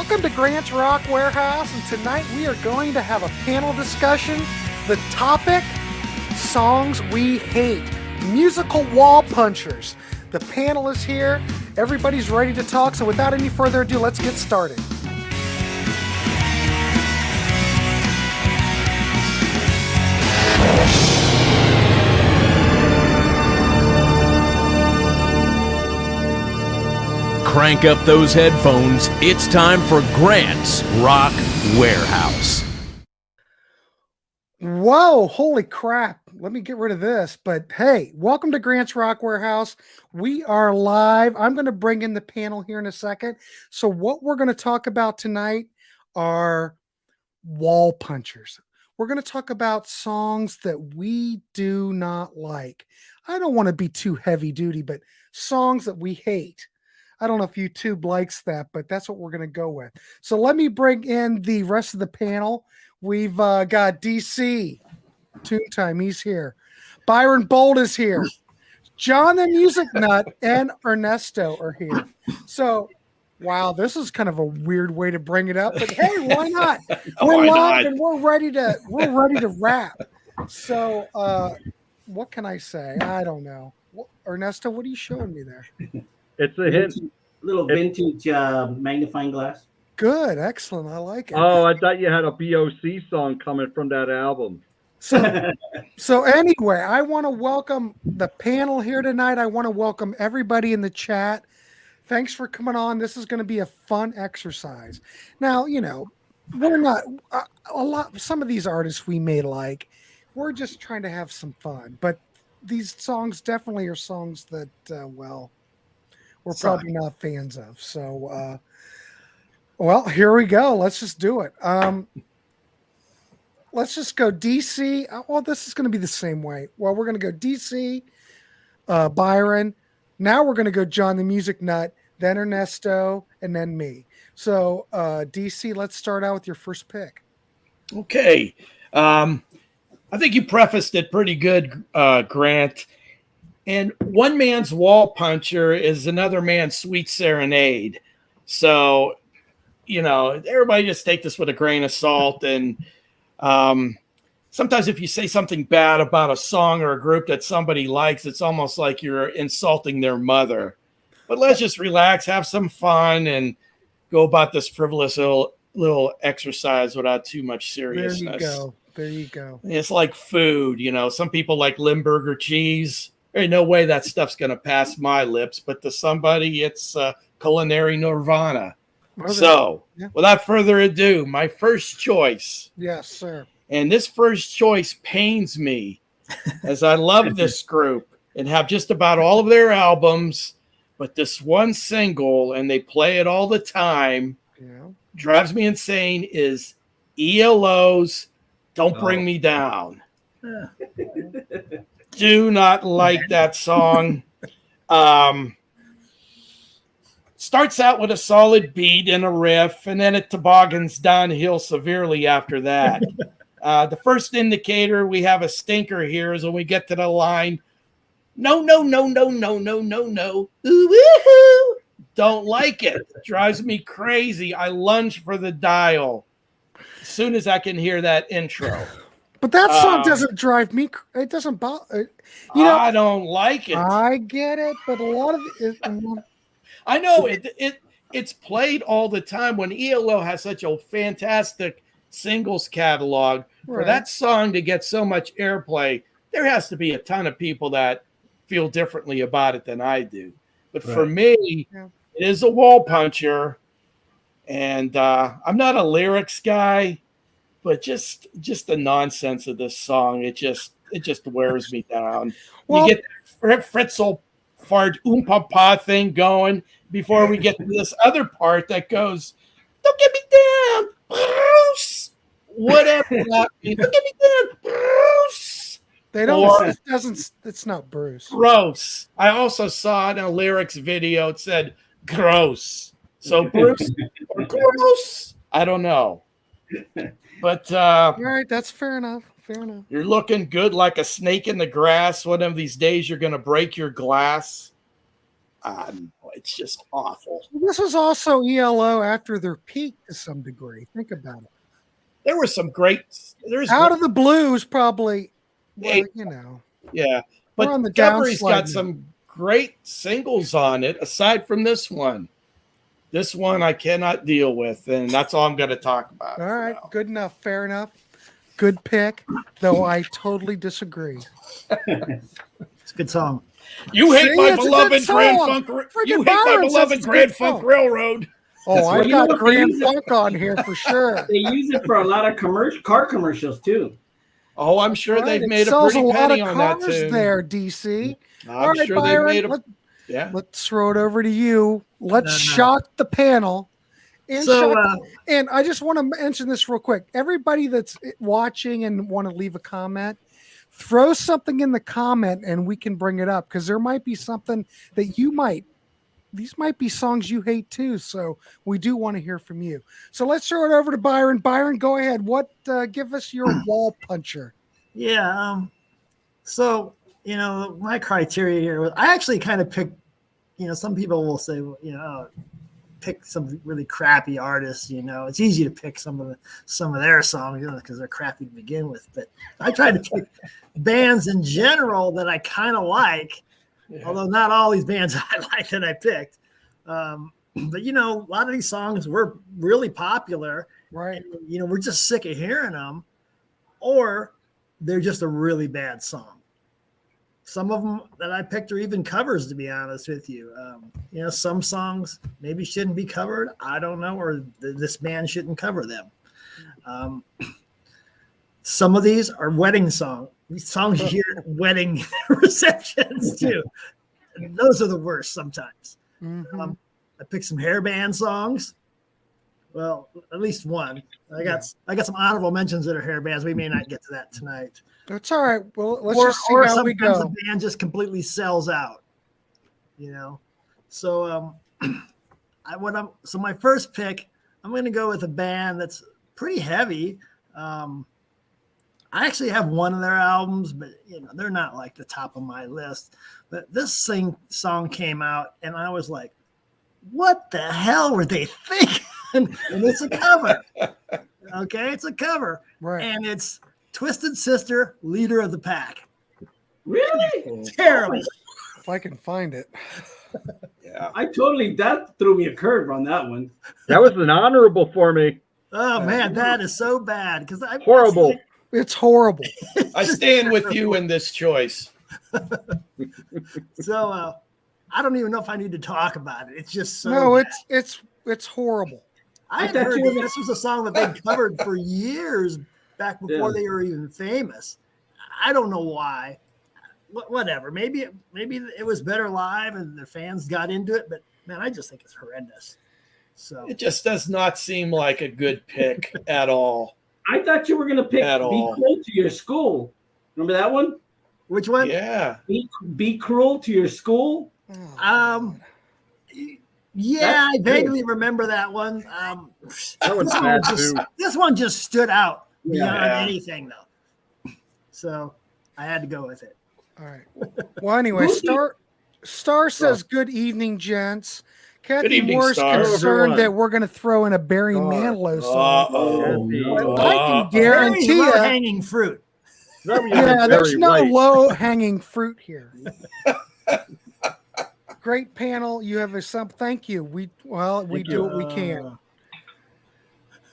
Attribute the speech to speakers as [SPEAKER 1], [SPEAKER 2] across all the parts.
[SPEAKER 1] Welcome to Grant's Rock Warehouse, and tonight we are going to have a panel discussion. The topic, songs we hate, musical wall punchers. The panel is here, everybody's ready to talk, so without any further ado, let's get started.
[SPEAKER 2] Crank up those headphones. It's time for Grant's Rock Warehouse.
[SPEAKER 1] Whoa, holy crap. Let me get rid of this. But hey, welcome to Grant's Rock Warehouse. We are live. I'm going to bring in the panel here in a second. So what we're going to talk about tonight are wall punchers. We're going to talk about songs that we do not like. I don't want to be too heavy duty, but songs that we hate. I don't know if YouTube likes that, but that's what we're going to go with. So let me bring in the rest of the panel. We've got DC, Tune Time, he's here. Byron Bold is here. John the Music Nut and Ernesto are here. So, wow, this is kind of a weird way to bring it up, but hey, why not? We're live and we're ready to rap. So, what can I say? I don't know. Ernesto, what are you showing me there?
[SPEAKER 3] It's a hint.
[SPEAKER 4] Little vintage magnifying glass.
[SPEAKER 1] Good, excellent. I like it.
[SPEAKER 3] Oh, I thought you had a BOC song coming from that album.
[SPEAKER 1] So anyway, I want to welcome the panel here tonight. I want to welcome everybody in the chat. Thanks for coming on. This is going to be a fun exercise. Now, you know, we're not some of these artists we may like. We're just trying to have some fun. But these songs definitely are songs that, we're probably not fans of. So, well, here we go. Let's just do it. Let's just go DC. Well, this is going to be the same way. Well, we're going to go DC, Byron. Now we're going to go John the Music Nut, then Ernesto, and then me. So, DC, let's start out with your first pick.
[SPEAKER 5] Okay. I think you prefaced it pretty good, Grant. And one man's wall puncher is another man's sweet serenade. So, you know, everybody just take this with a grain of salt. And sometimes if you say something bad about a song or a group that somebody likes, it's almost like you're insulting their mother. But let's just relax, have some fun, and go about this frivolous little exercise without too much seriousness.
[SPEAKER 1] There you go.
[SPEAKER 5] It's like food, you know. Some people like Limburger cheese. There ain't no way that stuff's going to pass my lips, but to somebody, it's culinary nirvana. Okay. So, without further ado, my first choice.
[SPEAKER 1] Yes, sir.
[SPEAKER 5] And this first choice pains me, as I love this group and have just about all of their albums, but this one single, and they play it all the time, drives me insane, is ELO's Don't Bring Me Down. Do not like that song. Starts out with a solid beat and a riff, and then it toboggans downhill severely after that. The first indicator we have a stinker here is when we get to the line, no, no, no, no, no, no, no, no. Ooh, don't like it. Drives me crazy. I lunge for the dial as soon as I can hear that intro.
[SPEAKER 1] But that song doesn't drive me. It doesn't bother. You know,
[SPEAKER 5] I don't like it.
[SPEAKER 1] I get it, but a lot of it.
[SPEAKER 5] I know it's played all the time when ELO has such a fantastic singles catalog. Right. For that song to get so much airplay, there has to be a ton of people that feel differently about it than I do. But for me, it is a wall puncher, and I'm not a lyrics guy. But just the nonsense of this song, it just wears me down. Well, you get the Fritzl fart papa thing going before we get to this other part that goes, "Don't get me down, Bruce." Whatever that means. Don't get me down, Bruce.
[SPEAKER 1] They don't. It doesn't. It's not Bruce.
[SPEAKER 5] Gross. I also saw in a lyrics video it said gross. So Bruce or gross. I don't know. But
[SPEAKER 1] all right, that's fair enough. Fair enough.
[SPEAKER 5] You're looking good like a snake in the grass. One of these days, you're going to break your glass. it's just awful.
[SPEAKER 1] This was also ELO after their peak to some degree. Think about it.
[SPEAKER 5] There were some great.
[SPEAKER 1] Out of the Blues, probably. Well,
[SPEAKER 5] Hey,
[SPEAKER 1] you know.
[SPEAKER 5] Yeah,
[SPEAKER 1] We're
[SPEAKER 5] but
[SPEAKER 1] on the
[SPEAKER 5] Discovery's
[SPEAKER 1] downslide
[SPEAKER 5] got
[SPEAKER 1] now.
[SPEAKER 5] some great singles on it. Aside from this one I cannot deal with, and that's all I'm going to talk about.
[SPEAKER 1] All
[SPEAKER 5] for
[SPEAKER 1] right,
[SPEAKER 5] now.
[SPEAKER 1] good enough, fair enough. Good pick, though I totally disagree.
[SPEAKER 6] It's a good song.
[SPEAKER 5] You hate
[SPEAKER 1] See,
[SPEAKER 5] my
[SPEAKER 1] it's a
[SPEAKER 5] beloved
[SPEAKER 1] good
[SPEAKER 5] Grand
[SPEAKER 1] song.
[SPEAKER 5] Funk.
[SPEAKER 1] Freaking
[SPEAKER 5] You hate my
[SPEAKER 1] Byron says
[SPEAKER 5] beloved
[SPEAKER 1] it's a
[SPEAKER 5] Grand
[SPEAKER 1] good
[SPEAKER 5] Funk
[SPEAKER 1] song.
[SPEAKER 5] Railroad.
[SPEAKER 1] Oh,
[SPEAKER 4] Well,
[SPEAKER 1] I've
[SPEAKER 4] you know
[SPEAKER 1] got
[SPEAKER 4] what they
[SPEAKER 1] Grand
[SPEAKER 4] use it-
[SPEAKER 1] Funk on here for sure.
[SPEAKER 4] They use it for a lot of car commercials too.
[SPEAKER 5] Oh, I'm sure
[SPEAKER 1] Right,
[SPEAKER 5] they've
[SPEAKER 1] it
[SPEAKER 5] made a
[SPEAKER 1] sells
[SPEAKER 5] pretty
[SPEAKER 1] lot
[SPEAKER 5] penny
[SPEAKER 1] of
[SPEAKER 5] on that
[SPEAKER 1] cars
[SPEAKER 5] too.
[SPEAKER 1] there, DC.
[SPEAKER 5] I'm
[SPEAKER 1] All right,
[SPEAKER 5] sure
[SPEAKER 1] Byron,
[SPEAKER 5] they've made a. Yeah.
[SPEAKER 1] let's throw it over to you. Let's
[SPEAKER 6] No.
[SPEAKER 1] shock the panel. And,
[SPEAKER 6] So,
[SPEAKER 1] and I just want to mention this real quick. Everybody that's watching and want to leave a comment, throw something in the comment and we can bring it up because there might be something that these might be songs you hate too. So we do want to hear from you. So let's throw it over to Byron. Byron, go ahead. Give us your wall puncher.
[SPEAKER 6] yeah. So, my criteria here was I actually kind of picked, some people will say, pick some really crappy artists. It's easy to pick some of their songs because they're crappy to begin with. But I tried to pick bands in general that I kind of like, although not all these bands I like that I picked. But a lot of these songs were really popular,
[SPEAKER 1] Right.
[SPEAKER 6] and, we're just sick of hearing them, or they're just a really bad song. Some of them that I picked are even covers, to be honest with you. Some songs maybe shouldn't be covered. I don't know, or this band shouldn't cover them. Some of these are wedding songs you hear at wedding receptions too. And those are the worst sometimes.
[SPEAKER 1] Mhm.
[SPEAKER 6] I picked some hair band songs. Well, at least one. I got some honorable mentions that are hair bands. We may not get to that tonight.
[SPEAKER 1] That's all right. Well, let's just see how we
[SPEAKER 6] sometimes
[SPEAKER 1] go.
[SPEAKER 6] the band just completely sells out. So so my first pick, I'm going to go with a band that's pretty heavy. I actually have one of their albums, but they're not like the top of my list. But this song came out, and I was like, "What the hell were they thinking?" And it's a cover. Okay, it's a cover,
[SPEAKER 1] Right.
[SPEAKER 6] and it's Twisted Sister, Leader of the Pack.
[SPEAKER 4] Really?
[SPEAKER 6] Terrible.
[SPEAKER 1] If I can find it.
[SPEAKER 5] Yeah.
[SPEAKER 4] That threw me a curve on that one.
[SPEAKER 3] That was an honorable for me.
[SPEAKER 6] Oh man, that is so bad because I
[SPEAKER 3] Horrible.
[SPEAKER 1] It's horrible.
[SPEAKER 5] I stand with you in this choice.
[SPEAKER 6] So I don't even know if I need to talk about it. It's just so
[SPEAKER 1] No,
[SPEAKER 6] bad.
[SPEAKER 1] it's horrible.
[SPEAKER 6] I had
[SPEAKER 4] thought
[SPEAKER 6] heard
[SPEAKER 4] you were
[SPEAKER 6] that this was a song that they covered for years back before they were even famous. I don't know why. Whatever. Maybe it was better live and their fans got into it, but man, I just think it's horrendous. So
[SPEAKER 5] It just does not seem like a good pick at all.
[SPEAKER 4] I thought you were going to pick
[SPEAKER 5] At
[SPEAKER 4] Be
[SPEAKER 5] all.
[SPEAKER 4] Cruel to Your School. Remember that one?
[SPEAKER 6] which one?
[SPEAKER 5] Yeah.
[SPEAKER 4] Be Cruel to Your School?
[SPEAKER 1] Oh,
[SPEAKER 6] Yeah, I
[SPEAKER 4] That's
[SPEAKER 6] vaguely remember that one.
[SPEAKER 3] That was
[SPEAKER 6] this one
[SPEAKER 3] bad
[SPEAKER 6] just-
[SPEAKER 3] too.
[SPEAKER 6] This one just stood out beyond
[SPEAKER 5] Yeah.
[SPEAKER 6] anything, though. So I had to go with it.
[SPEAKER 1] all right. Well, anyway, Star says, "Good evening, gents." Kathy
[SPEAKER 5] evening,
[SPEAKER 1] Moore's
[SPEAKER 5] Star.
[SPEAKER 1] concerned
[SPEAKER 3] Everyone.
[SPEAKER 1] that we're going to throw in a Barry
[SPEAKER 3] Star.
[SPEAKER 1] Manilow song.
[SPEAKER 5] Uh-oh.
[SPEAKER 1] But I can
[SPEAKER 5] Uh-oh.
[SPEAKER 1] guarantee
[SPEAKER 6] Very
[SPEAKER 1] you,
[SPEAKER 6] low-hanging fruit.
[SPEAKER 1] yeah, there's no low-hanging fruit here. Great panel. You have thank you. We do what we can.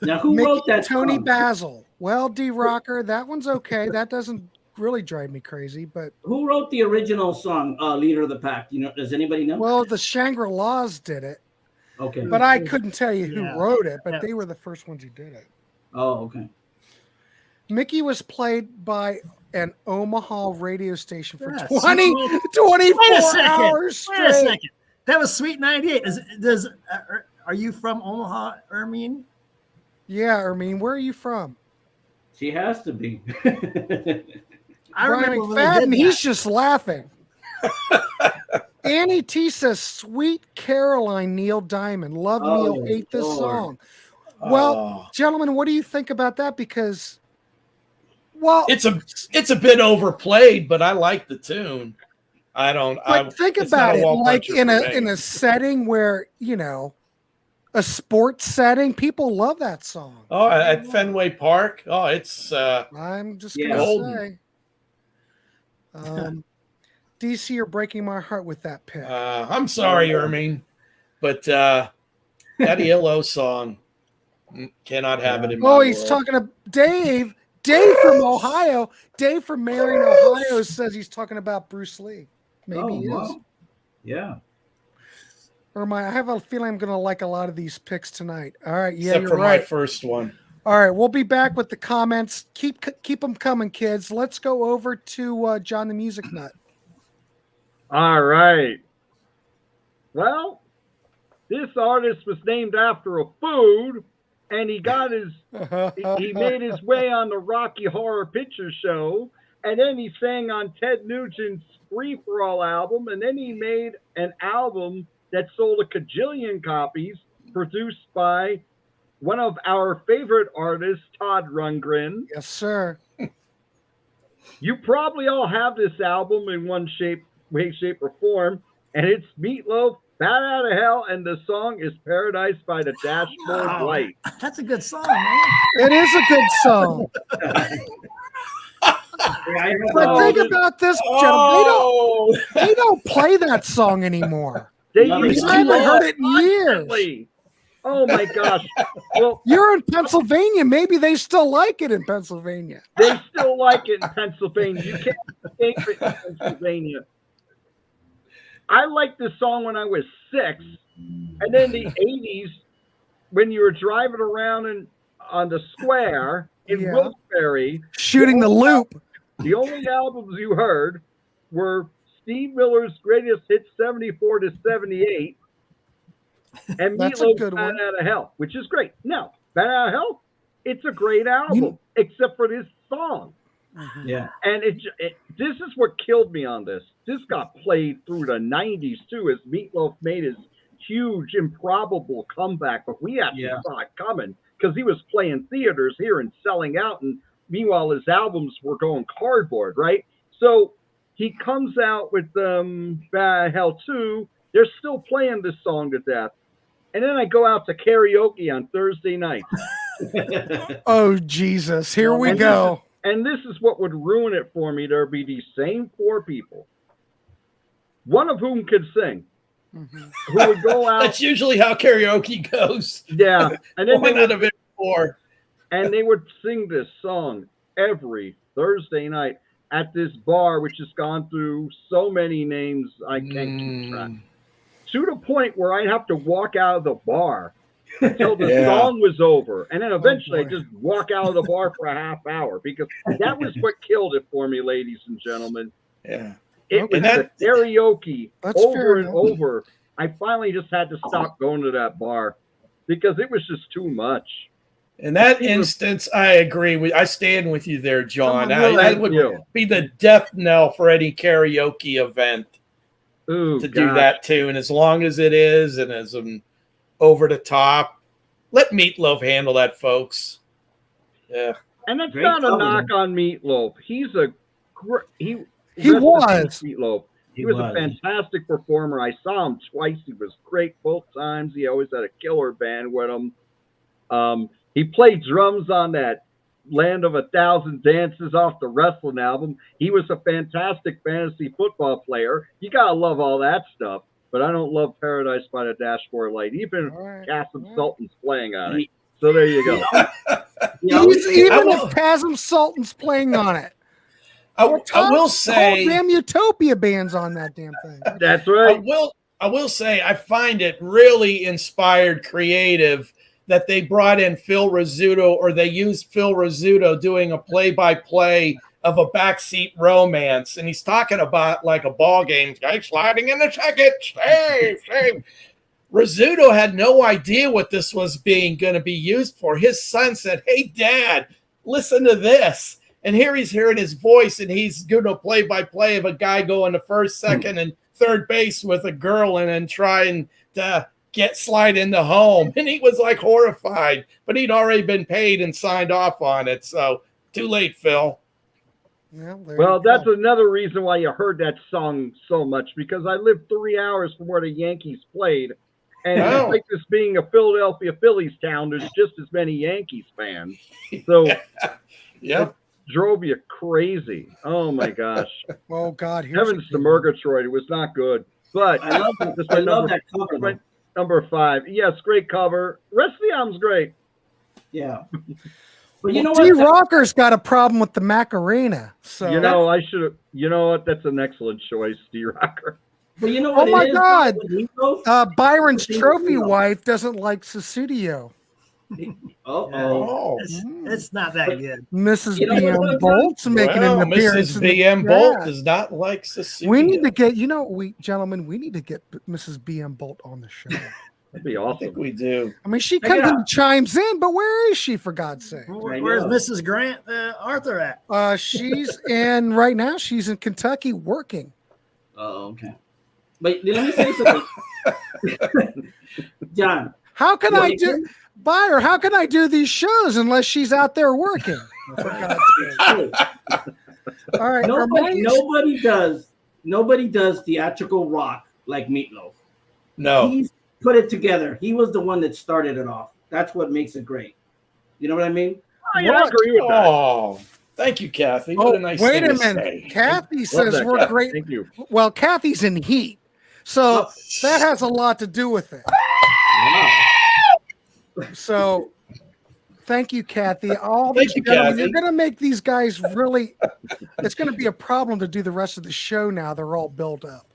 [SPEAKER 4] Now, who wrote that
[SPEAKER 1] Tony
[SPEAKER 4] song?
[SPEAKER 1] Basil. Well, D Rocker, that one's okay. That doesn't really drive me crazy, but
[SPEAKER 4] Who wrote the original song, Leader of the Pack? Does anybody know?
[SPEAKER 1] well, the Shangri-Las did it,
[SPEAKER 4] Okay.
[SPEAKER 1] but I couldn't tell you who
[SPEAKER 6] Yeah.
[SPEAKER 1] wrote it, but
[SPEAKER 6] Yeah.
[SPEAKER 1] they were the first ones who did it.
[SPEAKER 4] Oh, okay.
[SPEAKER 1] Mickey was played by an Omaha radio station for
[SPEAKER 6] Yeah,
[SPEAKER 1] 24
[SPEAKER 6] Wait a second.
[SPEAKER 1] hours
[SPEAKER 6] Wait a
[SPEAKER 1] straight.
[SPEAKER 6] second. That was Sweet 98. Are you from Omaha, Ermine?
[SPEAKER 1] Yeah, where are you from?
[SPEAKER 4] She has to be.
[SPEAKER 6] I
[SPEAKER 1] Brian
[SPEAKER 6] remember when they
[SPEAKER 1] McFadden,
[SPEAKER 6] did
[SPEAKER 1] he's
[SPEAKER 6] that.
[SPEAKER 1] just laughing. Annie T says, "Sweet Caroline, Neil Diamond. Love
[SPEAKER 4] Oh,
[SPEAKER 1] Neil, hate this
[SPEAKER 4] Lord.
[SPEAKER 1] song." Well,
[SPEAKER 5] Oh.
[SPEAKER 1] gentlemen, what do you think about that? Because, well,
[SPEAKER 5] It's a bit overplayed, but I like the tune. I don't.
[SPEAKER 1] But think
[SPEAKER 5] it's
[SPEAKER 1] about
[SPEAKER 5] not a
[SPEAKER 1] it,
[SPEAKER 5] wall
[SPEAKER 1] like
[SPEAKER 5] puncher
[SPEAKER 1] in
[SPEAKER 5] for me.
[SPEAKER 1] a setting where a sports setting, people love that song.
[SPEAKER 5] Oh, at Fenway Park. Oh, it's
[SPEAKER 1] I'm just
[SPEAKER 4] Yeah.
[SPEAKER 1] gonna
[SPEAKER 5] Golden.
[SPEAKER 1] say, DC, you're breaking my heart with that pick.
[SPEAKER 5] I'm sorry, Ermine, but that ELO song cannot have it in my
[SPEAKER 1] He's
[SPEAKER 5] world.
[SPEAKER 1] talking to Dave. Dave from Ohio. Dave from Marion, Ohio says he's talking about Bruce Lee. Maybe he is.
[SPEAKER 4] Wow. Yeah.
[SPEAKER 1] Or I have a feeling I'm going to like a lot of these picks tonight. All right. Yeah,
[SPEAKER 5] Except
[SPEAKER 1] you're
[SPEAKER 5] for
[SPEAKER 1] right.
[SPEAKER 5] my first one.
[SPEAKER 1] All right. We'll be back with the comments. Keep them coming, kids. Let's go over to John the Music Nut.
[SPEAKER 3] All right. Well, this artist was named after a food, and he got he made his way on the Rocky Horror Picture Show, and then he sang on Ted Nugent's Free For All album, and then he made an album that sold a cajillion copies, produced by one of our favorite artists, Todd Rundgren.
[SPEAKER 1] Yes, sir.
[SPEAKER 3] You probably all have this album in one way, shape, or form, and it's Meatloaf, Bat Out of Hell, and the song is Paradise by the Dashboard Light.
[SPEAKER 6] That's a good song, man.
[SPEAKER 1] It is a good song. But think about this,
[SPEAKER 5] Oh,
[SPEAKER 1] they don't play that song anymore.
[SPEAKER 3] They
[SPEAKER 4] No,
[SPEAKER 3] used
[SPEAKER 1] I haven't
[SPEAKER 3] to
[SPEAKER 1] heard it in years.
[SPEAKER 3] constantly. Oh my gosh. Well,
[SPEAKER 1] You're in Pennsylvania. Maybe they still like it in Pennsylvania.
[SPEAKER 3] they still like it in Pennsylvania. You can't escape it in Pennsylvania. I liked this song when I was 6. And then the 80s, when you were driving around on the square in
[SPEAKER 1] Yeah.
[SPEAKER 3] Wilkes-Barre,
[SPEAKER 1] Shooting the loop.
[SPEAKER 3] the only albums you heard were Steve Miller's Greatest Hits 74 to 78 and
[SPEAKER 1] That's a
[SPEAKER 3] Meatloaf's
[SPEAKER 1] good
[SPEAKER 3] Bat
[SPEAKER 1] one.
[SPEAKER 3] Out of Hell, which is great. Now, Bat Out of Hell, it's a great album, except for this song.
[SPEAKER 4] Yeah.
[SPEAKER 3] And this is what killed me on this. This got played through the 90s, too, as Meatloaf made his huge, improbable comeback. But we actually saw it coming because he was playing theaters here and selling out. And meanwhile, his albums were going cardboard, right? So he comes out with Bat Out of Hell 2. They're still playing this song to death. And then I go out to karaoke on Thursday night.
[SPEAKER 1] Oh, Jesus. Here we
[SPEAKER 3] And
[SPEAKER 1] go.
[SPEAKER 3] And this is what would ruin it for me. There'd be these same 4 people, one of whom could sing, who would go out.
[SPEAKER 5] that's usually how karaoke goes.
[SPEAKER 3] Yeah. And then
[SPEAKER 5] One out of every 4.
[SPEAKER 3] and they would sing this song every Thursday night at this bar, which has gone through so many names I can't keep track. To the point where I'd have to walk out of the bar until the song was over. And then eventually I'd just walk out of the bar for a half hour because that was what killed it for me, ladies and gentlemen.
[SPEAKER 5] Yeah.
[SPEAKER 3] It was the karaoke
[SPEAKER 1] That's fair
[SPEAKER 3] over and
[SPEAKER 1] enough.
[SPEAKER 3] over. I finally just had to stop going to that bar because it was just too much.
[SPEAKER 5] In that instance, I agree with. I stand with you there, John. That would be the death knell for any karaoke event
[SPEAKER 3] Ooh,
[SPEAKER 5] to do that too. And as long as it is, and as over the top, let Meatloaf handle that, folks. Yeah,
[SPEAKER 3] and that's
[SPEAKER 4] Great
[SPEAKER 3] not a
[SPEAKER 4] cover.
[SPEAKER 3] knock on Meatloaf. He's a he
[SPEAKER 1] was.
[SPEAKER 3] Meatloaf. He was a fantastic performer. I saw him twice. He was great both times. He always had a killer band with him. He played drums on that Land of 1,000 Dances off the wrestling album. He was a fantastic fantasy football player. You gotta love all that stuff. But I don't love Paradise by the Dashboard Light, even if Kasim Sultan's playing on it. So there you go.
[SPEAKER 1] Even if Kasim Sultan's playing on it.
[SPEAKER 5] I will say,
[SPEAKER 1] damn Utopia band's on that damn thing.
[SPEAKER 3] That's right.
[SPEAKER 5] I will say, I find it really inspired, creative that they brought in Phil Rizzuto, or they used Phil Rizzuto doing a play-by-play of a backseat romance, and he's talking about like a ball game, guy sliding in the second, save. Rizzuto had no idea what this was going to be used for. His son said, "Hey, Dad, listen to this." And here he's hearing his voice, and he's doing a play-by-play of a guy going to first, second, and third base with a girl and then trying to slide into home. And he was like horrified, but he'd already been paid and signed off on it. So too late, Phil.
[SPEAKER 3] Well, that's another reason why you heard that song so much, because I lived 3 hours from where the Yankees played. And despite this being a Philadelphia Phillies town, there's just as many Yankees fans. So it drove you crazy. Oh, my gosh.
[SPEAKER 1] Oh, God.
[SPEAKER 3] Heavens to Murgatroyd. It was not good. But
[SPEAKER 4] I love that cover.
[SPEAKER 3] Number 5. Yes, great cover. Rest of the album's great.
[SPEAKER 4] Yeah. But you know
[SPEAKER 1] D
[SPEAKER 4] what?
[SPEAKER 1] Rocker's got a problem with the Macarena. So
[SPEAKER 3] I should have. You know what? That's an excellent choice, D Rocker.
[SPEAKER 4] But you know what?
[SPEAKER 1] Oh my God! Byron's trophy wife doesn't like Susudio.
[SPEAKER 6] It's not that good.
[SPEAKER 1] Mrs. B.M. Bolt's making an appearance.
[SPEAKER 5] Mrs. B.M. Bolt does not like Susudio.
[SPEAKER 1] We need to get, gentlemen, we need to get Mrs. B.M. Bolt on the show.
[SPEAKER 3] That'd be awesome.
[SPEAKER 5] I think we do.
[SPEAKER 1] I mean, she comes and chimes in, but where is she, for God's sake?
[SPEAKER 6] Where's Mrs. Grant Arthur at?
[SPEAKER 1] She's in right now. She's in Kentucky working.
[SPEAKER 4] Oh, okay. But let me say something, John.
[SPEAKER 1] How can I do, Buyer? How can I do these shows unless she's out there working? For God's sake. All right.
[SPEAKER 4] Nobody does theatrical rock like Meatloaf.
[SPEAKER 5] No.
[SPEAKER 4] He's put it together. He was the one that started it off. That's what makes it great. You know what I mean?
[SPEAKER 3] I agree with that.
[SPEAKER 5] Oh, thank you, Kathy. What a nice
[SPEAKER 1] wait
[SPEAKER 5] thing
[SPEAKER 1] a
[SPEAKER 5] to
[SPEAKER 1] minute.
[SPEAKER 5] say.
[SPEAKER 1] Kathy says we're great.
[SPEAKER 3] Thank you.
[SPEAKER 1] Well, Kathy's in heat, so that has a lot to do with it.
[SPEAKER 4] Wow.
[SPEAKER 1] So, thank you, Kathy.
[SPEAKER 5] Thank you, Kathy.
[SPEAKER 1] You're going to make these guys really. It's going to be a problem to do the rest of the show now. They're all built up.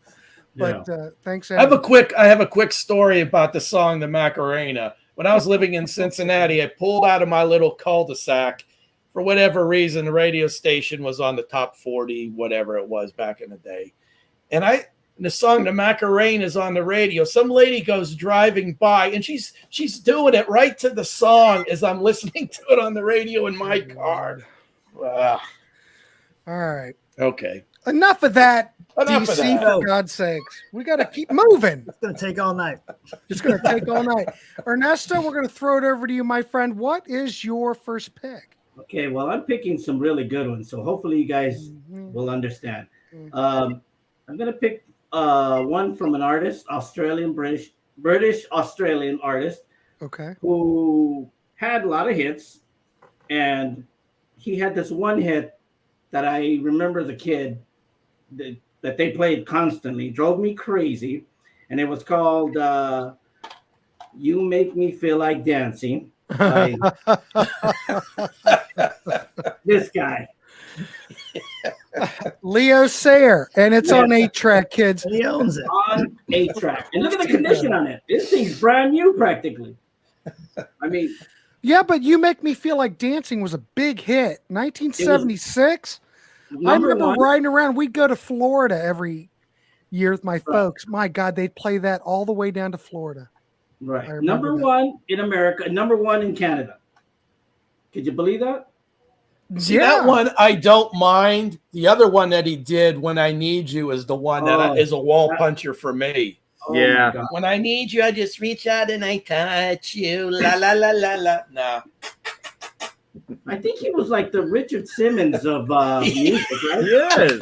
[SPEAKER 1] But thanks.
[SPEAKER 5] I have a quick story about the song "The Macarena." When I was living in Cincinnati, I pulled out of my little cul-de-sac. For whatever reason, the radio station was on the top 40, whatever it was back in the day. And the song "The Macarena" is on the radio. Some lady goes driving by, and she's doing it right to the song as I'm listening to it on the radio in my car.
[SPEAKER 1] All right.
[SPEAKER 5] Okay.
[SPEAKER 1] Enough of that.
[SPEAKER 5] Enough
[SPEAKER 1] DC,
[SPEAKER 5] of that.
[SPEAKER 1] for God's sakes. We got to keep moving.
[SPEAKER 6] It's going to take all night.
[SPEAKER 1] It's going to take all night. Ernesto, we're going to throw it over to you, my friend. What is your first pick?
[SPEAKER 4] Okay, well, I'm picking some really good ones, so hopefully you guys will understand. I'm going to pick one from an artist, British Australian artist, who had a lot of hits, and he had this one hit that I remember as a kid that they played constantly, drove me crazy, and it was called "You Make Me Feel Like Dancing" by this guy,
[SPEAKER 1] Leo Sayer, and it's on 8-track, kids.
[SPEAKER 6] He owns it.
[SPEAKER 4] On 8-track, and look at the condition on it. This thing's brand new, practically. I mean,
[SPEAKER 1] yeah, but "You Make Me Feel Like Dancing" was a big hit, 1976. I remember riding around. We'd go to Florida every year with my folks. My God, they'd play that all the way down to Florida.
[SPEAKER 4] Right. Number one in America, number one in Canada. Could you believe that?
[SPEAKER 5] See, that one I don't mind. The other one that he did, "When I Need You," is the one that is a wall puncher for me.
[SPEAKER 4] Oh
[SPEAKER 3] yeah.
[SPEAKER 5] When I need you, I just reach out and I touch you. La la la la la. Nah.
[SPEAKER 4] I think he was like the Richard Simmons of music, right?
[SPEAKER 3] Yes.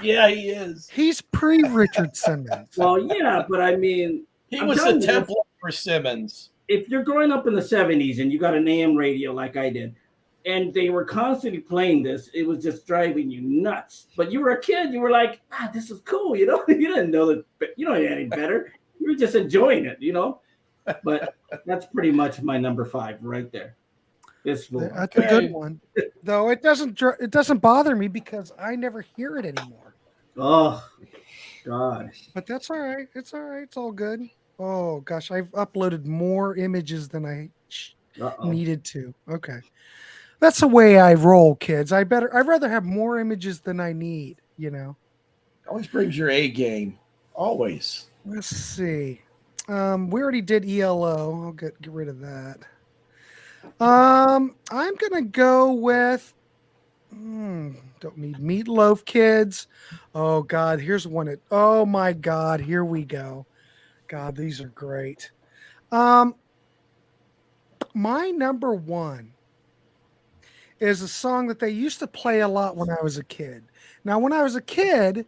[SPEAKER 5] Yeah, he is.
[SPEAKER 1] He's pre-Richard Simmons.
[SPEAKER 4] Well, yeah, but I mean,
[SPEAKER 5] he was the template for Simmons.
[SPEAKER 4] If you're growing up in the 70s and you got an AM radio like I did, and they were constantly playing this, it was just driving you nuts. But you were a kid, you were like, this is cool, you know? You didn't know that, you don't know any better. You were just enjoying it, you know? But that's pretty much my number 5 right there. That's
[SPEAKER 1] a good one, though. It doesn't bother me because I never hear it anymore.
[SPEAKER 4] Oh, God!
[SPEAKER 1] But that's all right. It's all right. It's all good. Oh gosh, I've uploaded more images than I needed to. Okay, that's the way I roll, kids. I'd rather have more images than I need. You know,
[SPEAKER 5] always brings your A game. Always.
[SPEAKER 1] Let's see. We already did ELO. I'll get rid of that. I'm gonna go with don't need Meatloaf, kids. Oh God, here's one. Oh my God, here we go. God, these are great. My number 1 is a song that they used to play a lot when I was a kid. Now, when I was a kid,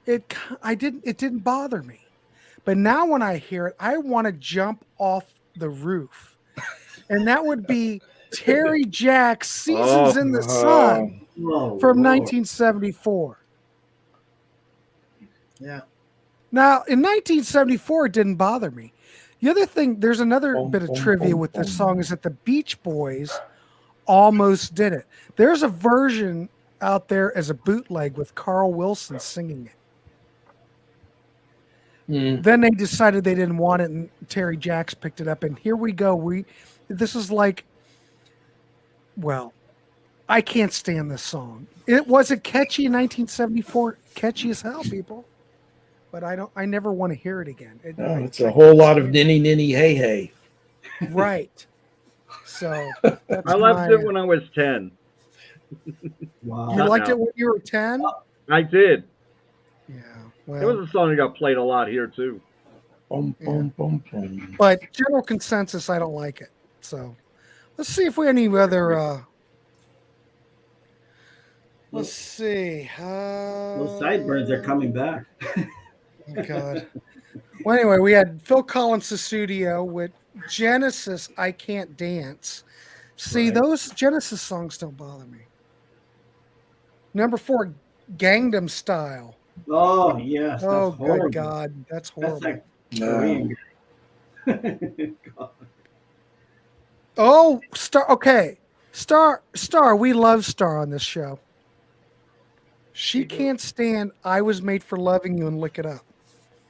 [SPEAKER 1] it didn't bother me. But now when I hear it, I want to jump off the roof. And that would be Terry Jack's Seasons in the Sun from 1974.
[SPEAKER 6] Yeah.
[SPEAKER 1] Now, in 1974, it didn't bother me. The other thing, there's another bit of trivia with this song is that the Beach Boys almost did it. There's a version out there as a bootleg with Carl Wilson singing it. Then they decided they didn't want it, and Terry Jacks picked it up. And here we go. This is like, well, I can't stand this song. It wasn't catchy in 1974, catchy as hell, people. But I never want to hear it again.
[SPEAKER 5] It's a whole lot of ninny ninny hey hey.
[SPEAKER 1] Right. So
[SPEAKER 3] I loved it when I was 10.
[SPEAKER 4] Wow.
[SPEAKER 1] You liked it when you were 10?
[SPEAKER 3] I did.
[SPEAKER 1] Yeah.
[SPEAKER 3] It
[SPEAKER 1] Well,
[SPEAKER 3] was a song that got played a lot here too.
[SPEAKER 5] Boom, boom, boom, boom.
[SPEAKER 1] but general consensus, I don't like it. So let's see if we have any other. Let's see.
[SPEAKER 4] Those sideburns are coming back.
[SPEAKER 1] Oh God. Well, anyway, we had Phil Collins' studio with Genesis. I Can't Dance. See, those Genesis songs don't bother me. Number 4, Gangnam Style.
[SPEAKER 4] Oh yes.
[SPEAKER 1] Oh,
[SPEAKER 4] That's horrible.
[SPEAKER 1] good God, that's horrible.
[SPEAKER 4] That's like Korean.
[SPEAKER 1] Oh, Star. Okay, Star. We love Star on this show. She can't stand "I Was Made for Loving You" and Lick It Up.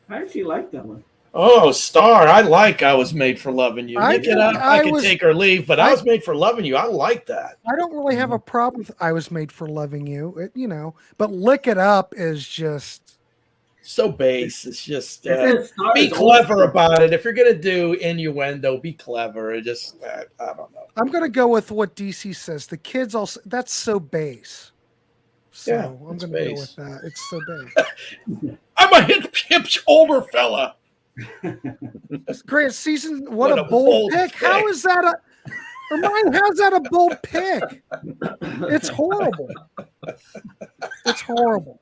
[SPEAKER 4] I actually like that one.
[SPEAKER 5] Oh, Star. I Was Made for Loving You.
[SPEAKER 1] I
[SPEAKER 5] Lick It Up. I can take or leave, but I Was Made for Loving You. I like that.
[SPEAKER 1] I don't really have a problem with "I Was Made for Loving You," but "Lick It Up" is just
[SPEAKER 5] so base. It's just
[SPEAKER 4] Star
[SPEAKER 5] be
[SPEAKER 4] is
[SPEAKER 5] clever about it. If you're gonna do innuendo, be clever. It just I don't know.
[SPEAKER 1] I'm gonna go with what DC says. The kids also that's so base. So
[SPEAKER 5] Yeah,
[SPEAKER 1] I'm
[SPEAKER 5] it's
[SPEAKER 1] gonna go
[SPEAKER 5] base.
[SPEAKER 1] with that. It's so base.
[SPEAKER 5] I'm a hip older fella.
[SPEAKER 1] Great season. What a bold pick. How is that how's that a bold pick? It's horrible. It's horrible.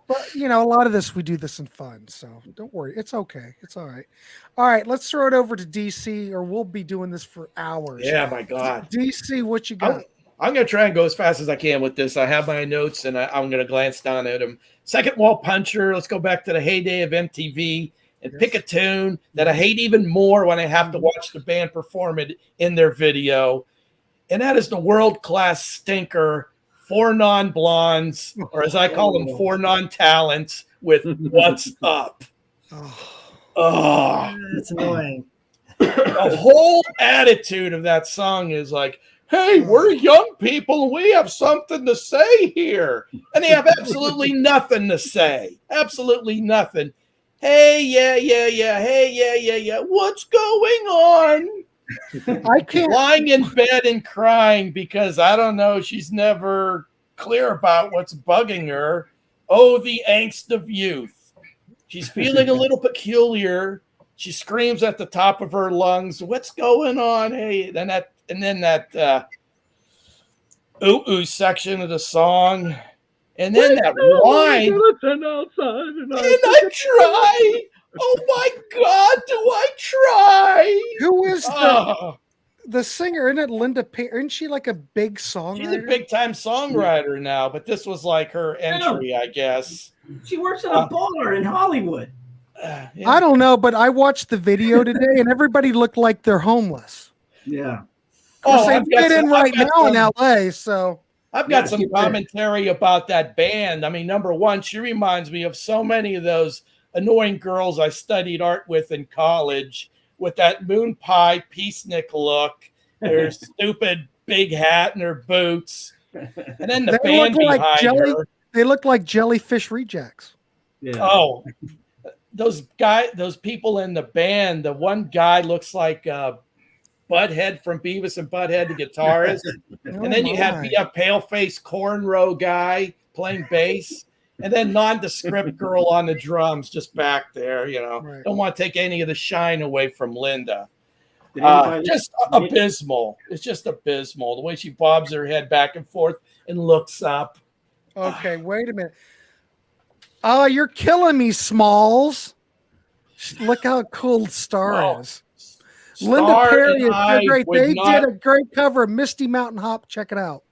[SPEAKER 1] But a lot of this, we do this in fun, so don't worry. It's okay. It's all right. All right, let's throw it over to DC, or we'll be doing this for hours.
[SPEAKER 5] Yeah, my God.
[SPEAKER 1] DC, what you got?
[SPEAKER 5] I'm going to try and go as fast as I can with this. I have my notes, and I'm going to glance down at them. Second Wall Puncher. Let's go back to the heyday of MTV and pick a tune that I hate even more when I have to watch the band perform it in their video. And that is the world-class stinker, 4 Non-Blondes, or as I call them, 4 Non-Talents with What's Up. Oh,
[SPEAKER 6] That's annoying.
[SPEAKER 5] The whole attitude of that song is like, hey, we're young people. We have something to say here. And they have absolutely nothing to say. Absolutely nothing. Hey, yeah. Hey, yeah. What's going on?
[SPEAKER 1] I can't.
[SPEAKER 5] Lying in bed and crying because, I don't know, she's never clear about what's bugging her. Oh, the angst of youth. She's feeling a little peculiar. She screams at the top of her lungs, what's going on? Hey, and then that ooh section of the song, and then that whine. And I try. Oh my God, do I try?
[SPEAKER 1] Who is the singer? Isn't it Linda? Isn't she like a big songwriter?
[SPEAKER 5] She's a big time songwriter now, but this was like her entry, I guess.
[SPEAKER 4] She works at a bar in Hollywood.
[SPEAKER 5] Yeah.
[SPEAKER 1] I don't know, but I watched the video today, and everybody looked like they're homeless.
[SPEAKER 4] Yeah.
[SPEAKER 1] They fit in right now in LA, so
[SPEAKER 5] I've got some commentary about that band. I mean, number one, she reminds me of so many of those annoying girls I studied art with in college, with that moon pie peacenik look, their stupid big hat and her boots, and then the band behind her.
[SPEAKER 1] They look like jellyfish rejects.
[SPEAKER 4] Yeah.
[SPEAKER 5] Oh, those people in the band. The one guy looks like Butthead from Beavis and Butthead, the guitarist. And then you have pale-faced cornrow guy playing bass, and then nondescript girl on the drums just back there, Right. Don't want to take any of the shine away from Linda. Just abysmal. It's just abysmal. The way she bobs her head back and forth and looks up.
[SPEAKER 1] Okay, wait a minute. Oh, you're killing me, Smalls. Look how cool Star is. Linda
[SPEAKER 5] Star
[SPEAKER 1] Perry
[SPEAKER 5] and
[SPEAKER 1] is
[SPEAKER 5] I
[SPEAKER 1] great.
[SPEAKER 5] would
[SPEAKER 1] They
[SPEAKER 5] not-
[SPEAKER 1] did a great cover of Misty Mountain Hop. Check it out.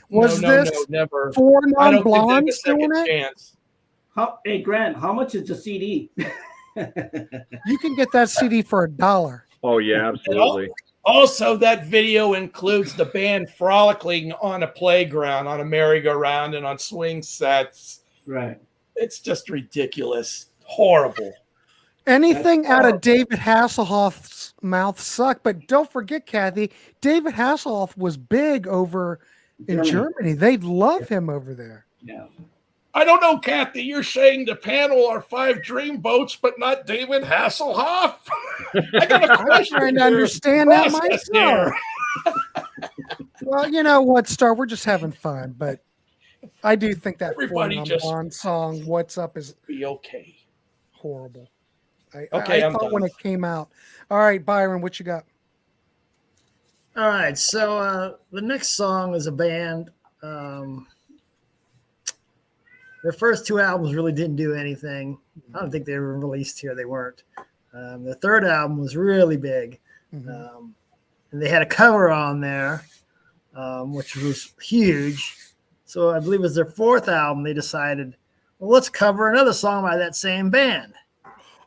[SPEAKER 5] No,
[SPEAKER 1] Was
[SPEAKER 5] no,
[SPEAKER 1] this
[SPEAKER 5] never.
[SPEAKER 1] four
[SPEAKER 5] I don't think they have a
[SPEAKER 1] non-blondes
[SPEAKER 5] second
[SPEAKER 1] doing it?
[SPEAKER 5] chance.
[SPEAKER 4] Hey, Grant, how much is the CD?
[SPEAKER 1] You can get that CD for $1.
[SPEAKER 3] Oh yeah, absolutely.
[SPEAKER 5] Also, that video includes the band frolicking on a playground, on a merry-go-round, and on swing sets.
[SPEAKER 4] Right.
[SPEAKER 5] It's just ridiculous. Horrible.
[SPEAKER 1] Anything out of David Hasselhoff's mouth sucked, but don't forget, Kathy, David Hasselhoff was big over in Germany. They love him over there.
[SPEAKER 4] Yeah.
[SPEAKER 5] I don't know, Kathy. You're saying the panel are 5 dreamboats, but not David Hasselhoff? I got a
[SPEAKER 1] I'm
[SPEAKER 5] question.
[SPEAKER 1] trying to understand that
[SPEAKER 5] Process
[SPEAKER 1] myself.
[SPEAKER 5] there.
[SPEAKER 1] Well, you know what, Star? We're just having fun, but I do think that
[SPEAKER 5] Everybody just-
[SPEAKER 1] on song "What's Up" is
[SPEAKER 5] Be okay.
[SPEAKER 1] horrible. I
[SPEAKER 5] I'm
[SPEAKER 1] thought
[SPEAKER 5] done.
[SPEAKER 1] when it came out. All right, Byron, what you got?
[SPEAKER 6] All right, so the next song is a band. Their first 2 albums really didn't do anything. I don't think they were released here. They weren't. The third album was really big. And they had a cover on there, which was huge. So I believe it was their 4th album. They decided, well, let's cover another song by that same band.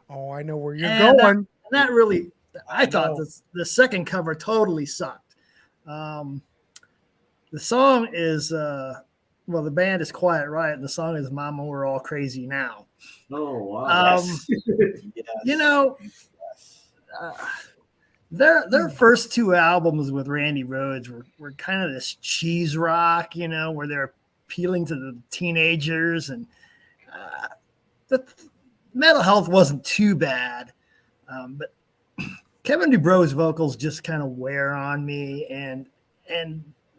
[SPEAKER 1] Oh, I know where you're
[SPEAKER 6] And
[SPEAKER 1] going.
[SPEAKER 6] that really, I thought the second cover totally sucked. The song is, well, the band is Quiet Riot, and the song is Mama, We're All Crazy Now.
[SPEAKER 4] Oh, wow.
[SPEAKER 6] You know, their first 2 albums with Randy Rhoads were kind of this cheese rock, you know, where they're appealing to the teenagers, and the Mental Health wasn't too bad, but Kevin DuBro's vocals just kind of wear on me, and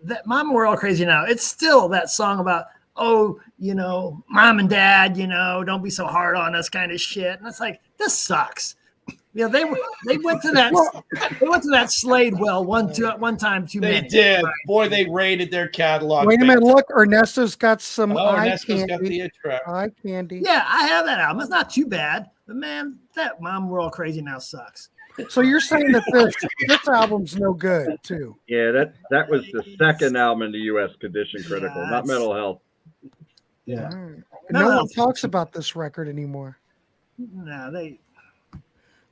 [SPEAKER 6] that Mama, We're All Crazy Now. It's still that song about, oh, you know, mom and dad, you know, don't be so hard on us kind of shit. And it's like, this sucks. You know, they went to that Slade well one time too many.
[SPEAKER 5] They did. Right. Boy, they raided their catalog.
[SPEAKER 1] Wait a minute. Look, Ernesto's got some
[SPEAKER 5] Ernesto's
[SPEAKER 1] eye
[SPEAKER 5] got
[SPEAKER 1] candy.
[SPEAKER 5] the intro.
[SPEAKER 1] Eye candy.
[SPEAKER 6] Yeah, I have that album. It's not too bad. But man, that Mom, We're All Crazy Now sucks.
[SPEAKER 1] So you're saying that this album's no good too?
[SPEAKER 3] Yeah, that was the second album in the U.S. Condition Critical, not Mental Health.
[SPEAKER 4] Yeah.
[SPEAKER 1] No one talks about this record anymore.
[SPEAKER 6] No, they.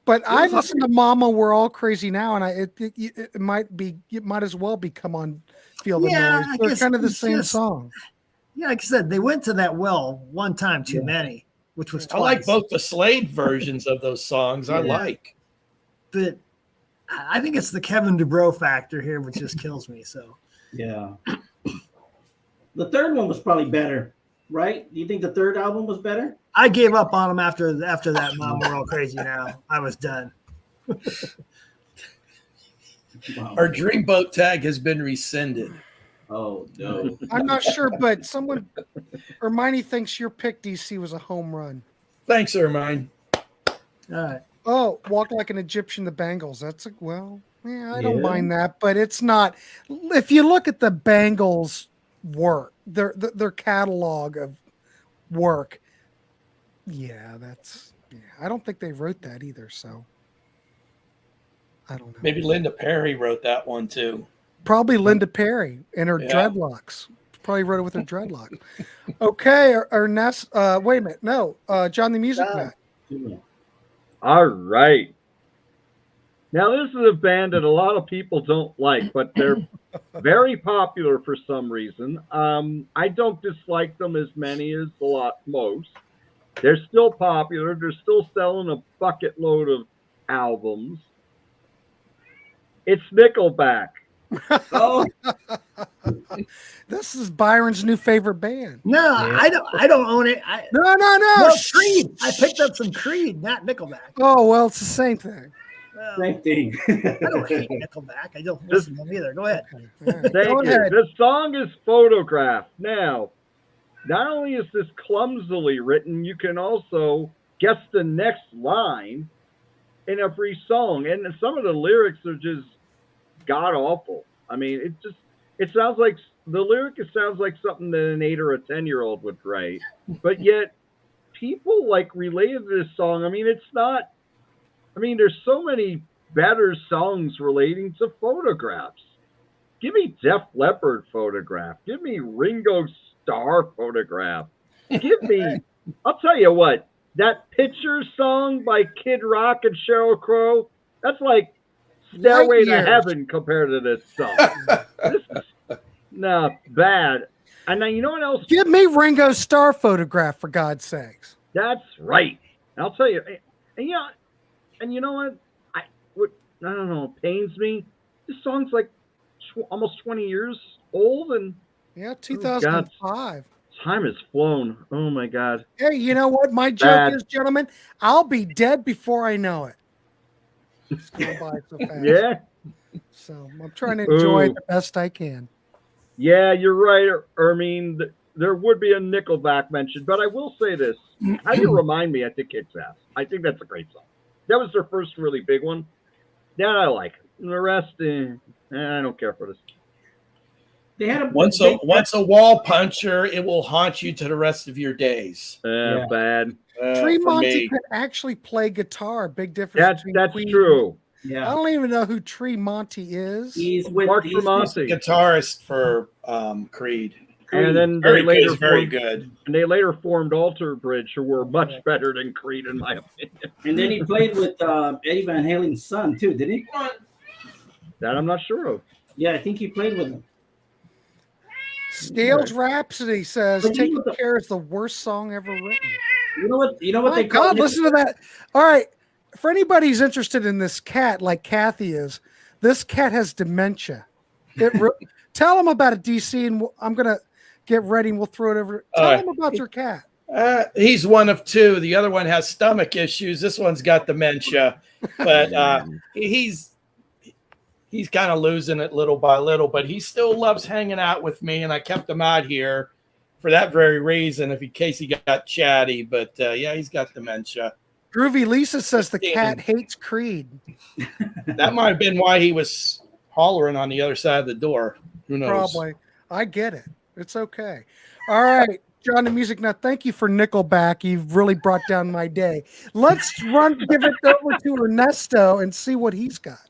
[SPEAKER 1] But I listen to Mama, We're All Crazy Now, and it might as well be Come On, Feel the Noise. They're kind of the same song.
[SPEAKER 6] Yeah, like I said, they went to that well one time too many, which was twice.
[SPEAKER 5] I like both the Slade versions of those songs. I like.
[SPEAKER 6] But I think it's the Kevin DuBro factor here, which just kills me. So
[SPEAKER 4] yeah, the third one was probably better, right? Do you think the third album was better?
[SPEAKER 6] I gave up on them after that. Mom, We're All Crazy Now. I was done.
[SPEAKER 5] Our Dreamboat tag has been rescinded.
[SPEAKER 4] Oh no,
[SPEAKER 1] I'm not sure, but someone, Hermione thinks your pick, DC, was a home run.
[SPEAKER 5] Thanks, Hermione.
[SPEAKER 6] All right.
[SPEAKER 1] Oh, Walk Like an Egyptian, the Bangles. That's I don't mind that, but it's not. If you look at the Bangles' work, their catalog of work, I don't think they wrote that either. So I don't know.
[SPEAKER 5] Maybe Linda Perry wrote that one too.
[SPEAKER 1] Probably Linda Perry and her dreadlocks. Probably wrote it with her dreadlocks. Okay, Ernest. Wait a minute. No, John the Music Man.
[SPEAKER 3] All right. Now, this is a band that a lot of people don't like, but they're very popular for some reason. I don't dislike them as many as most. They're still popular. They're still selling a bucket load of albums. It's Nickelback.
[SPEAKER 4] Oh,
[SPEAKER 1] This is Byron's new favorite band.
[SPEAKER 6] No, I don't own it.
[SPEAKER 1] No.
[SPEAKER 6] No, Creed. I picked up some Creed, not Nickelback.
[SPEAKER 1] Oh, well, it's the same thing.
[SPEAKER 4] same thing.
[SPEAKER 6] I don't hate Nickelback. I don't listen to them either. Go ahead.
[SPEAKER 3] Thank you. The song is Photograph. Now, not only is this clumsily written, you can also guess the next line. in every song, and some of the lyrics are just god awful. I mean, it sounds like the lyric. It sounds like something that an 8 or a 10-year-old would write, but yet people like related to this song. I mean, it's not. I mean, there's so many better songs relating to photographs. Give me Def Leppard photograph. Give me Ringo Starr photograph. Give me. I'll tell you what. That Picture song by Kid Rock and Sheryl Crow. That's like Stairway to Heaven compared to this song. This is bad. And now you know what else?
[SPEAKER 1] Give me Ringo Starr photograph, for God's sakes.
[SPEAKER 3] That's right. And I'll tell you. And yeah, and you know what? I don't know. It pains me. This song's like almost 20 years old, and
[SPEAKER 1] 2005.
[SPEAKER 3] Time has flown. Oh my God.
[SPEAKER 1] Hey, you know what my joke is, gentlemen? I'll be dead before I know it. It's going by so fast.
[SPEAKER 3] Yeah.
[SPEAKER 1] So I'm trying to enjoy it the best I can.
[SPEAKER 3] Yeah, you're right, Ermine. There would be a Nickelback mention, but I will say this. How You Remind Me, I think kicks ass. I think that's a great song. That was their first really big one. That I like. And the rest, I don't care for this.
[SPEAKER 4] They had
[SPEAKER 5] once a wall puncher, it will haunt you to the rest of your days.
[SPEAKER 3] Bad.
[SPEAKER 1] Tremonti could actually play guitar. Big difference.
[SPEAKER 3] That's true.
[SPEAKER 1] Yeah. I don't even know who Tremonti is.
[SPEAKER 4] He's with
[SPEAKER 3] Mark Tremonti,
[SPEAKER 5] guitarist for Creed.
[SPEAKER 3] And then
[SPEAKER 5] very good.
[SPEAKER 3] And they later formed Alter Bridge, who were much better than Creed, in my opinion.
[SPEAKER 4] And then he played with Eddie Van Halen's son too, did he?
[SPEAKER 3] That I'm not sure of.
[SPEAKER 4] Yeah, I think he played with him.
[SPEAKER 1] Scales Rhapsody says "Taking Care" is the worst song ever written.
[SPEAKER 4] You know what they call
[SPEAKER 1] God, listen to that. All right. For anybody who's interested in this cat, like Kathy is, this cat has dementia. Tell them about it, DC, and I'm going to get ready and we'll throw it over. Tell them about your cat.
[SPEAKER 5] He's one of two. The other one has stomach issues. This one's got dementia, but he's kind of losing it little by little, but he still loves hanging out with me, and I kept him out here for that very reason, in case he got chatty. But he's got dementia.
[SPEAKER 1] Groovy Lisa says the cat hates Creed.
[SPEAKER 5] That might have been why he was hollering on the other side of the door. Who knows?
[SPEAKER 1] Probably. I get it. It's okay. All right, John the Music Nut, thank you for Nickelback. You've really brought down my day. Let's give it over to Ernesto and see what he's got.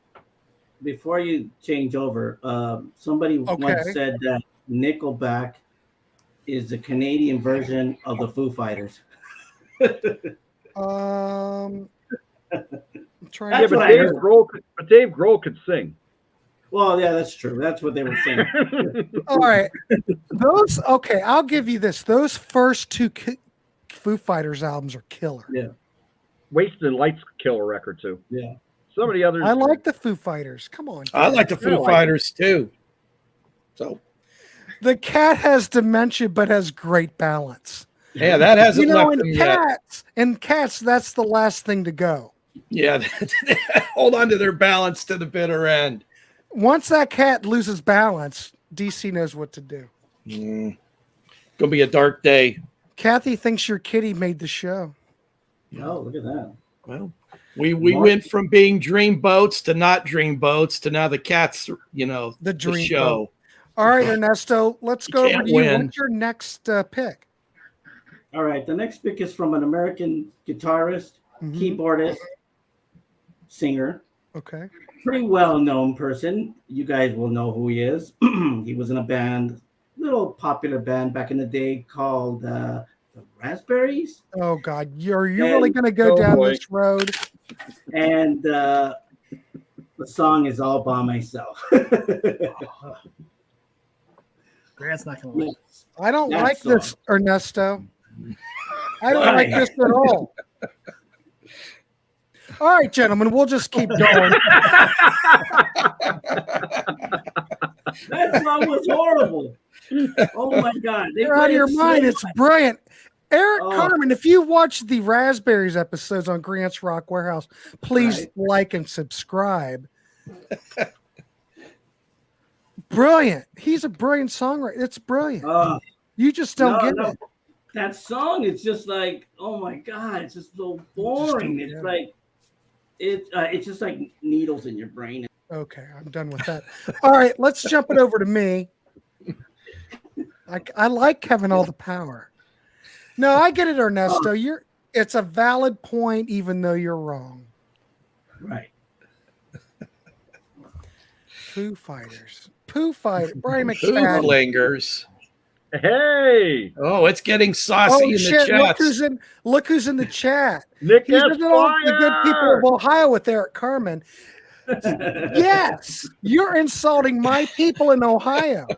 [SPEAKER 4] Before you change over, somebody once said that Nickelback is the Canadian version of the Foo Fighters.
[SPEAKER 1] I'm trying
[SPEAKER 3] to. But Dave Grohl could sing.
[SPEAKER 4] Well, yeah, that's true. That's what they were saying.
[SPEAKER 1] All right, I'll give you this. Those first two Foo Fighters albums are killer.
[SPEAKER 4] Yeah,
[SPEAKER 3] Wasted Light's killer record too.
[SPEAKER 4] Yeah.
[SPEAKER 3] Some of the others.
[SPEAKER 1] I like the Foo Fighters. Come on.
[SPEAKER 5] I like the Foo Fighters too. So
[SPEAKER 1] the cat has dementia, but has great balance.
[SPEAKER 5] Yeah, that hasn't left them
[SPEAKER 1] yet. In cats, that's the last thing to go.
[SPEAKER 5] Yeah, hold on to their balance to the bitter end.
[SPEAKER 1] Once that cat loses balance, DC knows what to do.
[SPEAKER 5] Gonna be a dark day.
[SPEAKER 1] Kathy thinks your kitty made the show.
[SPEAKER 4] Oh, look at that.
[SPEAKER 5] Well, we went from being dream boats to not dream boats to now the cat's,
[SPEAKER 1] the dream
[SPEAKER 5] show.
[SPEAKER 1] Boat. All right, Ernesto, let's go over to you. What's your next pick?
[SPEAKER 4] All right, the next pick is from an American guitarist, keyboardist, singer.
[SPEAKER 1] Okay.
[SPEAKER 4] Pretty well-known person. You guys will know who he is. He was in a band, little popular band back in the day called the Raspberries.
[SPEAKER 1] Oh God, are you really going to go down this road?
[SPEAKER 4] And the song is All By Myself.
[SPEAKER 6] Grant's not going to like this.
[SPEAKER 1] I don't like this, Ernesto. I don't like this at all. All right, gentlemen, we'll just keep going.
[SPEAKER 4] That song was horrible. Oh my God.
[SPEAKER 1] You're out of your mind. It's brilliant. Eric Carmen, if you watch the Raspberries episodes on Grant's Rock Warehouse, please like and subscribe. Brilliant. He's a brilliant songwriter. It's brilliant. You just don't get it.
[SPEAKER 4] That song is just like, oh my God, it's just so boring. It's like, It's just like needles in your brain.
[SPEAKER 1] Okay, I'm done with that. All right, let's jump it over to me. I like having all the power. No, I get it, Ernesto. It's a valid point, even though you're wrong.
[SPEAKER 4] Right.
[SPEAKER 1] Foo Fighters. Brian
[SPEAKER 5] Foo
[SPEAKER 1] McFadden.
[SPEAKER 5] Flingers.
[SPEAKER 3] Hey,
[SPEAKER 5] Oh, it's getting saucy in the
[SPEAKER 1] shit!
[SPEAKER 5] chat.
[SPEAKER 1] Look who's in the chat.
[SPEAKER 3] Nick
[SPEAKER 1] These are the good people
[SPEAKER 3] Esquire.
[SPEAKER 1] of Ohio with Eric Carmen. Yes, you're insulting my people in Ohio.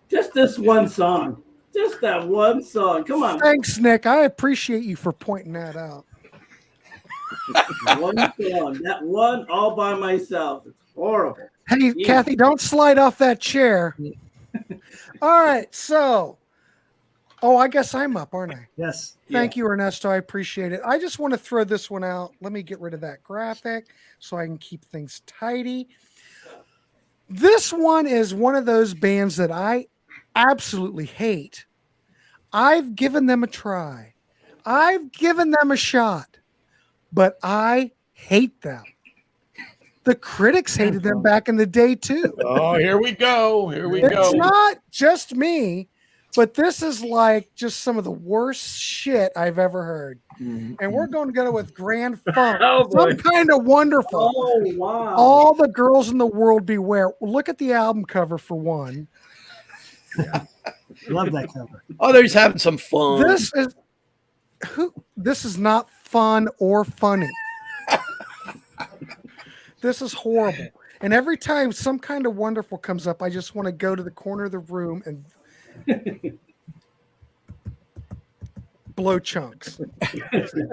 [SPEAKER 4] Just this one song. Just that one song. Come on.
[SPEAKER 1] Thanks, Nick. I appreciate you for pointing that out.
[SPEAKER 4] One song. That one all by myself. It's horrible.
[SPEAKER 1] Hey,
[SPEAKER 4] Yeah.
[SPEAKER 1] Kathy, don't slide off that chair. All right, so, I guess I'm up, aren't I?
[SPEAKER 6] Yes.
[SPEAKER 1] Thank you, Ernesto. I appreciate it. I just want to throw this one out. Let me get rid of that graphic so I can keep things tidy. This one is one of those bands that I absolutely hate. I've given them a try. I've given them a shot, but I hate them. The critics hated them back in the day too.
[SPEAKER 5] Oh, here we go. Here we
[SPEAKER 1] It's
[SPEAKER 5] go.
[SPEAKER 1] not just me, but this is like just some of the worst shit I've ever heard. And we're going to go with Grand Funk.
[SPEAKER 3] Oh, boy.
[SPEAKER 1] Some kind of wonderful.
[SPEAKER 4] Oh, wow.
[SPEAKER 1] All the girls in the world beware. Look at the album cover for one.
[SPEAKER 6] Love that cover.
[SPEAKER 5] Others having some fun.
[SPEAKER 1] This is not fun or funny. This is horrible. And every time some kind of wonderful comes up, I just want to go to the corner of the room and blow chunks.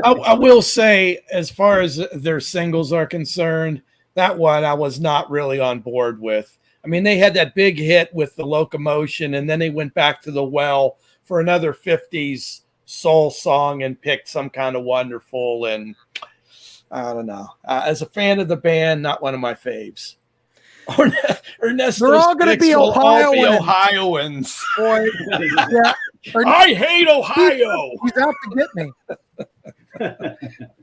[SPEAKER 5] I will say, as far as their singles are concerned, that one I was not really on board with. I mean, they had that big hit with the Locomotion, and then they went back to the well for another 50s soul song and picked Some Kind of Wonderful. And I don't know. As a fan of the band, not one of my faves. Ernesto's
[SPEAKER 1] They're all going to
[SPEAKER 5] picks
[SPEAKER 1] be
[SPEAKER 5] will all be
[SPEAKER 1] Ohioans.
[SPEAKER 5] Ohioans.
[SPEAKER 1] Boy, yeah.
[SPEAKER 5] I hate Ohio.
[SPEAKER 1] He's out to get me.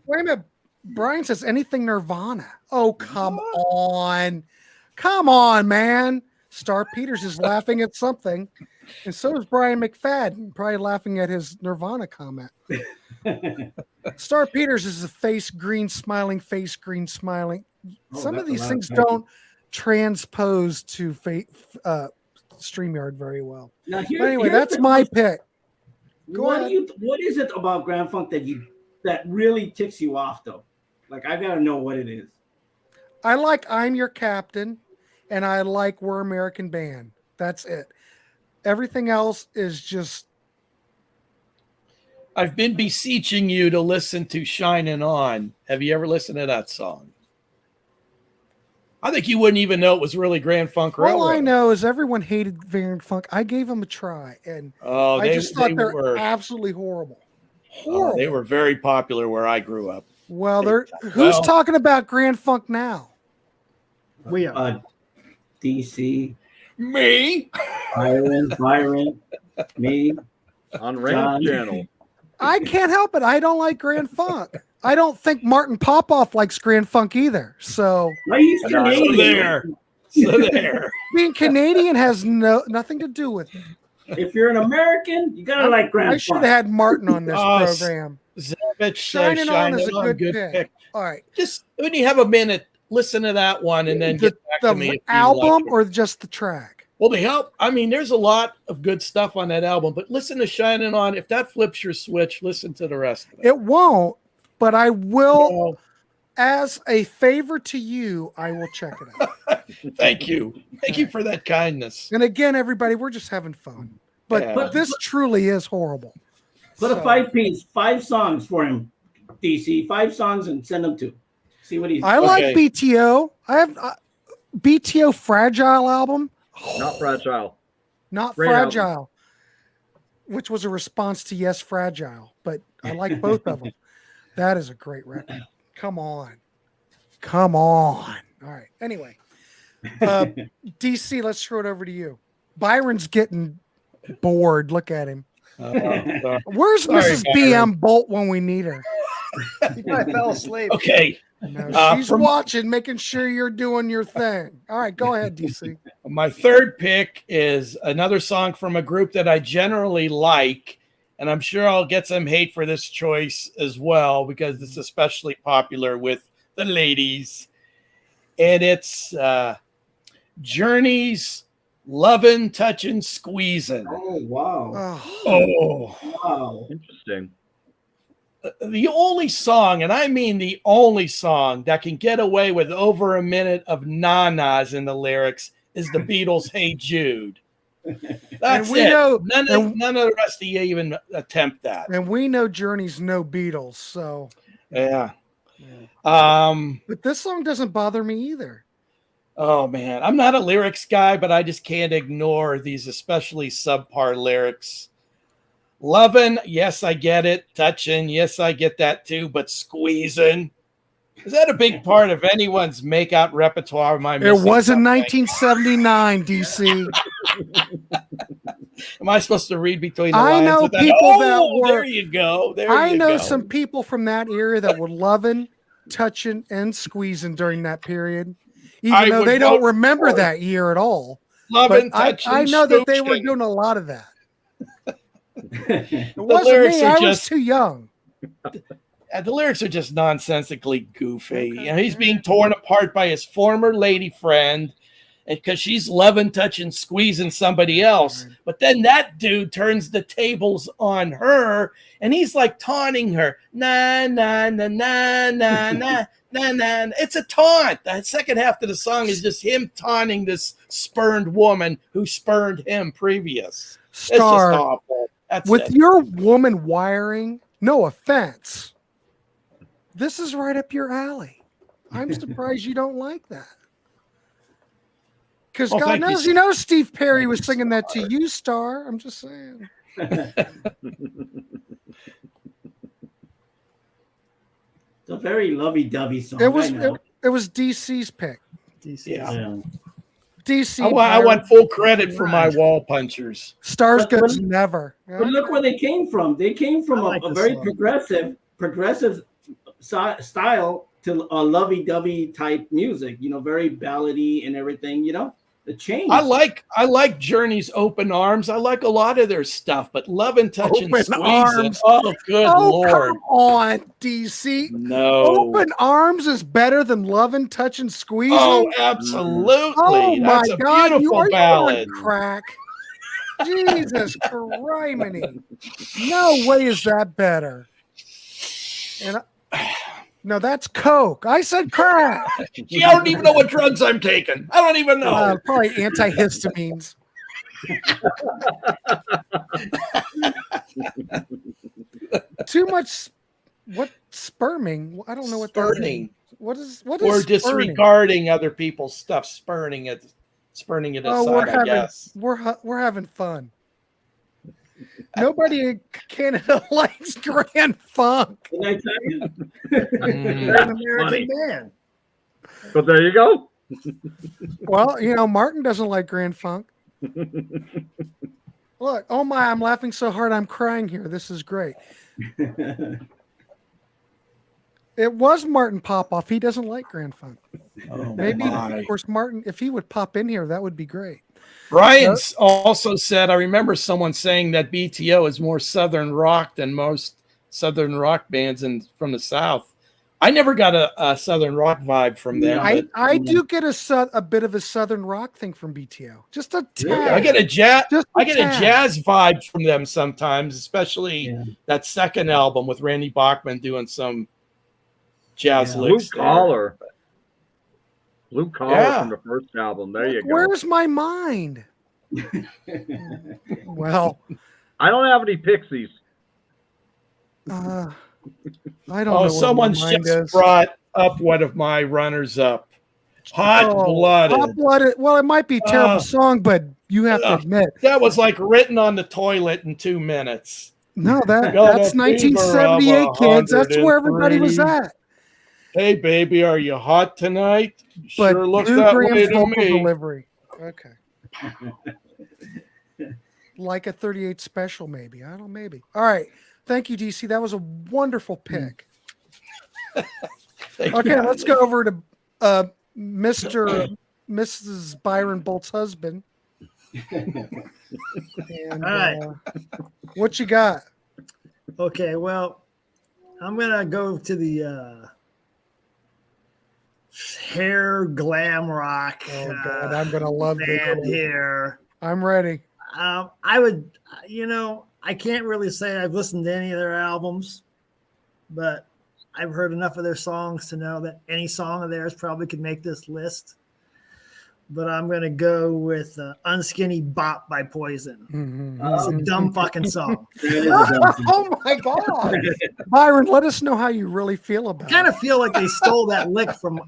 [SPEAKER 1] Wait a minute. Brian says anything Nirvana. Oh, come on. Come on, man. Star Peters is laughing at something. And so is Brian McFadden, probably laughing at his Nirvana comment. Star Peters is a green smiling. Some of these things don't transpose to StreamYard very well.
[SPEAKER 4] Now,
[SPEAKER 1] But anyway, that's my pick.
[SPEAKER 4] What is it about Grand Funk that really ticks you off, though? Like, I gotta know what it is.
[SPEAKER 1] I like I'm Your Captain, and I like We're American Band. That's it. Everything else is just...
[SPEAKER 5] I've been beseeching you to listen to Shining On. Have you ever listened to that song? I think you wouldn't even know it was really Grand Funk Railroad.
[SPEAKER 1] All I know is everyone hated Grand Funk. I gave them a try, and I just thought they're absolutely horrible. Horrible.
[SPEAKER 5] They were very popular where I grew up.
[SPEAKER 1] Well, who's talking about Grand Funk now?
[SPEAKER 6] We are.
[SPEAKER 4] DC.
[SPEAKER 5] Me.
[SPEAKER 4] Byron. Me.
[SPEAKER 3] On Range Channel.
[SPEAKER 1] I can't help it. I don't like Grand Funk. I don't think Martin Popoff likes Grand Funk either. So
[SPEAKER 4] He's Canadian.
[SPEAKER 5] So there.
[SPEAKER 1] Being Canadian has nothing to do with it.
[SPEAKER 4] If you're an American, you gotta like Grand Funk.
[SPEAKER 1] I should have had Martin on this program.
[SPEAKER 5] Zavich,
[SPEAKER 1] Shining On is a good pick. All right.
[SPEAKER 5] Just when you have a minute, listen to that one and then get back to me.
[SPEAKER 1] The
[SPEAKER 5] if you
[SPEAKER 1] album
[SPEAKER 5] like it.
[SPEAKER 1] or just the track?
[SPEAKER 5] Well, they help. I mean, there's a lot of good stuff on that album, but listen to Shining On. If that flips your switch, listen to the rest of it.
[SPEAKER 1] It won't, but I will. As a favor to you, I will check it out.
[SPEAKER 5] Thank you. Thank you for that kindness.
[SPEAKER 1] And again, everybody, we're just having fun. But this truly is horrible.
[SPEAKER 4] Put a 5-piece, 5 songs for him, DC. 5 songs and send them to. See what he's.
[SPEAKER 1] I like BTO. I have BTO Fragile album.
[SPEAKER 3] Not Fragile.
[SPEAKER 1] Not
[SPEAKER 3] Great
[SPEAKER 1] Fragile.
[SPEAKER 3] album.
[SPEAKER 1] Which was a response to Yes Fragile. But I like both of them. That is a great record. Come on. All right. Anyway. DC, let's throw it over to you. Byron's getting bored. Look at him. Where's Mrs. BM Bolt when we need her?
[SPEAKER 6] You probably fell asleep.
[SPEAKER 5] Okay.
[SPEAKER 1] No, she's watching, making sure you're doing your thing. All right, go ahead, DC.
[SPEAKER 5] My third pick is another song from a group that I generally like, and I'm sure I'll get some hate for this choice as well because it's especially popular with the ladies. And it's Journey's Lovin', Touchin', Squeezin'.
[SPEAKER 4] Oh, wow.
[SPEAKER 5] Oh.
[SPEAKER 4] Wow.
[SPEAKER 3] Interesting.
[SPEAKER 5] The only song, and I mean the only song, that can get away with over a minute of na-nas in the lyrics is the Beatles' Hey Jude. That's
[SPEAKER 1] we
[SPEAKER 5] it.
[SPEAKER 1] know-
[SPEAKER 5] None of the rest of you even attempt that.
[SPEAKER 1] And we know Journey's no Beatles, so.
[SPEAKER 5] Yeah.
[SPEAKER 1] But this song doesn't bother me either.
[SPEAKER 5] Oh, man. I'm not a lyrics guy, but I just can't ignore these especially subpar lyrics. Lovin', yes, I get it. Touching, yes, I get that too. But squeezing, is that a big part of anyone's makeout repertoire?
[SPEAKER 1] It was in 1979, DC.
[SPEAKER 5] Am I supposed to read between the
[SPEAKER 1] I
[SPEAKER 5] lines?
[SPEAKER 1] know
[SPEAKER 5] with that?
[SPEAKER 1] people that were.
[SPEAKER 5] There you go.
[SPEAKER 1] I know some people from that era that were loving, touching, and squeezing during that period, even though they don't remember that year at all.
[SPEAKER 5] Loving,
[SPEAKER 1] but
[SPEAKER 5] touching,
[SPEAKER 1] I know that they were
[SPEAKER 5] smooching.
[SPEAKER 1] doing a lot of that. It wasn't me. I was too young.
[SPEAKER 5] The lyrics are just nonsensically goofy. Okay. You know, he's being torn apart by his former lady friend because she's loving, touching, squeezing somebody else. Right. But then that dude turns the tables on her and he's like taunting her. Na, na, na, na, na, na, na, na. It's a taunt. The second half of the song is just him taunting this spurned woman who spurned him previous.
[SPEAKER 1] Star,
[SPEAKER 5] it's just awful. That's
[SPEAKER 1] with
[SPEAKER 5] it.
[SPEAKER 1] your woman wiring, no offense, this is right up your alley. I'm surprised you don't like that. Because God knows, you know, Steve Perry was singing that to you, Star. I'm just saying.
[SPEAKER 4] It's a very lovey-dovey song.
[SPEAKER 1] It was DC's pick.
[SPEAKER 6] DC.
[SPEAKER 5] Yeah.
[SPEAKER 1] DC.
[SPEAKER 5] I want full credit for my wall punchers.
[SPEAKER 1] Stars gets never.
[SPEAKER 4] But look where they came from. They came from a very progressive style to a lovey-dovey type music. You know, very ballady and everything. You know, the change.
[SPEAKER 5] I like Journey's Open Arms. I like a lot of their stuff, but Love and Touch and Squeezing. Oh, good Lord!
[SPEAKER 1] Come on, DC.
[SPEAKER 5] No,
[SPEAKER 1] Open Arms is better than Love and Touch and Squeezing.
[SPEAKER 5] Oh, absolutely!
[SPEAKER 1] Oh
[SPEAKER 5] That's
[SPEAKER 1] my
[SPEAKER 5] a
[SPEAKER 1] God,
[SPEAKER 5] beautiful ballad.
[SPEAKER 1] You are crack. Jesus criminy! No way is that better. And no, that's coke. I said crack.
[SPEAKER 5] I don't even know what drugs I'm taking. I don't even know.
[SPEAKER 1] Probably antihistamines. Too much. What sperming? I don't know what that means. What is
[SPEAKER 5] or disregarding other people's stuff, spurning it aside. I guess
[SPEAKER 1] we're having fun. Nobody in Canada likes Grand Funk.
[SPEAKER 4] Can I tell you?
[SPEAKER 6] An American man.
[SPEAKER 3] But there you go.
[SPEAKER 1] Well, you know, Martin doesn't like Grand Funk. Look, oh my, I'm laughing so hard I'm crying here. This is great. It was Martin Popoff. He doesn't like Grand Funk.
[SPEAKER 5] Oh,
[SPEAKER 1] maybe, of course, Martin, if he would pop in here, that would be great.
[SPEAKER 5] Brian's also said, I remember someone saying that BTO is more Southern rock than most Southern rock bands from the South. I never got a Southern rock vibe from them.
[SPEAKER 1] I do get a bit of a Southern rock thing from BTO. Just a tad.
[SPEAKER 5] I get a jazz vibe from them sometimes, especially that second album with Randy Bachman doing some jazz licks.
[SPEAKER 3] Blue Collar from the first album. There you go.
[SPEAKER 1] Where's my mind? Well,
[SPEAKER 3] I don't have any Pixies.
[SPEAKER 1] I don't know.
[SPEAKER 5] Someone's just brought up one of my runners up. Hot Blooded.
[SPEAKER 1] Well, it might be a terrible song, but you have to admit
[SPEAKER 5] that was like written on the toilet in 2 minutes.
[SPEAKER 1] No, that's 1978, kids. That's where everybody was at.
[SPEAKER 5] Hey, baby, are you hot tonight?
[SPEAKER 1] But
[SPEAKER 5] sure looks that way to me.
[SPEAKER 1] Delivery. Okay. Like a 38 special, maybe. I don't know, maybe. All right. Thank you, DC. That was a wonderful pick. Okay, let's go over to Mrs. Byron Bolt's husband. And,
[SPEAKER 6] All right.
[SPEAKER 1] What you got?
[SPEAKER 6] Okay, well, I'm gonna go to the hair glam rock.
[SPEAKER 1] Oh God, I'm gonna love
[SPEAKER 6] band
[SPEAKER 1] this.
[SPEAKER 6] here.
[SPEAKER 1] I'm ready.
[SPEAKER 6] I would, I can't really say I've listened to any of their albums, but I've heard enough of their songs to know that any song of theirs probably could make this list. But I'm going to go with Unskinny Bop by Poison. It's a dumb fucking song.
[SPEAKER 1] Oh my God. Byron, let us know how you really feel about it.
[SPEAKER 6] I kind of feel like they stole that lick from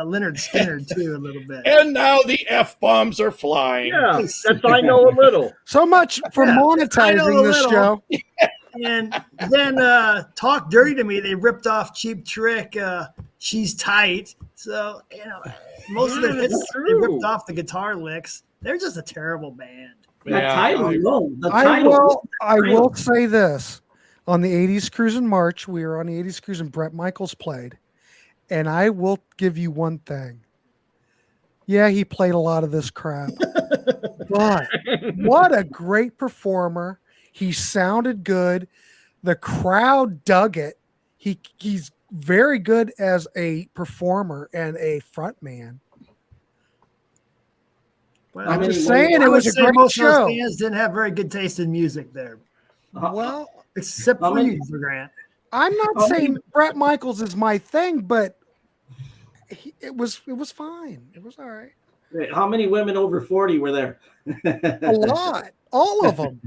[SPEAKER 6] Leonard Skinner too a little bit.
[SPEAKER 5] And now the F-bombs are flying.
[SPEAKER 3] Yeah, that's I know a little.
[SPEAKER 1] So much for
[SPEAKER 6] Yeah, I know
[SPEAKER 1] monetizing
[SPEAKER 6] a
[SPEAKER 1] this
[SPEAKER 6] little.
[SPEAKER 1] show.
[SPEAKER 6] And then Talk Dirty to Me, they ripped off Cheap Trick, She's Tight. So, most of their hits, they ripped off the guitar licks. They're just a terrible band.
[SPEAKER 4] I
[SPEAKER 1] will say this. On the 80s Cruise in March, we were on the 80s Cruise and Bret Michaels played. And I will give you one thing. Yeah, he played a lot of this crap. But what a great performer. He sounded good. The crowd dug it. He's very good as a performer and a front man.
[SPEAKER 6] Well,
[SPEAKER 1] I'm just saying it was a great
[SPEAKER 6] most
[SPEAKER 1] show.
[SPEAKER 6] of those bands didn't have very good taste in music there.
[SPEAKER 1] Well,
[SPEAKER 6] except for you, Grant.
[SPEAKER 1] I'm not saying Bret Michaels is my thing, but it was fine. It was all right.
[SPEAKER 4] How many women over 40 were there?
[SPEAKER 1] A lot. All of them.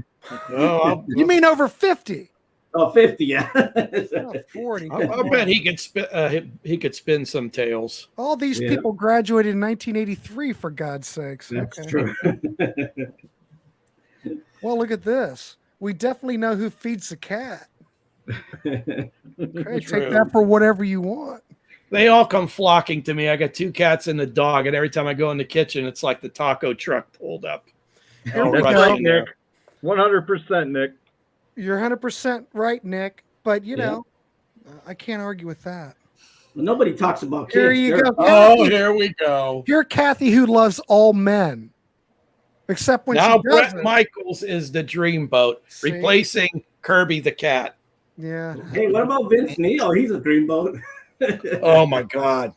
[SPEAKER 5] Oh,
[SPEAKER 1] You mean over 50?
[SPEAKER 4] Oh, 50, yeah.
[SPEAKER 1] Oh, 40.
[SPEAKER 5] I bet he could spin some tales.
[SPEAKER 1] All these people graduated in 1983, for God's sakes.
[SPEAKER 4] That's
[SPEAKER 1] Okay.
[SPEAKER 4] true.
[SPEAKER 1] Well, look at this. We definitely know who feeds the cat. Okay, take that for whatever you want.
[SPEAKER 5] They all come flocking to me. I got 2 cats and a dog, and every time I go in the kitchen, it's like the taco truck pulled up.
[SPEAKER 1] Here we
[SPEAKER 3] That's
[SPEAKER 1] go.
[SPEAKER 3] right, Nick. 100%, Nick.
[SPEAKER 1] You're 100% right, Nick. But, I can't argue with that.
[SPEAKER 4] Nobody talks about kids.
[SPEAKER 1] Here you go.
[SPEAKER 5] Oh, here we go.
[SPEAKER 1] You're Kathy who loves all men. Except when
[SPEAKER 5] Now
[SPEAKER 1] she
[SPEAKER 5] Bret
[SPEAKER 1] doesn't.
[SPEAKER 5] Michaels is the dreamboat,
[SPEAKER 1] See?
[SPEAKER 5] replacing Kirby the cat.
[SPEAKER 1] Yeah.
[SPEAKER 4] Hey, what about Vince Neil? He's a dreamboat.
[SPEAKER 5] Oh my God.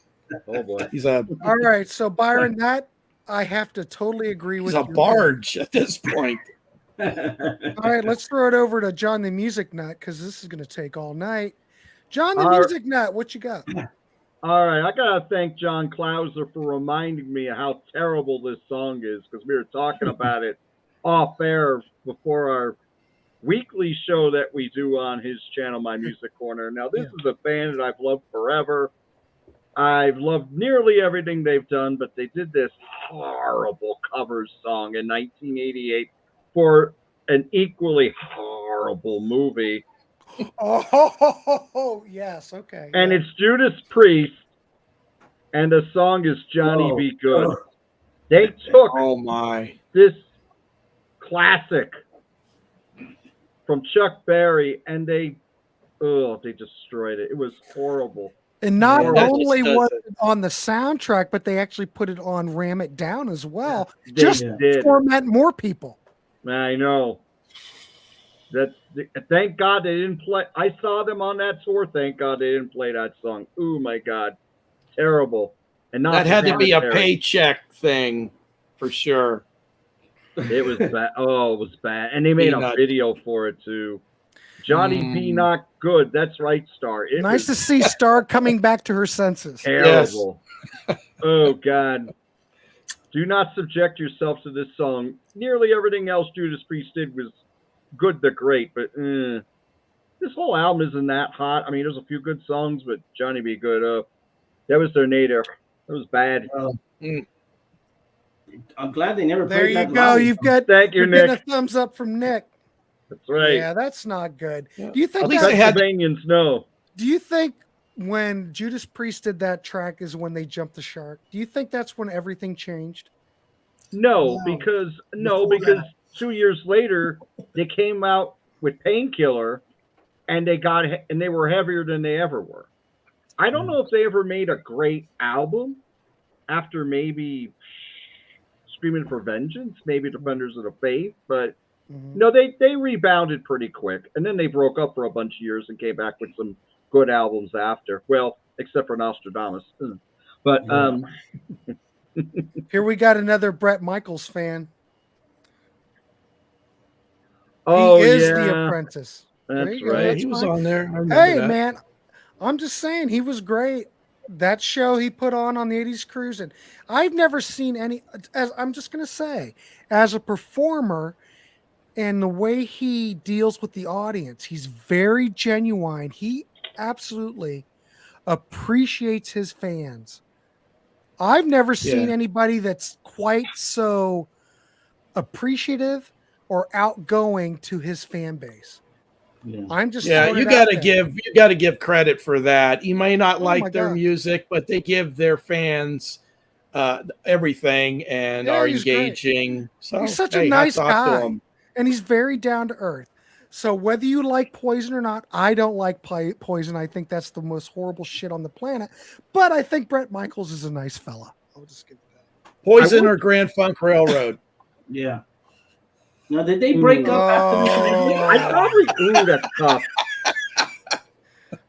[SPEAKER 3] Oh boy.
[SPEAKER 5] He's a
[SPEAKER 1] All right. So, Byron, that I have to totally agree with
[SPEAKER 5] he's a
[SPEAKER 1] you.
[SPEAKER 5] barge at this point.
[SPEAKER 1] All right, let's throw it over to John the Music Nut because this is going to take all night. John the Music Nut, what you got?
[SPEAKER 3] All right, I gotta thank John Clauser for reminding me of how terrible this song is because we were talking about it off air before our weekly show that we do on his channel, My Music Corner. Now, this is a band that I've loved forever. I've loved nearly everything they've done, but they did this horrible covers song in 1988 for an equally horrible movie.
[SPEAKER 1] Oh, yes, okay.
[SPEAKER 3] And it's Judas Priest, and the song is Johnny Be Good. They took
[SPEAKER 5] Oh my.
[SPEAKER 3] this classic from Chuck Berry, and they destroyed it. It was horrible.
[SPEAKER 1] And not
[SPEAKER 5] Yeah, that
[SPEAKER 1] only
[SPEAKER 5] just
[SPEAKER 1] was
[SPEAKER 5] does
[SPEAKER 1] it on the soundtrack, but they actually put it on Ram It Down as well.
[SPEAKER 3] They
[SPEAKER 1] Just
[SPEAKER 3] did.
[SPEAKER 1] to torment more people.
[SPEAKER 3] I know. Thank God they didn't play. I saw them on that tour. Thank God they didn't play that song. Oh my God, terrible. And not
[SPEAKER 5] That had to be a
[SPEAKER 3] monetary.
[SPEAKER 5] paycheck thing for sure.
[SPEAKER 3] It was bad. Oh, it was bad. And they made a
[SPEAKER 5] Peanut.
[SPEAKER 3] video for it too. Johnny Be Not Good. That's right, Star. It
[SPEAKER 1] Nice
[SPEAKER 3] was
[SPEAKER 1] to see Star coming back to her senses.
[SPEAKER 3] terrible. Oh God. Do not subject yourself to this song. Nearly everything else Judas Priest did was good to great, but this whole album isn't that hot. I mean, there's a few good songs, but Johnny Be Good, that was their native. It was bad.
[SPEAKER 4] I'm glad they never
[SPEAKER 1] There
[SPEAKER 4] played
[SPEAKER 1] you
[SPEAKER 4] that
[SPEAKER 1] go.
[SPEAKER 4] live.
[SPEAKER 1] You've got
[SPEAKER 3] Thank you,
[SPEAKER 1] you're getting
[SPEAKER 3] Nick.
[SPEAKER 1] a thumbs up from Nick.
[SPEAKER 3] That's right.
[SPEAKER 1] Yeah, that's not good. Do you think
[SPEAKER 5] At least
[SPEAKER 1] that,
[SPEAKER 5] they had-
[SPEAKER 3] Pennsylvanians know.
[SPEAKER 1] do you think when Judas Priest did that track is when they jumped the shark? Do you think that's when everything changed?
[SPEAKER 3] No,
[SPEAKER 6] No.
[SPEAKER 3] because
[SPEAKER 6] Before
[SPEAKER 3] 2 years later they came out with Painkiller, and they were heavier than they ever were. I don't know if they ever made a great album after maybe Screaming for Vengeance, maybe Defenders of the Faith, but no, they rebounded pretty quick, and then they broke up for a bunch of years and came back with some good albums after. Well, except for Nostradamus, but
[SPEAKER 1] Here we got another Bret Michaels fan.
[SPEAKER 3] oh
[SPEAKER 1] He is
[SPEAKER 3] yeah,
[SPEAKER 1] The Apprentice. There
[SPEAKER 3] that's
[SPEAKER 1] you go.
[SPEAKER 3] right.
[SPEAKER 1] That's
[SPEAKER 5] He was
[SPEAKER 1] fine.
[SPEAKER 5] on there. I remember
[SPEAKER 1] Hey,
[SPEAKER 5] that.
[SPEAKER 1] man, I'm just saying he was great. That show he put on the 80s Cruise, and I've never seen any, as I'm just going to say, as a performer and the way he deals with the audience, he's very genuine. He absolutely appreciates his fans. I've never seen anybody that's quite so appreciative or outgoing to his fan base.
[SPEAKER 4] Yeah.
[SPEAKER 1] I'm just
[SPEAKER 5] Yeah,
[SPEAKER 1] throwing
[SPEAKER 5] you
[SPEAKER 1] it
[SPEAKER 5] got
[SPEAKER 1] out
[SPEAKER 5] to
[SPEAKER 1] there.
[SPEAKER 5] give credit for that. You may not
[SPEAKER 1] Oh my
[SPEAKER 5] like their
[SPEAKER 1] God.
[SPEAKER 5] music, but they give their fans everything and
[SPEAKER 1] Yeah,
[SPEAKER 5] are
[SPEAKER 1] he's great.
[SPEAKER 5] engaging. So
[SPEAKER 1] He's such a
[SPEAKER 5] hey,
[SPEAKER 1] nice
[SPEAKER 5] hats off to
[SPEAKER 1] guy,
[SPEAKER 5] him.
[SPEAKER 1] and he's very down to earth. So whether you like Poison or not, I don't like Poison. I think that's the most horrible shit on the planet. But I think Bret Michaels is a nice fella. I'll just give it that.
[SPEAKER 5] Poison or Grand Funk Railroad?
[SPEAKER 4] Yeah. Now, did they break up after this?
[SPEAKER 3] I probably that's tough.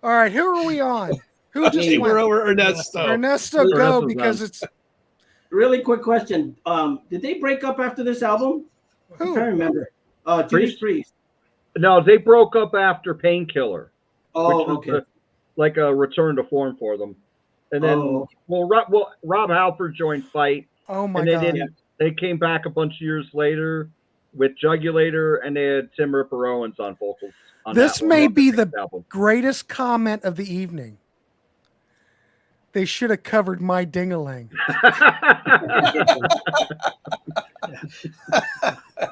[SPEAKER 1] All right, who are we on? Who just
[SPEAKER 5] We're
[SPEAKER 1] went?
[SPEAKER 5] over Ernesto.
[SPEAKER 1] Ernesto, go
[SPEAKER 3] Ernesto's
[SPEAKER 1] because
[SPEAKER 3] on.
[SPEAKER 1] it's
[SPEAKER 4] Really quick question. Did they break up after this album? I
[SPEAKER 1] who?
[SPEAKER 4] can't remember. Judas
[SPEAKER 3] Priest?
[SPEAKER 4] Priest.
[SPEAKER 3] No, they broke up after Painkiller.
[SPEAKER 4] Oh,
[SPEAKER 3] which was
[SPEAKER 4] okay.
[SPEAKER 3] like a return to form for them. And then, Rob Halford joined Fight,
[SPEAKER 1] Oh my
[SPEAKER 3] and they
[SPEAKER 1] God!
[SPEAKER 3] they came back a bunch of years later with Jugulator, and they had Tim Ripper Owens on vocals. On
[SPEAKER 1] This
[SPEAKER 3] that one,
[SPEAKER 1] may
[SPEAKER 3] on
[SPEAKER 1] be
[SPEAKER 3] next
[SPEAKER 1] the
[SPEAKER 3] album.
[SPEAKER 1] greatest comment of the evening. They should have covered My Ding-a-Ling.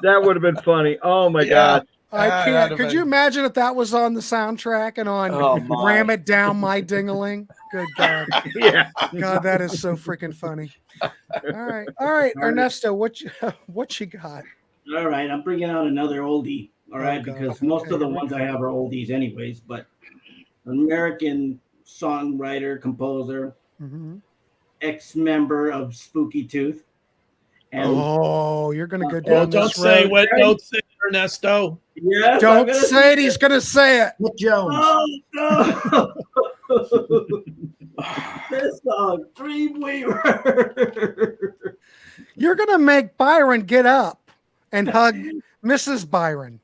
[SPEAKER 3] That would have been funny. Oh my God.
[SPEAKER 1] I
[SPEAKER 5] That'd
[SPEAKER 1] can't.
[SPEAKER 5] have
[SPEAKER 1] Could you
[SPEAKER 5] been-
[SPEAKER 1] imagine if that was on the soundtrack and on
[SPEAKER 5] Oh, my.
[SPEAKER 1] Ram It Down My Ding-a-Ling? Good God.
[SPEAKER 3] Yeah.
[SPEAKER 1] God, that is so freaking funny. All right, Ernesto, what you got?
[SPEAKER 4] All right, I'm bringing out another oldie. All right,
[SPEAKER 1] God.
[SPEAKER 4] because most
[SPEAKER 1] Okay,
[SPEAKER 4] of the
[SPEAKER 1] here we
[SPEAKER 4] ones I have are oldies, anyways. But American songwriter, composer,
[SPEAKER 1] Mhm.
[SPEAKER 4] ex-member of Spooky Tooth. And
[SPEAKER 1] Oh, you're gonna go
[SPEAKER 5] Well,
[SPEAKER 1] down
[SPEAKER 5] don't
[SPEAKER 1] this
[SPEAKER 5] say
[SPEAKER 1] road.
[SPEAKER 5] what. Don't say it, Ernesto.
[SPEAKER 4] yes, I'm
[SPEAKER 1] Don't
[SPEAKER 4] gonna
[SPEAKER 1] say it. He's gonna say it.
[SPEAKER 6] Nick Jones.
[SPEAKER 4] Oh no! This song, Dreamweaver.
[SPEAKER 1] You're gonna make Byron get up and hug Mrs. Byron.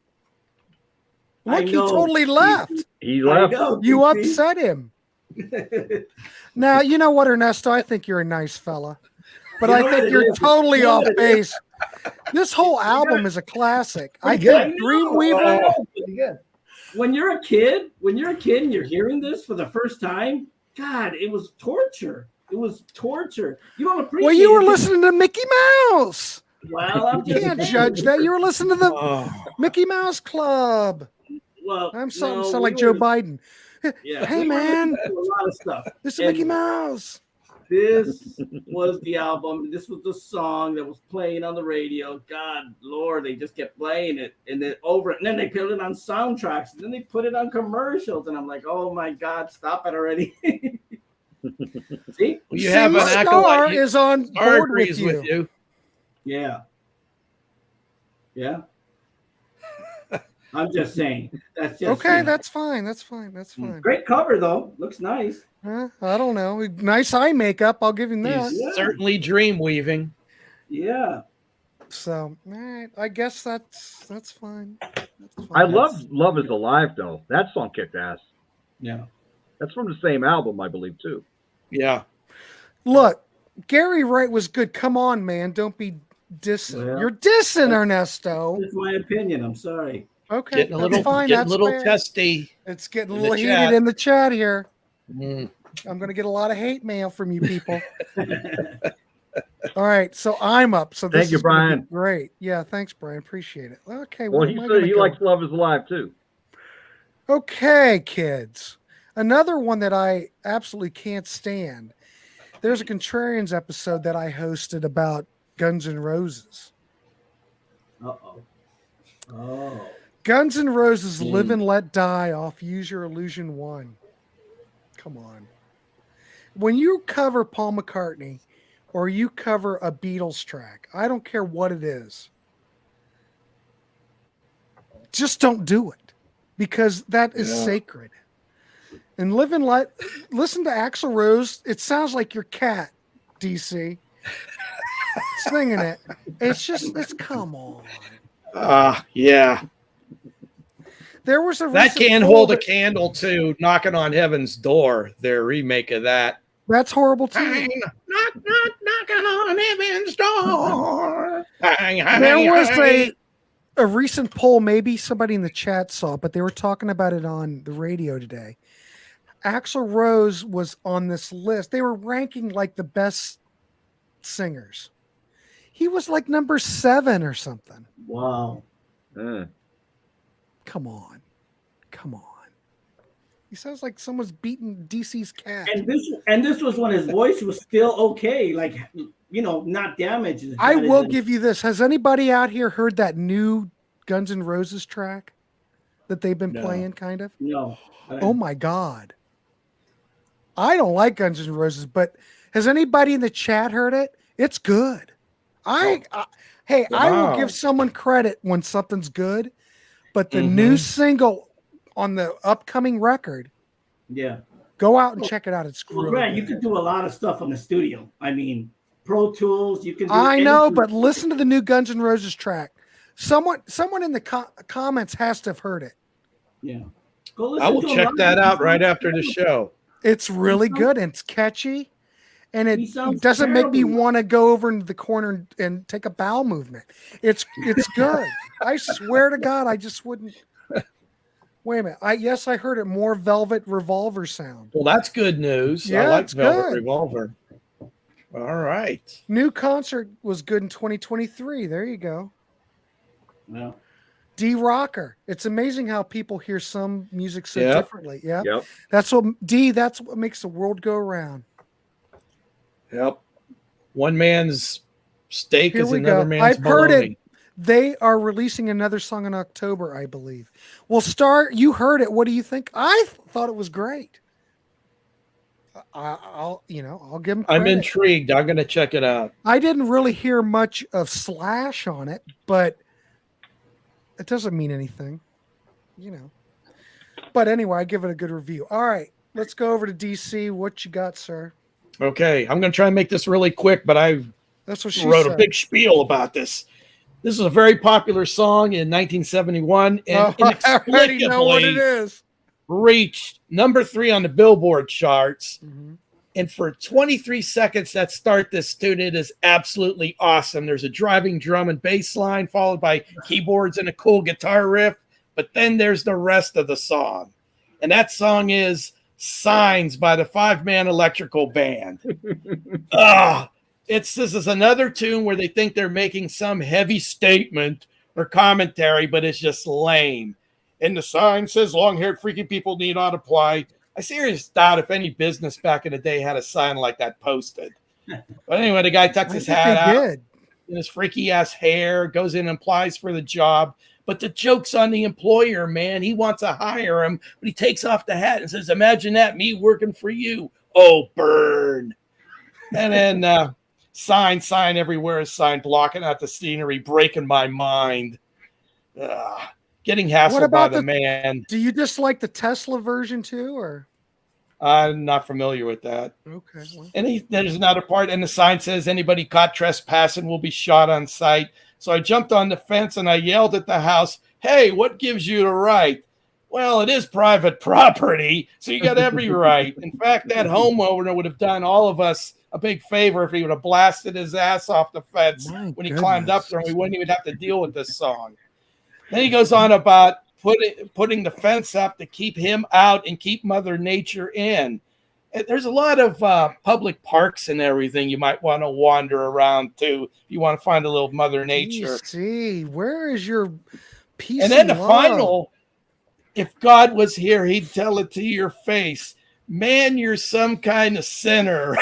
[SPEAKER 4] I
[SPEAKER 1] Look, he
[SPEAKER 4] know.
[SPEAKER 1] totally left.
[SPEAKER 3] He
[SPEAKER 4] I
[SPEAKER 3] left.
[SPEAKER 4] know,
[SPEAKER 1] You
[SPEAKER 4] DC.
[SPEAKER 1] upset him. Now, you know what, Ernesto? I think you're a nice fella, but
[SPEAKER 4] You
[SPEAKER 1] I
[SPEAKER 4] know what
[SPEAKER 1] think
[SPEAKER 4] it
[SPEAKER 1] you're
[SPEAKER 4] is?
[SPEAKER 1] totally
[SPEAKER 4] You know
[SPEAKER 1] off
[SPEAKER 4] what it
[SPEAKER 1] base. This whole album is a classic. I
[SPEAKER 6] Pretty
[SPEAKER 1] think
[SPEAKER 6] good.
[SPEAKER 1] Dreamweaver.
[SPEAKER 6] Pretty good.
[SPEAKER 4] When you're a kid and you're hearing this for the first time, God, it was torture. It was torture. You don't appreciate.
[SPEAKER 1] Well, you were
[SPEAKER 4] it.
[SPEAKER 1] listening to Mickey Mouse.
[SPEAKER 4] Well, I'm
[SPEAKER 1] You
[SPEAKER 4] just
[SPEAKER 1] can't
[SPEAKER 4] saying.
[SPEAKER 1] judge that. You were listening to the
[SPEAKER 5] Oh,
[SPEAKER 1] Mickey Mouse Club.
[SPEAKER 4] Well,
[SPEAKER 1] I'm starting to
[SPEAKER 4] no,
[SPEAKER 1] sound
[SPEAKER 4] we
[SPEAKER 1] like Joe
[SPEAKER 4] were-
[SPEAKER 1] Biden.
[SPEAKER 4] Yeah,
[SPEAKER 1] Hey,
[SPEAKER 4] we were
[SPEAKER 1] man.
[SPEAKER 4] listening to a lot of stuff.
[SPEAKER 1] This is
[SPEAKER 4] And
[SPEAKER 1] Mickey Mouse.
[SPEAKER 4] This was the album. This was the song that was playing on the radio. God, Lord, they just kept playing it, and then they put it on soundtracks, and then they put it on commercials, and I'm like, oh my God, stop it already! See?
[SPEAKER 5] well, you have an
[SPEAKER 1] Star
[SPEAKER 5] acolyte.
[SPEAKER 1] is on
[SPEAKER 5] Star
[SPEAKER 1] board
[SPEAKER 5] agrees
[SPEAKER 1] with you.
[SPEAKER 4] Yeah. Yeah. I'm just saying. That's just
[SPEAKER 1] Okay, that's fine. That's fine. That's fine.
[SPEAKER 4] great cover though. Looks nice.
[SPEAKER 1] I don't know. Nice eye makeup. I'll give him that.
[SPEAKER 5] He's
[SPEAKER 4] Yeah.
[SPEAKER 5] certainly dream weaving.
[SPEAKER 4] Yeah.
[SPEAKER 1] So, all right. I guess that's fine. That's fine.
[SPEAKER 3] I love Love Is Alive, though. That song kicked ass.
[SPEAKER 4] Yeah.
[SPEAKER 3] That's from the same album, I believe, too.
[SPEAKER 5] Yeah.
[SPEAKER 1] Look, Gary Wright was good. Come on, man. Don't be dissing.
[SPEAKER 4] Well,
[SPEAKER 1] You're dissing, Ernesto.
[SPEAKER 4] That's my opinion. I'm sorry.
[SPEAKER 1] Okay,
[SPEAKER 5] Getting a
[SPEAKER 1] that's
[SPEAKER 5] little,
[SPEAKER 1] fine.
[SPEAKER 5] getting
[SPEAKER 1] That's
[SPEAKER 5] a little
[SPEAKER 1] fair.
[SPEAKER 5] testy.
[SPEAKER 1] It's getting a
[SPEAKER 5] in the
[SPEAKER 1] little
[SPEAKER 5] chat.
[SPEAKER 1] heated in the chat here.
[SPEAKER 5] Mm.
[SPEAKER 1] I'm going to get a lot of hate mail from you people. All right, so I'm up. So this
[SPEAKER 3] Thank you,
[SPEAKER 1] is gonna be
[SPEAKER 3] Brian.
[SPEAKER 1] great. Yeah, thanks, Brian. Appreciate it. Okay,
[SPEAKER 3] Well,
[SPEAKER 1] where
[SPEAKER 3] he
[SPEAKER 1] am I
[SPEAKER 3] said
[SPEAKER 1] gonna
[SPEAKER 3] he
[SPEAKER 1] go?
[SPEAKER 3] likes Love Is Alive, too.
[SPEAKER 1] Okay, kids. Another one that I absolutely can't stand. There's a Contrarians episode that I hosted about Guns N' Roses.
[SPEAKER 4] Uh-oh. Oh.
[SPEAKER 1] Guns N' Roses Live and Let Die off Use Your Illusion 1. Come on. when you cover Paul McCartney or you cover a Beatles track, I don't care what it is, just don't do it, because that is sacred. And listen to Axl Rose. It sounds like your cat, DC, singing it. It's come on.
[SPEAKER 5] Yeah.
[SPEAKER 1] There was a
[SPEAKER 5] that can hold a candle to Knocking on Heaven's Door. Their remake of that.
[SPEAKER 1] That's horrible too.
[SPEAKER 5] Knocking on heaven's door.
[SPEAKER 1] There was a recent poll, maybe somebody in the chat saw it, but they were talking about it on the radio today. Axl Rose was on this list. They were ranking like the best singers. He was like number 7 or something.
[SPEAKER 4] Wow.
[SPEAKER 1] Come on. He sounds like someone's beating DC's cat.
[SPEAKER 4] And this was when his voice was still okay, like, you know, not damaged.
[SPEAKER 1] I will give you this. Has anybody out here heard that new Guns N' Roses track that they've been playing, kind of?
[SPEAKER 4] No.
[SPEAKER 1] Oh my God. I don't like Guns N' Roses, but has anybody in the chat heard it? It's good. I will give someone credit when something's good, but the new single on the upcoming record, go out and check it out. It's great.
[SPEAKER 4] Grant, you could do a lot of stuff in the studio. I mean, Pro Tools. You can. Do
[SPEAKER 1] I know, but listen to the new Guns N' Roses track. Someone in the comments has to have heard it.
[SPEAKER 4] Yeah,
[SPEAKER 5] I will check that out right after the show.
[SPEAKER 1] It's really good and it's catchy, and it doesn't make me want to go over into the corner and take a bowel movement. It's good. I swear to God, I just wouldn't. Wait a minute. I heard it more Velvet Revolver sound.
[SPEAKER 5] Well, that's good news.
[SPEAKER 1] Yeah,
[SPEAKER 5] I like
[SPEAKER 1] it's
[SPEAKER 5] Velvet
[SPEAKER 1] good.
[SPEAKER 5] Revolver. All right.
[SPEAKER 1] New concert was good in 2023. There you go.
[SPEAKER 4] Yeah.
[SPEAKER 1] D Rocker. It's amazing how people hear some music so differently. Yeah.
[SPEAKER 3] Yep.
[SPEAKER 1] That's what makes the world go around.
[SPEAKER 5] Yep. One man's steak
[SPEAKER 1] Here
[SPEAKER 5] is
[SPEAKER 1] we
[SPEAKER 5] another
[SPEAKER 1] go.
[SPEAKER 5] man's
[SPEAKER 1] I've heard
[SPEAKER 5] bologna.
[SPEAKER 1] it. They are releasing another song in October, I believe. Well, Star, you heard it. What do you think? I thought it was great. I'll give them credit.
[SPEAKER 5] I'm intrigued. I'm going to check it out.
[SPEAKER 1] I didn't really hear much of Slash on it, but it doesn't mean anything, But anyway, I give it a good review. All right, let's go over to DC. What you got, sir?
[SPEAKER 5] Okay, I'm going to try and make this really quick, but
[SPEAKER 1] That's what she
[SPEAKER 5] wrote
[SPEAKER 1] said.
[SPEAKER 5] a big spiel about this. This is a very popular song in 1971, and
[SPEAKER 1] I already know what it
[SPEAKER 5] inexplicably
[SPEAKER 1] is.
[SPEAKER 5] reached number 3 on the Billboard charts.
[SPEAKER 1] Mm-hmm.
[SPEAKER 5] And for 23 seconds that start this tune, it is absolutely awesome. There's a driving drum and bass line followed by keyboards and a cool guitar riff. But then there's the rest of the song. And that song is Signs by the 5-Man Electrical Band. This is another tune where they think they're making some heavy statement or commentary, but it's just lame. And the sign says long-haired freaky people need not apply. I seriously doubt if any business back in the day had a sign like that posted. But anyway, the guy tucks his hat out in his freaky ass hair, goes in and applies for the job. But the joke's on the employer, man. He wants to hire him, but he takes off the hat and says, "Imagine that, me working for you. Oh, burn." And then sign everywhere is sign, blocking out the scenery, breaking my mind. Getting hassled by the man.
[SPEAKER 1] Do you just like the Tesla version too, or?
[SPEAKER 5] I'm not familiar with that.
[SPEAKER 1] Okay. Well.
[SPEAKER 5] And there's another part, and the sign says, "Anybody caught trespassing will be shot on sight." So I jumped on the fence and I yelled at the house, "Hey, what gives you the right?" Well, it is private property, so you got every right. In fact, that homeowner would have done all of us a big favor if he would have blasted his ass off the fence when he climbed up there, and we wouldn't even have to deal with this song. Then he goes on about putting the fence up to keep him out and keep Mother Nature in. There's a lot of public parks and everything you might want to wander around to if you want to find a little Mother Nature.
[SPEAKER 1] See, where is your peace?
[SPEAKER 5] And then the final, if God was here, he'd tell it to your face. Man, you're some kind of sinner.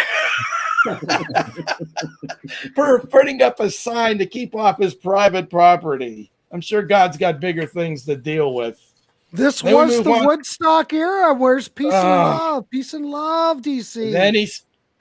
[SPEAKER 5] For putting up a sign to keep off his private property. I'm sure God's got bigger things to deal with.
[SPEAKER 1] This was the Woodstock era. Where's peace and love? Peace and love, DC.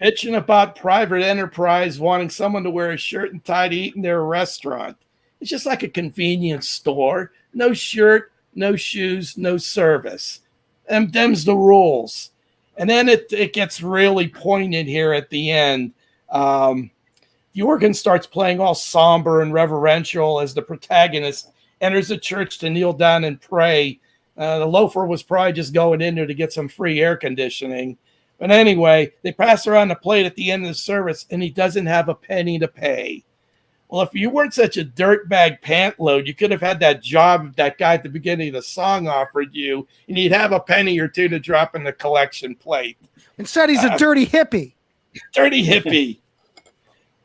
[SPEAKER 5] Bitching about private enterprise wanting someone to wear a shirt and tie to eat in their restaurant. It's just like a convenience store. No shirt, no shoes, no service. And them's the rules. And then it gets really poignant here at the end. The organ starts playing all somber and reverential as the protagonist enters the church to kneel down and pray. The loafer was probably just going in there to get some free air conditioning. But anyway, they pass around the plate at the end of the service, and he doesn't have a penny to pay. Well, if you weren't such a dirtbag pantload, you could have had that job that guy at the beginning of the song offered you, and you'd have a penny or two to drop in the collection plate.
[SPEAKER 1] Instead, he's a dirty hippie.
[SPEAKER 5] Dirty hippie.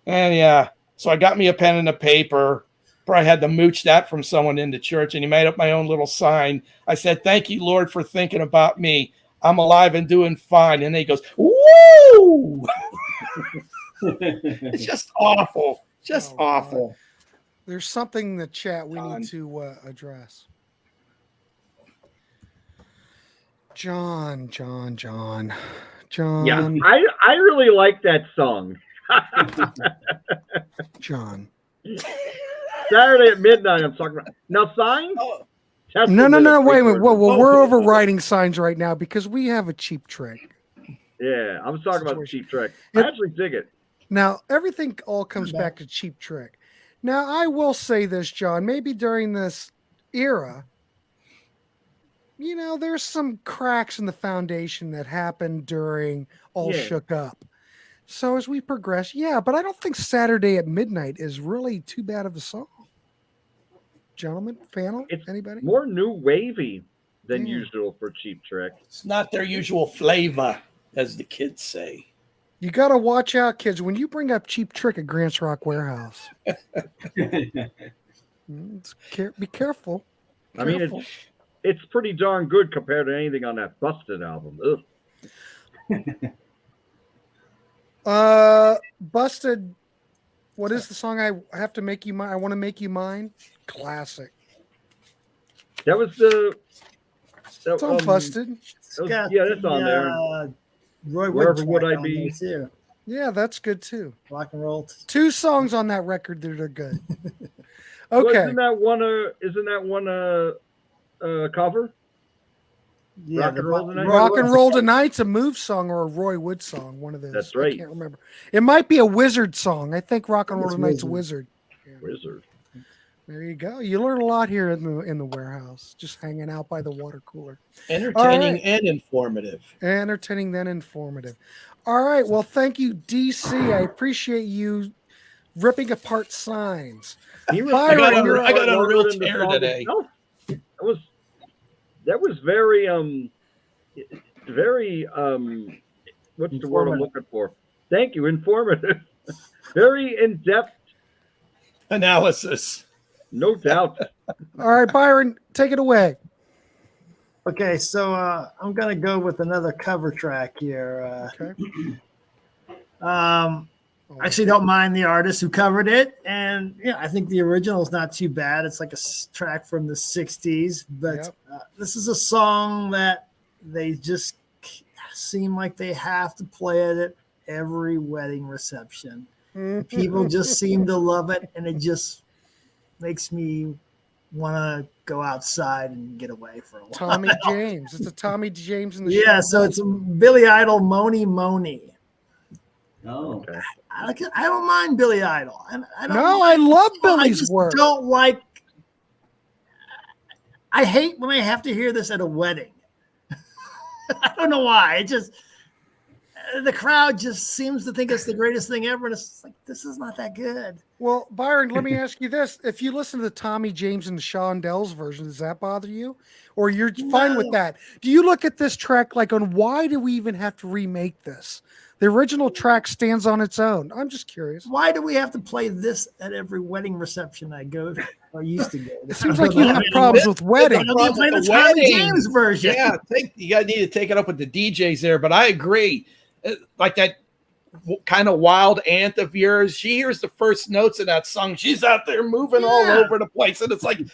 [SPEAKER 5] And yeah, so I got me a pen and a paper. Probably had to mooch that from someone in the church, and he made up my own little sign. I said, "Thank you, Lord, for thinking about me. I'm alive and doing fine." And then he goes, "Woo!" It's just awful. Just awful.
[SPEAKER 1] There's something in the chat we need to address. John.
[SPEAKER 3] Yeah, I really like that song.
[SPEAKER 1] John.
[SPEAKER 3] Saturday at midnight, I'm talking about. Now, sign?
[SPEAKER 1] No, wait a minute. Well, we're overriding signs right now because we have a Cheap Trick.
[SPEAKER 3] Yeah, I'm talking about the Cheap Trick. I actually dig it.
[SPEAKER 1] Now, everything all comes back to Cheap Trick. Now, I will say this, John, maybe during this era, you know, there's some cracks in the foundation that happened during All Shook Up. So as we progress, but I don't think Saturday at Midnight is really too bad of a song. Gentlemen, panel,
[SPEAKER 3] it's
[SPEAKER 1] anybody?
[SPEAKER 3] More new wavy than usual for Cheap Trick.
[SPEAKER 5] It's not their usual flavor, as the kids say.
[SPEAKER 1] You got to watch out, kids, when you bring up Cheap Trick at Grant's Rock Warehouse. Be careful.
[SPEAKER 3] I mean, it's pretty darn good compared to anything on that Busted album.
[SPEAKER 1] Busted. What is the song? I have to make you mine. I want to make you mine. Classic.
[SPEAKER 3] That was the.
[SPEAKER 1] It's on Busted.
[SPEAKER 3] That's on there.
[SPEAKER 6] Roy
[SPEAKER 3] Wherever Would I Be?
[SPEAKER 1] Yeah, that's good too.
[SPEAKER 6] Rock and roll.
[SPEAKER 1] 2 songs on that record that are good. Okay.
[SPEAKER 3] Well, isn't that one a cover?
[SPEAKER 6] Yeah,
[SPEAKER 3] Rock and Roll Tonight.
[SPEAKER 1] Rock and Roll Tonight's a Move song or a Roy Wood song. One of those.
[SPEAKER 3] That's right.
[SPEAKER 1] I can't remember. It might be a Wizard song. I think Rock and Roll Tonight's a Wizard.
[SPEAKER 3] Yeah. Wizard.
[SPEAKER 1] There you go. You learn a lot here in the warehouse, just hanging out by the water cooler.
[SPEAKER 5] Entertaining and informative.
[SPEAKER 1] Entertaining then informative. All right. Well, thank you, DC. I appreciate you ripping apart signs.
[SPEAKER 5] I got a real tear today.
[SPEAKER 3] That was very what's the word I'm looking for? Thank you, informative. Very in-depth
[SPEAKER 5] analysis.
[SPEAKER 3] No doubt.
[SPEAKER 1] All right, Byron, take it away.
[SPEAKER 6] Okay, so I'm gonna go with another cover track here. Actually, don't mind the artist who covered it, and I think the original is not too bad. It's like a track from the '60s, but this is a song that they just seem like they have to play it at every wedding reception. People just seem to love it, and it just makes me want to go outside and get away for a while.
[SPEAKER 1] Tommy James. It's a Tommy James in the
[SPEAKER 6] show.
[SPEAKER 1] Yeah,
[SPEAKER 6] so it's Billy Idol, Moni Moni.
[SPEAKER 4] Oh, okay.
[SPEAKER 6] I don't mind Billy Idol.
[SPEAKER 1] I love Billy's work.
[SPEAKER 6] Don't like. I hate when I have to hear this at a wedding. I don't know why. It just the crowd just seems to think it's the greatest thing ever, and it's like this is not that good.
[SPEAKER 1] Well, Byron, let me ask you this: if you listen to the Tommy James and the Shondells version, does that bother you, or you're fine with that? Do you look at this track like, on why do we even have to remake this? The original track stands on its own. I'm just curious.
[SPEAKER 6] Why do we have to play this at every wedding reception I go to or used to go to?
[SPEAKER 1] It seems like you have problems with weddings.
[SPEAKER 6] Play the Tommy James version.
[SPEAKER 5] Yeah, you need to take it up with the DJs there, but I agree. Like that kind of wild aunt of yours, she hears the first notes of that song. She's out there moving all over the place, and it's like,
[SPEAKER 6] and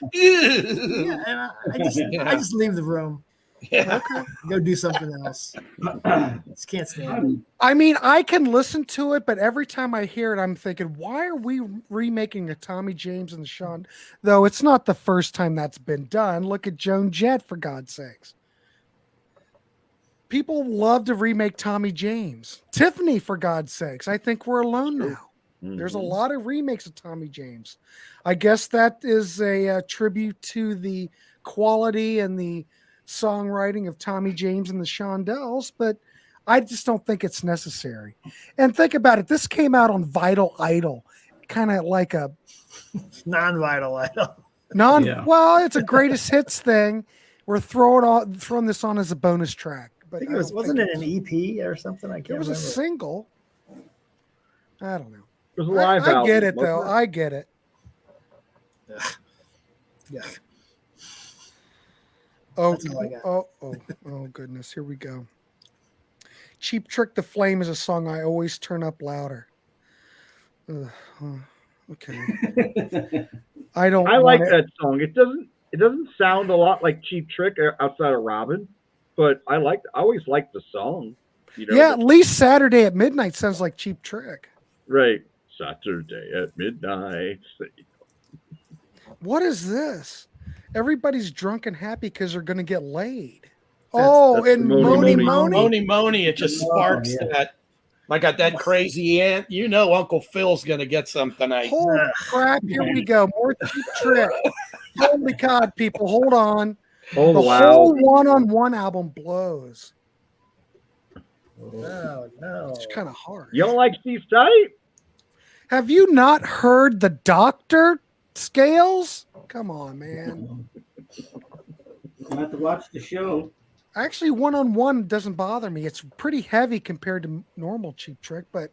[SPEAKER 6] I just leave the room.
[SPEAKER 5] Yeah.
[SPEAKER 6] Go do something else. Just can't stand it.
[SPEAKER 1] I mean, I can listen to it, but every time I hear it, I'm thinking, why are we remaking a Tommy James and the Sean? Though it's not the first time that's been done. Look at Joan Jett, for God's sakes. People love to remake Tommy James. Tiffany, for God's sakes. I think we're alone now. There's a lot of remakes of Tommy James. I guess that is a tribute to the quality and the songwriting of Tommy James and the Shondells, but I just don't think it's necessary. And think about it. This came out on Vital Idol, kind of like a
[SPEAKER 6] Non-vital idol.
[SPEAKER 1] well, it's a greatest hits thing. We're throwing this on as a bonus track. But
[SPEAKER 6] I think wasn't it an EP or something? I can't remember.
[SPEAKER 1] It was a single. I don't know.
[SPEAKER 3] It was a live album.
[SPEAKER 1] I get it, though. I get it.
[SPEAKER 6] Yeah.
[SPEAKER 1] Oh,
[SPEAKER 6] That's all I got.
[SPEAKER 1] oh, goodness. Here we go. Cheap Trick the Flame is a song I always turn up louder. Okay. I like
[SPEAKER 3] that song. It doesn't sound a lot like Cheap Trick outside of Robin, but I always liked the song. You know?
[SPEAKER 1] Yeah, at least Saturday at Midnight sounds like Cheap Trick.
[SPEAKER 3] Right. Saturday at midnight.
[SPEAKER 1] What is this? Everybody's drunk and happy because they're going to get laid.
[SPEAKER 3] That's
[SPEAKER 1] and Moni.
[SPEAKER 5] Moni. It just sparks that. I got that crazy aunt. You know, Uncle Phil's going to get some tonight.
[SPEAKER 1] Holy crap. Here we go. More Cheap Trick. Holy God, people. Hold on.
[SPEAKER 3] Oh,
[SPEAKER 1] the
[SPEAKER 3] wow.
[SPEAKER 1] whole one-on-one album blows.
[SPEAKER 6] No.
[SPEAKER 1] It's kind of hard.
[SPEAKER 3] You don't like Steve Tight?
[SPEAKER 1] Have you not heard the Doctor scales? Come on, man.
[SPEAKER 4] I have to watch the show.
[SPEAKER 1] Actually, one-on-one doesn't bother me. It's pretty heavy compared to normal Cheap Trick, but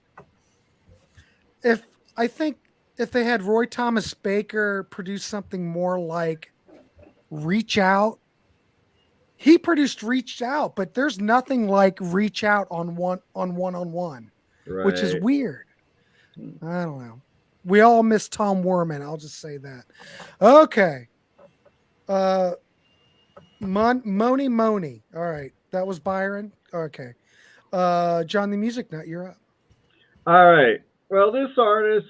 [SPEAKER 1] I think if they had Roy Thomas Baker produce something more like Reach Out, he produced Reach Out, but there's nothing like Reach Out on one-on-one,
[SPEAKER 3] Right.
[SPEAKER 1] which is weird. I don't know. We all miss Tom Werman. I'll just say that. Okay. Moni. All right. That was Byron. Okay. John the Music Nut, you're up.
[SPEAKER 3] All right. Well, this artist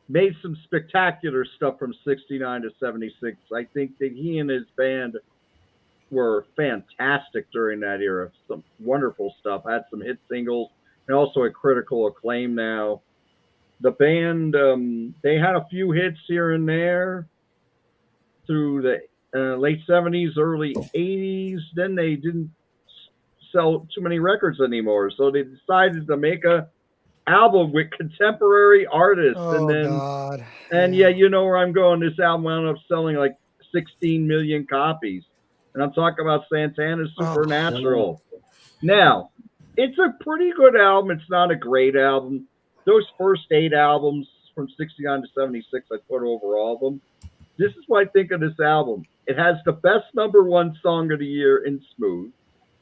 [SPEAKER 3] made some spectacular stuff from 69 to 76. I think that he and his band were fantastic during that era. Some wonderful stuff. Had some hit singles and also a critical acclaim now. The band, they had a few hits here and there through the late 70s, early 80s. Then they didn't sell too many records anymore. So they decided to make a album with contemporary artists.
[SPEAKER 1] God.
[SPEAKER 3] And yeah, you know where I'm going. This album wound up selling like 16 million copies. And I'm talking about Santana's Supernatural. Now, it's a pretty good album. It's not a great album. Those first 8 albums from 69 to 76, I put over all of them. This is what I think of this album. It has the best #1 song of the year in Smooth.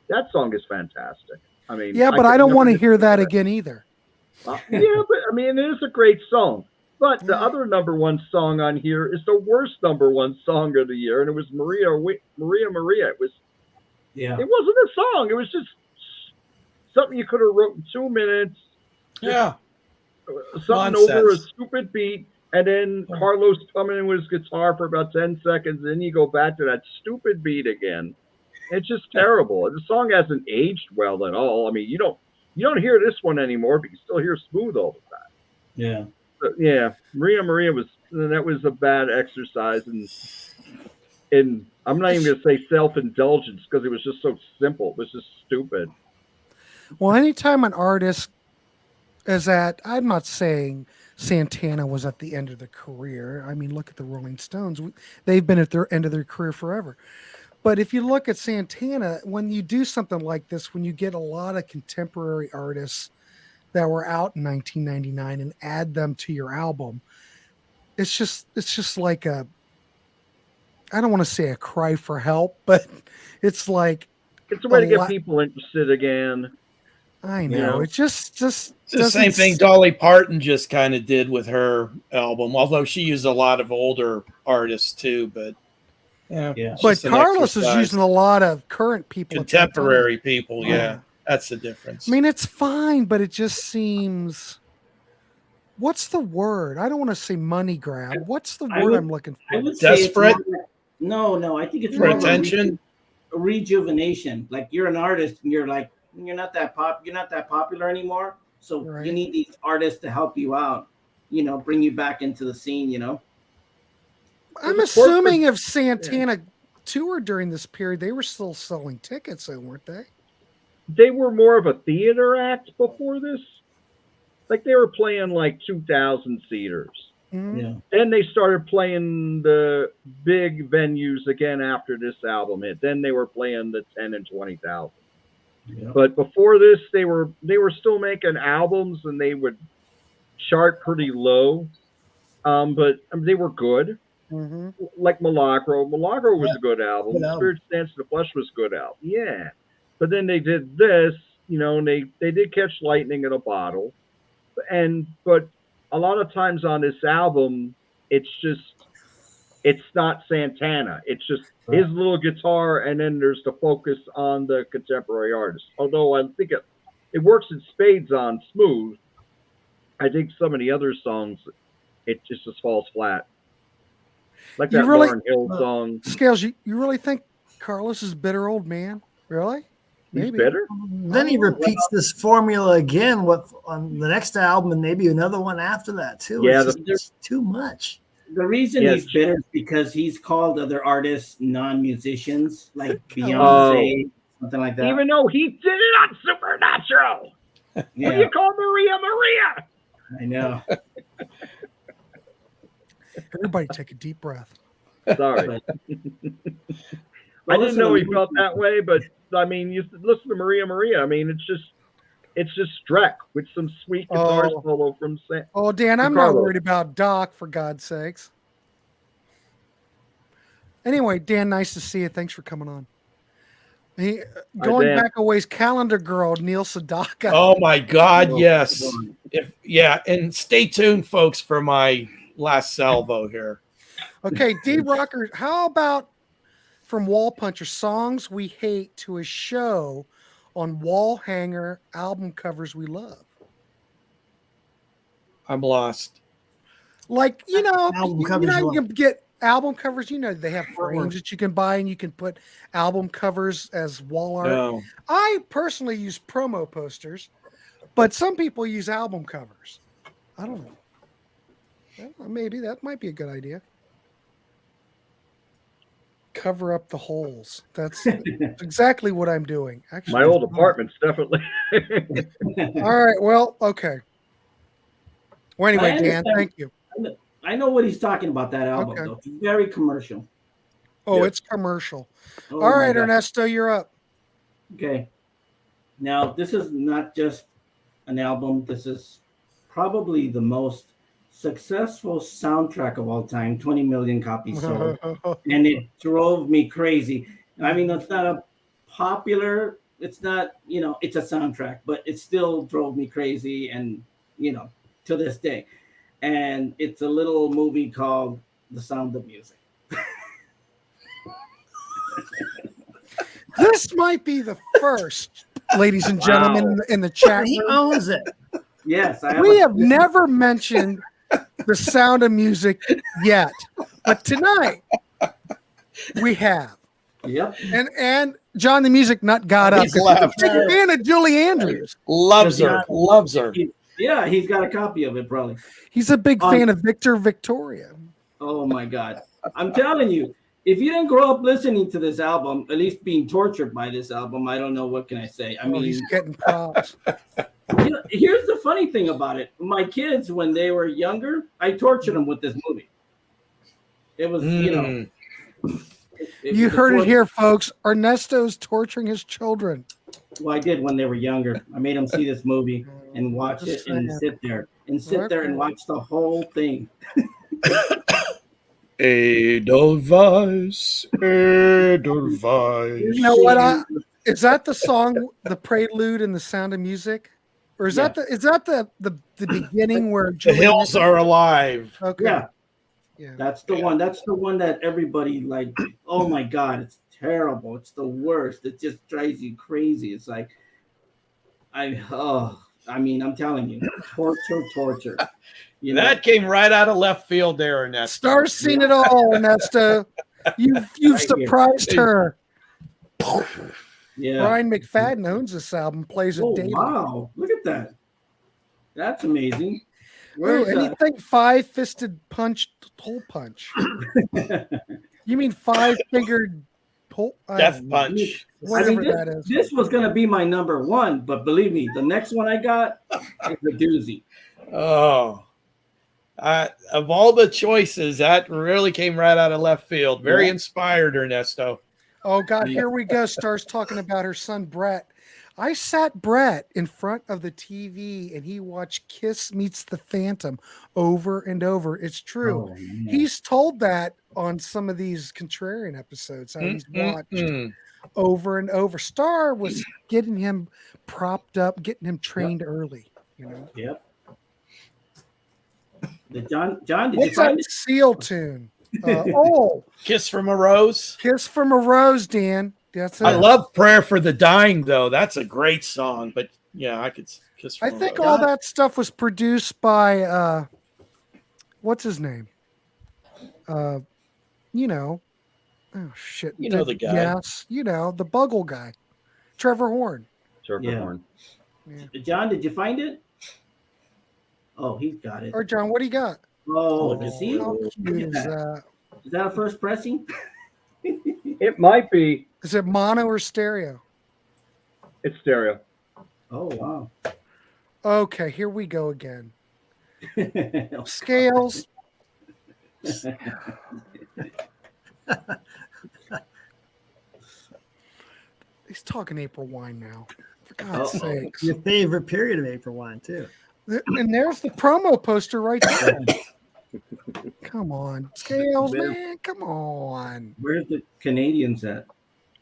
[SPEAKER 3] That song is fantastic. I mean,
[SPEAKER 1] yeah, but I don't want to hear that again either.
[SPEAKER 3] Yeah, but I mean, it is a great song. But the other #1 song on here is the worst #1 song of the year, and it was Maria. It was.
[SPEAKER 4] Yeah.
[SPEAKER 3] It wasn't a song. It was just something you could have wrote in 2 minutes.
[SPEAKER 5] Yeah.
[SPEAKER 3] Something
[SPEAKER 5] Nonsense.
[SPEAKER 3] over a stupid beat, and then Carlos coming in with his guitar for about 10 seconds, and then you go back to that stupid beat again. It's just terrible. The song hasn't aged well at all. I mean, you don't hear this one anymore, but you still hear Smooth all the time.
[SPEAKER 4] Yeah.
[SPEAKER 3] But yeah, Maria was a bad exercise, and I'm not even going to say self-indulgence because it was just so simple. It was just stupid.
[SPEAKER 1] Well, anytime an artist is I'm not saying Santana was at the end of their career. I mean, look at the Rolling Stones. They've been at their end of their career forever. But if you look at Santana, when you do something like this, when you get a lot of contemporary artists that were out in 1999 and add them to your album, it's just like I don't want to say a cry for help, but it's like
[SPEAKER 3] it's a way to get people interested again.
[SPEAKER 1] I know.
[SPEAKER 3] Yeah.
[SPEAKER 1] It just
[SPEAKER 5] It's the same thing Dolly Parton just kind of did with her album, although she used a lot of older artists too. But Yeah.
[SPEAKER 4] Yeah.
[SPEAKER 5] It's
[SPEAKER 1] But
[SPEAKER 5] just an
[SPEAKER 1] Carlos is
[SPEAKER 5] exercise.
[SPEAKER 1] using a lot of current people. at that time.
[SPEAKER 5] Contemporary people. Yeah.
[SPEAKER 1] Yeah.
[SPEAKER 5] That's the difference.
[SPEAKER 1] I mean, it's fine, but it just seems. What's the word? I don't want to say money grab. What's the word I'm looking
[SPEAKER 4] I
[SPEAKER 1] for?
[SPEAKER 4] would say
[SPEAKER 5] Desperate?
[SPEAKER 4] it's more like, no. I think it's
[SPEAKER 5] For
[SPEAKER 4] more of
[SPEAKER 5] attention?
[SPEAKER 4] a rejuvenation. Like you're an artist, and you're not that popular anymore. So
[SPEAKER 1] Right.
[SPEAKER 4] you need these artists to help you out. Bring you back into the scene.
[SPEAKER 1] I'm
[SPEAKER 3] the
[SPEAKER 1] assuming if Santana toured during this period, they were still selling tickets, though, weren't they?
[SPEAKER 3] They were more of a theater act before this. Like they were playing like 2,000 seaters.
[SPEAKER 1] Mhm.
[SPEAKER 4] Yeah.
[SPEAKER 3] Then they started playing the big venues again after this album hit. Then they were playing the 10 and 20,000.
[SPEAKER 4] Yeah.
[SPEAKER 3] But before this, they were still making albums, and they would chart pretty low. But they were good.
[SPEAKER 1] Mhm.
[SPEAKER 3] Like Milagro. Milagro was
[SPEAKER 6] Yeah.
[SPEAKER 3] a good album.
[SPEAKER 6] Good album.
[SPEAKER 3] Spirit Dance in the Flesh was a good album. Yeah. But then they did this, and they did Catch Lightning in a Bottle. But a lot of times on this album, it's not Santana. It's just his little guitar, and then there's the focus on the contemporary artist. Although I think it works in spades on Smooth. I think some of the other songs, it just falls flat. Like
[SPEAKER 1] You
[SPEAKER 3] that
[SPEAKER 1] really-
[SPEAKER 3] Lauryn Hill song.
[SPEAKER 1] Scales, you really think Carlos is a bitter old man? Really?
[SPEAKER 3] He's
[SPEAKER 1] Maybe.
[SPEAKER 3] bitter?
[SPEAKER 6] Then he repeats this formula again on the next album and maybe another one after that too.
[SPEAKER 3] Yeah,
[SPEAKER 6] It's just too much.
[SPEAKER 4] The reason
[SPEAKER 3] Yes.
[SPEAKER 4] he's bitter is because he's called other artists non-musicians, like
[SPEAKER 1] Oh.
[SPEAKER 4] Beyonce, something like that.
[SPEAKER 3] Even though he did it on Supernatural. What do
[SPEAKER 4] Yeah,
[SPEAKER 3] you call Maria Maria?
[SPEAKER 4] I know.
[SPEAKER 1] Everybody take a deep breath.
[SPEAKER 3] Sorry. I
[SPEAKER 4] Well,
[SPEAKER 3] didn't know he
[SPEAKER 4] listen,
[SPEAKER 3] felt that way, but I mean, you listen to Maria Maria. I mean, it's just Streck with some sweet guitar
[SPEAKER 1] Oh.
[SPEAKER 3] solo from Sam.
[SPEAKER 1] Oh, Dan, I'm not
[SPEAKER 3] Carlos.
[SPEAKER 1] worried about Doc, for God's sakes. Anyway, Dan, nice to see you. Thanks for coming on. Going
[SPEAKER 3] Dan.
[SPEAKER 1] back a ways, Calendar Girl, Neil Sedaka.
[SPEAKER 5] Oh my God,
[SPEAKER 4] Oh,
[SPEAKER 5] yes.
[SPEAKER 4] come
[SPEAKER 5] And stay tuned, folks, for my last salvo here.
[SPEAKER 1] Okay, D Rocker, how about from Wall Puncher, songs we hate to a show on wall hanger album covers we love?
[SPEAKER 5] I'm lost.
[SPEAKER 1] Like,
[SPEAKER 6] Album covers you
[SPEAKER 1] you can
[SPEAKER 6] love.
[SPEAKER 1] get album covers, they have frames that you can buy and you can put album covers as wall art.
[SPEAKER 5] No.
[SPEAKER 1] I personally use promo posters, but some people use album covers. I don't know. Well, maybe that might be a good idea. Cover up the holes. That's exactly what I'm doing. Actually,
[SPEAKER 3] My old apartment's definitely.
[SPEAKER 1] All right. Well, okay. Well, anyway,
[SPEAKER 4] I
[SPEAKER 1] Dan,
[SPEAKER 4] understand.
[SPEAKER 1] thank you.
[SPEAKER 4] I know what he's talking about, that album,
[SPEAKER 1] Okay.
[SPEAKER 4] though. It's very commercial.
[SPEAKER 1] Oh,
[SPEAKER 3] Yeah.
[SPEAKER 1] it's commercial.
[SPEAKER 4] Oh,
[SPEAKER 1] All
[SPEAKER 4] my
[SPEAKER 1] right,
[SPEAKER 4] God.
[SPEAKER 1] Ernesto, you're up.
[SPEAKER 4] Okay. Now, this is not just an album. This is probably the most successful soundtrack of all time. 20 million copies sold. And it drove me crazy. I mean, it's not a popular, it's not, it's a soundtrack, but it still drove me crazy, and, to this day. And it's a little movie called The Sound of Music.
[SPEAKER 1] This might be the first, ladies and gentlemen, in the chat
[SPEAKER 6] He
[SPEAKER 1] room.
[SPEAKER 6] owns it.
[SPEAKER 4] Yes,
[SPEAKER 1] We have never mentioned The Sound of Music yet, but tonight we have.
[SPEAKER 4] Yep.
[SPEAKER 1] And John the Music Nut got up.
[SPEAKER 5] He's left.
[SPEAKER 1] He's a big fan of Julie Andrews.
[SPEAKER 5] Loves her. Loves her.
[SPEAKER 4] Yeah, he's got a copy of it, probably.
[SPEAKER 1] He's a big fan of Victor Victoria.
[SPEAKER 4] Oh my God. I'm telling you, if you didn't grow up listening to this album, at least being tortured by this album, I don't know what can I say. I mean,
[SPEAKER 1] He's getting props.
[SPEAKER 4] here's the funny thing about it. My kids, when they were younger, I tortured them with this movie. It was,
[SPEAKER 1] You heard it here, folks. Ernesto's torturing his children.
[SPEAKER 4] Well, I did when they were younger. I made them see this movie and watch it and sit there and watch the whole thing.
[SPEAKER 5] Edelweiss, Edelweiss.
[SPEAKER 1] You know what? Is that the song, the prelude and the Sound of Music, or is that the beginning where
[SPEAKER 5] The hills are alive.
[SPEAKER 1] Okay.
[SPEAKER 4] Yeah.
[SPEAKER 1] Yeah.
[SPEAKER 4] That's the one. That's the one that everybody like. Oh my God, it's terrible. It's the worst. It just drives you crazy. It's like, I mean, I'm telling you, torture. You know,
[SPEAKER 5] That came right out of left field there, Ernesto.
[SPEAKER 1] Star's seen it all, Ernesto. You've
[SPEAKER 4] Right
[SPEAKER 1] surprised her.
[SPEAKER 4] yeah.
[SPEAKER 1] Brian McFadden owns this album, plays
[SPEAKER 4] Oh
[SPEAKER 1] with Davy.
[SPEAKER 4] wow, look at that. That's amazing.
[SPEAKER 1] Ooh,
[SPEAKER 4] Where's
[SPEAKER 1] anything five-fisted punch, hole punch? You mean five-fingered hole?
[SPEAKER 5] Death punch.
[SPEAKER 1] Whatever
[SPEAKER 4] this,
[SPEAKER 1] that is.
[SPEAKER 4] This was gonna be my number one, but believe me, the next one I got is a doozy.
[SPEAKER 5] Oh, of all the choices, that really came right out of left field. Very inspired, Ernesto.
[SPEAKER 1] Oh, God, here we go. Star's talking about her son, Brett. I sat Brett in front of the TV and he watched Kiss Meets the Phantom over and over. It's true.
[SPEAKER 4] Oh, man.
[SPEAKER 1] He's told that on some of these Contrarian episodes, how he's watched over and over. Star was getting him propped up, getting him trained early, you know.
[SPEAKER 4] Yep. John, did
[SPEAKER 1] What's
[SPEAKER 4] you find
[SPEAKER 1] that
[SPEAKER 4] it?
[SPEAKER 1] Seal tune?
[SPEAKER 5] Kiss from a Rose.
[SPEAKER 1] Kiss from a Rose, Dan. That's it.
[SPEAKER 5] I love Prayer for the Dying, though. That's a great song. But yeah, I could Kiss from
[SPEAKER 1] I
[SPEAKER 5] a
[SPEAKER 1] think
[SPEAKER 5] Rose.
[SPEAKER 1] all that stuff was produced by what's his name? You know, oh shit.
[SPEAKER 5] You know the guy.
[SPEAKER 1] Yes, you know, the Bugle guy. Trevor Horn.
[SPEAKER 3] Trevor
[SPEAKER 4] Yeah.
[SPEAKER 3] Horn.
[SPEAKER 4] John, did you find it? Oh, he's got it.
[SPEAKER 1] Or John, what do you got?
[SPEAKER 4] Oh, you see?
[SPEAKER 1] How
[SPEAKER 4] Look
[SPEAKER 1] cute
[SPEAKER 4] at
[SPEAKER 1] is that?
[SPEAKER 4] Is that a first pressing?
[SPEAKER 3] It might be.
[SPEAKER 1] Is it mono or stereo?
[SPEAKER 3] It's stereo.
[SPEAKER 4] Oh, wow.
[SPEAKER 1] Okay, here we go again. Scales. He's talking April wine now. For God's sakes.
[SPEAKER 6] Your favorite period of April wine, too.
[SPEAKER 1] And there's the promo poster right there. Come on. Scales, man. Come on.
[SPEAKER 4] Where's the Canadians at?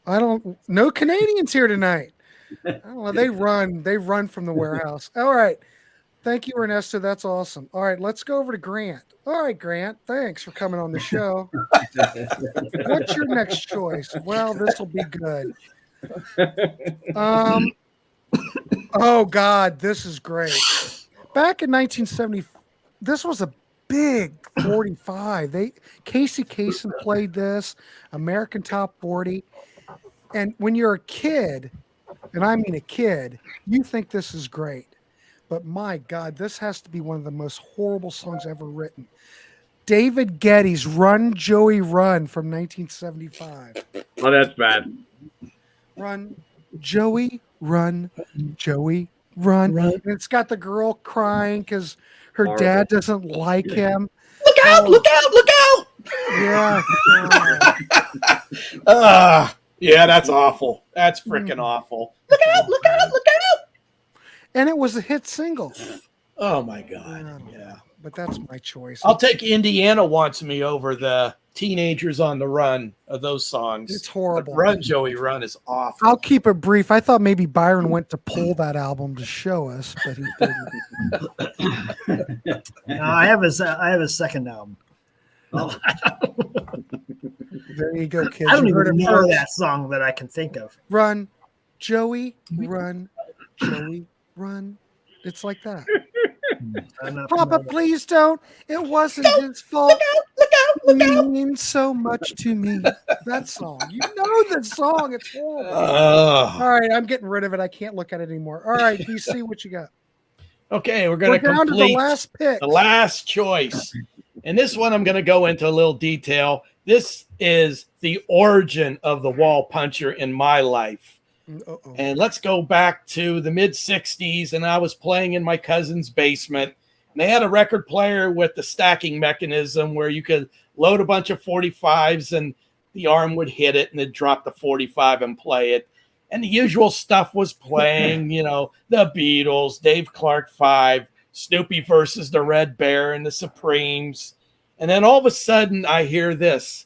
[SPEAKER 1] No Canadians here tonight. I don't know. They run from the warehouse. All right. Thank you, Ernesto. That's awesome. All right, let's go over to Grant. All right, Grant. Thanks for coming on the show. What's your next choice? Well, this will be good. Oh God, this is great. Back in 1970, this was a big 45. Casey Kasem played this, American Top 40. And when you're a kid, and I mean a kid, you think this is great. But my God, this has to be one of the most horrible songs ever written. David Geddes' Run, Joey, Run from 1975.
[SPEAKER 3] Oh, that's bad.
[SPEAKER 1] Run, Joey, run, Joey, run. And it's got the girl crying because her
[SPEAKER 3] Horrible.
[SPEAKER 1] dad doesn't like him.
[SPEAKER 5] Look out! Look out! Look out!
[SPEAKER 1] Yeah.
[SPEAKER 5] Yeah, that's awful. That's freaking awful. Look out! Look out! Look out!
[SPEAKER 1] And it was a hit single.
[SPEAKER 5] Oh my God! Yeah,
[SPEAKER 1] But that's my choice.
[SPEAKER 5] I'll take Indiana Wants Me over the Teenagers on the Run of those songs.
[SPEAKER 1] It's horrible.
[SPEAKER 5] But Run, Joey, Run is awful.
[SPEAKER 1] I'll keep it brief. I thought maybe Byron went to pull that album to show us, but he didn't.
[SPEAKER 6] No, I have a second album.
[SPEAKER 1] There you go, kids.
[SPEAKER 6] I don't
[SPEAKER 1] You heard
[SPEAKER 6] even
[SPEAKER 1] it
[SPEAKER 6] know
[SPEAKER 1] first.
[SPEAKER 6] that song that I can think of.
[SPEAKER 1] Run, Joey, run, Joey, run. It's like that.
[SPEAKER 6] I'm not
[SPEAKER 1] Papa,
[SPEAKER 6] familiar.
[SPEAKER 1] please don't. It wasn't his fault. It means so much to me. That song. You know the song. It's horrible. All right, I'm getting rid of it. I can't look at it anymore. All right, DC, what you got?
[SPEAKER 5] Okay, we're
[SPEAKER 1] We're
[SPEAKER 5] going to
[SPEAKER 1] down to the
[SPEAKER 5] complete
[SPEAKER 1] last pick.
[SPEAKER 5] the last choice. And this one I'm going to go into a little detail. This is the origin of the wall puncher in my life.
[SPEAKER 1] Uh-oh.
[SPEAKER 5] And let's go back to the mid 60s. And I was playing in my cousin's basement. And they had a record player with the stacking mechanism where you could load a bunch of 45s and the arm would hit it and then drop the 45 and play it. And the usual stuff was playing, you know, the Beatles, Dave Clark 5, Snoopy versus the Red Bear and the Supremes. And then all of a sudden I hear this.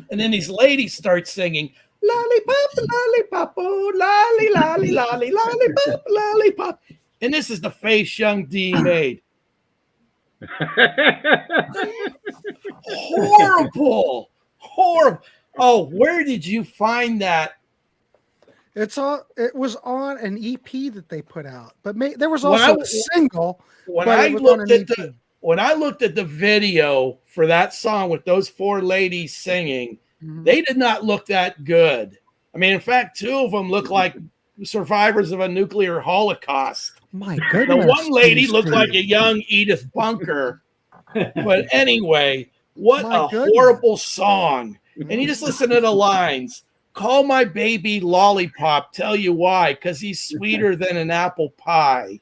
[SPEAKER 5] And then these ladies start singing, lollipop, lollipop, oh, lolly, lolly, lolly, lollipop, lollipop. And this is the face Young D made. Horrible. Oh, where did you find that?
[SPEAKER 1] It was on an EP that they put out, but there was also a single.
[SPEAKER 5] When I looked at the video for that song with those 4 ladies singing, they did not look that good. I mean, in fact, 2 of them look like survivors of a nuclear holocaust.
[SPEAKER 1] My goodness.
[SPEAKER 5] The one lady looked like a young Edith Bunker. But anyway, what horrible song. And you just listen to the lines. Call my baby lollipop. Tell you why. Because he's sweeter than an apple pie.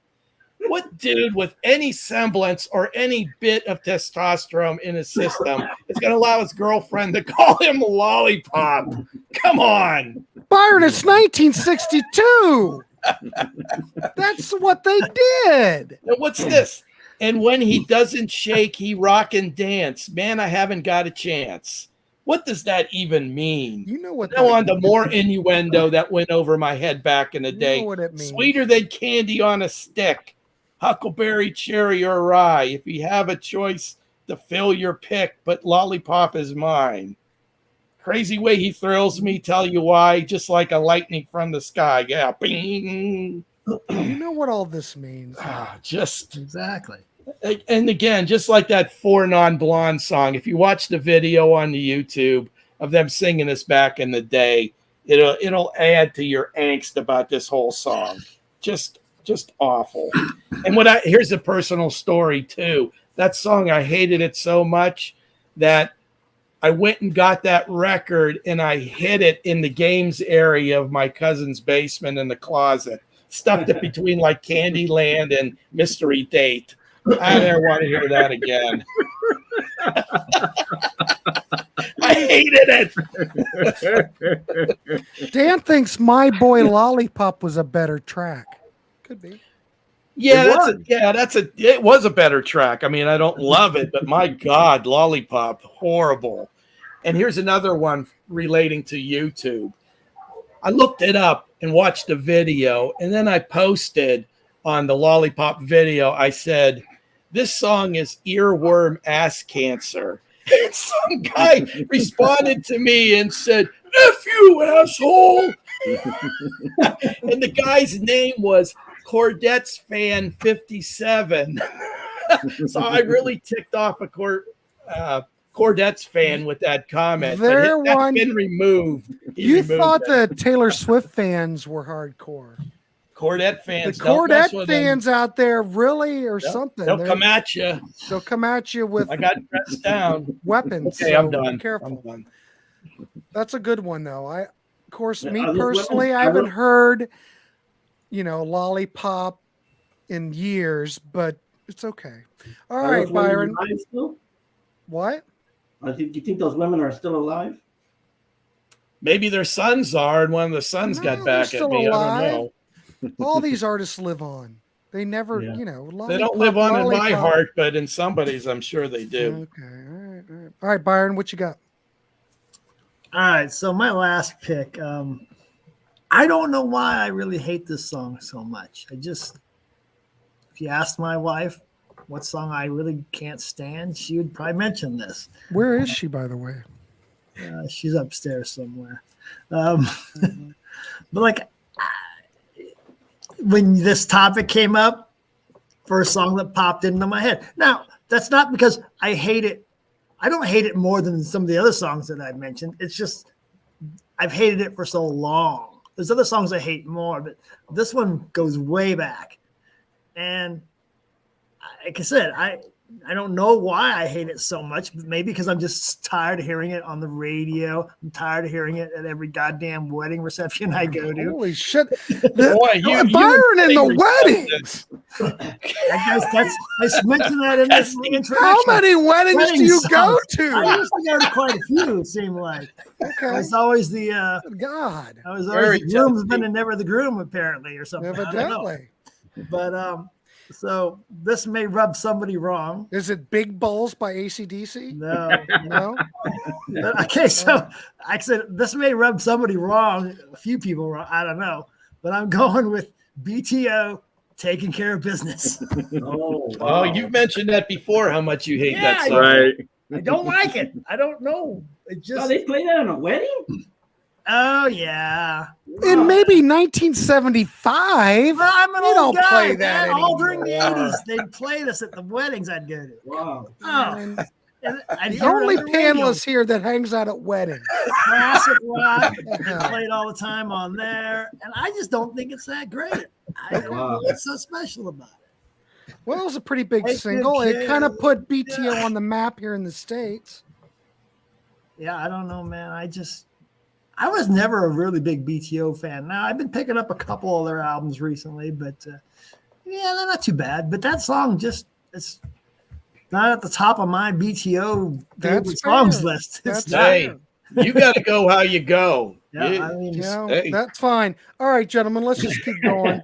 [SPEAKER 5] What dude with any semblance or any bit of testosterone in his system is going to allow his girlfriend to call him lollipop? Come on.
[SPEAKER 1] Byron, it's 1962. That's what they did.
[SPEAKER 5] And what's this? And when he doesn't shake, he rock and dance. Man, I haven't got a chance. What does that even mean?
[SPEAKER 1] You know what?
[SPEAKER 5] Now on to more innuendo that went over my head back in the day.
[SPEAKER 1] You know what it means.
[SPEAKER 5] Sweeter than candy on a stick. Huckleberry, cherry, or rye. If you have a choice to fill your pick, but lollipop is mine. Crazy way he thrills me, tell you why, just like a lightning from the sky. Yeah, bing.
[SPEAKER 1] You know what all this means.
[SPEAKER 5] Just
[SPEAKER 6] exactly.
[SPEAKER 5] And again, just like that 4 Non-Blonde song, if you watch the video on the YouTube of them singing this back in the day, it'll add to your angst about this whole song. Just awful. And here's a personal story too. That song, I hated it so much that I went and got that record and I hid it in the games area of my cousin's basement in the closet, stuffed it between like Candyland and Mystery Date. I never want to hear that again. I hated it.
[SPEAKER 1] Dan thinks My Boy Lollipop was a better track. Could be.
[SPEAKER 5] Yeah, it was a better track. I mean, I don't love it, but my God, Lollipop, horrible. And here's another one relating to YouTube. I looked it up and watched the video, and then I posted on the Lollipop video, I said, this song is earworm ass cancer. And some guy responded to me and said, F you, asshole. And the guy's name was Cordettes Fan 57. So I really ticked off a Cordettes fan with that comment. That's been removed.
[SPEAKER 1] You thought the Taylor Swift fans were hardcore.
[SPEAKER 5] Cordette fans.
[SPEAKER 1] The Cordette fans out there really or something.
[SPEAKER 5] They'll come at you.
[SPEAKER 1] They'll come at you with
[SPEAKER 5] I got dressed down.
[SPEAKER 1] Weapons.
[SPEAKER 5] Okay,
[SPEAKER 1] so
[SPEAKER 5] I'm done.
[SPEAKER 1] Be careful.
[SPEAKER 5] I'm done.
[SPEAKER 1] That's a good one though. I personally, I haven't heard, Lollipop in years, but it's okay. All right, Byron. What?
[SPEAKER 4] Do you think those women are still alive?
[SPEAKER 5] Maybe their sons are, and one of the sons got back at me.
[SPEAKER 1] Alive.
[SPEAKER 5] I don't know.
[SPEAKER 1] All these artists live on. They never,
[SPEAKER 5] they don't live on in my heart, but in somebody's, I'm sure they do.
[SPEAKER 1] Okay. All right, Byron, what you got?
[SPEAKER 6] All right. So my last pick, I don't know why I really hate this song so much. If you asked my wife what song I really can't stand, she would probably mention this.
[SPEAKER 1] Where is she, by the way?
[SPEAKER 6] She's upstairs somewhere. But like, when this topic came up, first song that popped into my head. Now, that's not because I hate it. I don't hate it more than some of the other songs that I've mentioned. It's just I've hated it for so long. There's other songs I hate more, but this one goes way back. And like I said, I don't know why I hate it so much, but maybe because I'm just tired of hearing it on the radio. I'm tired of hearing it at every goddamn wedding reception I go to.
[SPEAKER 1] Holy shit.
[SPEAKER 5] Byron
[SPEAKER 1] in the weddings.
[SPEAKER 6] I mentioned that in this introduction.
[SPEAKER 1] How many weddings do you go to?
[SPEAKER 6] I used to go to quite a few, it seemed like.
[SPEAKER 1] Okay.
[SPEAKER 6] I was always the
[SPEAKER 1] God.
[SPEAKER 6] I was always the groomsman and never the groom, apparently, or something.
[SPEAKER 1] Evidently.
[SPEAKER 6] But so this may rub somebody wrong.
[SPEAKER 1] Is it Big Balls by AC/DC?
[SPEAKER 6] No. But, okay, so I said this may rub somebody wrong, a few people wrong, I don't know. But I'm going with BTO Taking Care of Business.
[SPEAKER 4] Oh,
[SPEAKER 5] Oh, you've mentioned that before, how much you hate that song.
[SPEAKER 3] Right.
[SPEAKER 6] I don't like it. I don't know. It just.
[SPEAKER 4] Oh, they played that on a wedding?
[SPEAKER 6] Oh yeah.
[SPEAKER 1] In maybe 1975.
[SPEAKER 6] Well, I'm an
[SPEAKER 1] You
[SPEAKER 6] old
[SPEAKER 1] don't
[SPEAKER 6] guy,
[SPEAKER 1] play that
[SPEAKER 6] man. All during the
[SPEAKER 1] anymore.
[SPEAKER 6] 80s, they played us at the weddings I'd go to.
[SPEAKER 4] Wow.
[SPEAKER 6] Oh,
[SPEAKER 1] And
[SPEAKER 6] and I'd
[SPEAKER 1] the
[SPEAKER 6] hear it
[SPEAKER 1] only
[SPEAKER 6] on the radio.
[SPEAKER 1] panelist here that hangs out at weddings.
[SPEAKER 6] Classic rock. Played all the time on there, and I just don't think it's that great. I don't know what's so special about it.
[SPEAKER 1] Well, it was a pretty big
[SPEAKER 6] Take
[SPEAKER 1] single. It
[SPEAKER 6] Care.
[SPEAKER 1] kind of put BTO on the map here in the States.
[SPEAKER 6] Yeah, I don't know, man. I was never a really big BTO fan. Now I've been picking up a couple of their albums recently, but yeah, they're not too bad. But that song it's not at the top of my BTO favorite
[SPEAKER 1] That's
[SPEAKER 6] songs
[SPEAKER 1] fair.
[SPEAKER 6] list. It's
[SPEAKER 1] That's
[SPEAKER 6] not.
[SPEAKER 5] Hey, you got to go how you go.
[SPEAKER 6] Yeah, I mean,
[SPEAKER 1] Yeah,
[SPEAKER 5] Hey.
[SPEAKER 1] that's fine. All right, gentlemen, let's just keep going.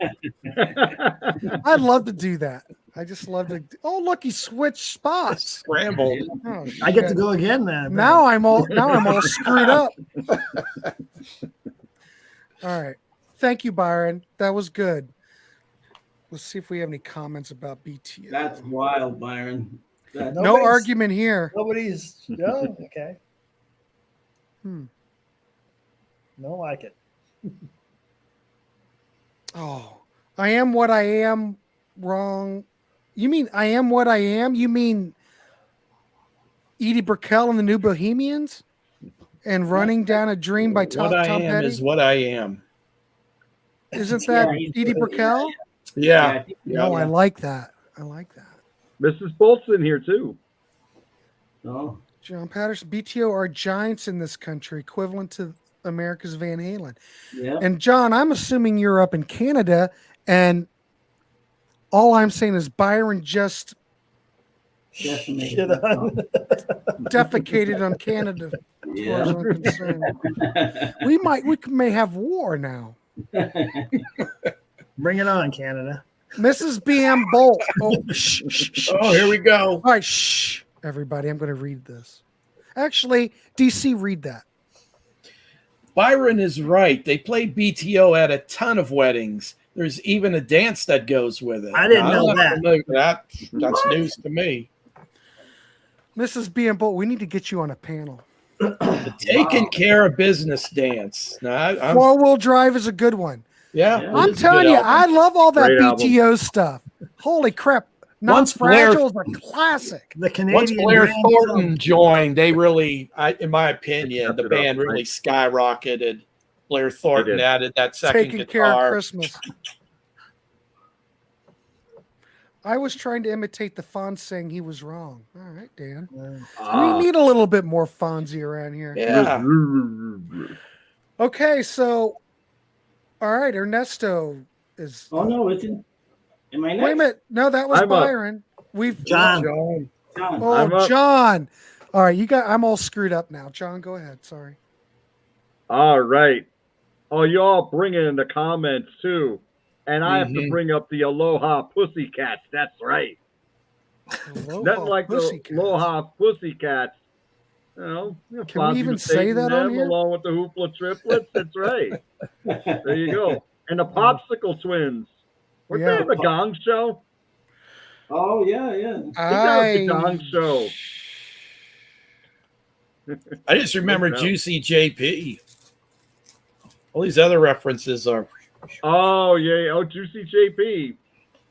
[SPEAKER 1] I'd love to do that. I just love to. Oh, look, he switched spots.
[SPEAKER 5] Scrambled.
[SPEAKER 1] Oh,
[SPEAKER 6] I get to
[SPEAKER 1] shit.
[SPEAKER 6] go again then.
[SPEAKER 1] Now I'm all screwed up. All right. Thank you, Byron. That was good. Let's see if we have any comments about BTO.
[SPEAKER 4] That's wild, Byron.
[SPEAKER 1] no
[SPEAKER 6] Nobody's-
[SPEAKER 1] argument here.
[SPEAKER 6] Nobody's. No, okay.
[SPEAKER 1] Hmm.
[SPEAKER 6] Don't like it.
[SPEAKER 1] Oh, I am what I am. Wrong. You mean I am what I am? You mean Edie Brickell and the New Bohemians? And Running Down a Dream by Tom
[SPEAKER 5] What I am
[SPEAKER 1] Petty?
[SPEAKER 5] is what I am.
[SPEAKER 1] Isn't that
[SPEAKER 4] Yeah,
[SPEAKER 1] Edie Brickell?
[SPEAKER 5] Yeah.
[SPEAKER 1] No, I like that. I like that.
[SPEAKER 3] Mrs. Bolton here too.
[SPEAKER 4] Oh,
[SPEAKER 1] John Patterson, BTO are giants in this country, equivalent to America's Van Halen.
[SPEAKER 4] yeah.
[SPEAKER 1] And John, I'm assuming you're up in Canada, and all I'm saying is Byron just
[SPEAKER 4] Definitely.
[SPEAKER 6] Shit on.
[SPEAKER 1] defecated on Canada. As far as I'm concerned. We may have war now.
[SPEAKER 6] Bring it on, Canada.
[SPEAKER 1] Mrs. BM Bolt. Oh, shh, shh, shh,
[SPEAKER 5] Oh, here we go.
[SPEAKER 1] All right, shh, everybody. I'm going to read this. Actually, DC, read that.
[SPEAKER 5] Byron is right. They play BTO at a ton of weddings. There's even a dance that goes with it.
[SPEAKER 6] I didn't
[SPEAKER 5] I'm
[SPEAKER 6] know
[SPEAKER 5] not
[SPEAKER 6] that.
[SPEAKER 5] familiar with that. That's news to me.
[SPEAKER 1] Mrs. BM Bolt, we need to get you on a panel.
[SPEAKER 5] The Taking Care of Business dance. Now, I'm,
[SPEAKER 1] Four-wheel drive is a good one.
[SPEAKER 5] yeah,
[SPEAKER 4] Yeah.
[SPEAKER 5] it
[SPEAKER 1] I'm
[SPEAKER 5] is a
[SPEAKER 1] telling
[SPEAKER 5] good
[SPEAKER 1] you,
[SPEAKER 5] album.
[SPEAKER 1] I love all that
[SPEAKER 3] Great album.
[SPEAKER 1] BTO stuff. Holy crap.
[SPEAKER 5] Once Blair-
[SPEAKER 1] Non-Fragile is a classic.
[SPEAKER 6] The Canadian.
[SPEAKER 5] Once Blair
[SPEAKER 6] Grand
[SPEAKER 5] Thornton joined, they really, in my opinion,
[SPEAKER 3] Stepped
[SPEAKER 5] the
[SPEAKER 3] it up,
[SPEAKER 5] band really
[SPEAKER 3] right?
[SPEAKER 5] skyrocketed. Blair Thornton
[SPEAKER 3] did.
[SPEAKER 5] added that second
[SPEAKER 1] Taking Care of
[SPEAKER 5] guitar.
[SPEAKER 1] Christmas. I was trying to imitate the Fonz saying he was wrong. All right, Dan.
[SPEAKER 3] Ah.
[SPEAKER 1] We need a little bit more Fonzie around here.
[SPEAKER 5] Yeah.
[SPEAKER 1] Okay, so, all right, Ernesto is.
[SPEAKER 4] Oh no, it's in. Am I next?
[SPEAKER 1] Wait a minute. No, that was
[SPEAKER 3] I'm up.
[SPEAKER 1] Byron. We've
[SPEAKER 6] John.
[SPEAKER 5] John.
[SPEAKER 4] John.
[SPEAKER 3] I'm
[SPEAKER 1] Oh,
[SPEAKER 3] up.
[SPEAKER 1] John. All right, you got. I'm all screwed up now. John, go ahead. Sorry.
[SPEAKER 3] All right. Oh, you all bring it in the comments too. And I have to
[SPEAKER 5] Mhm.
[SPEAKER 3] bring up the Aloha Pussycats. That's right. Nothing like the
[SPEAKER 1] Pussycats.
[SPEAKER 3] Aloha Pussycats. You know,
[SPEAKER 1] Can we even say that on here?
[SPEAKER 3] Along with the Hoopla Triplets. That's right. There you go. And the Popsicle Twins. Weren't
[SPEAKER 1] Yeah.
[SPEAKER 3] they on the Gong Show?
[SPEAKER 4] Oh yeah, yeah.
[SPEAKER 3] I think that was the Gong Show.
[SPEAKER 5] I just remember
[SPEAKER 3] No.
[SPEAKER 5] Juicy JP. All these other references are.
[SPEAKER 3] Oh yeah. Oh, Juicy JP.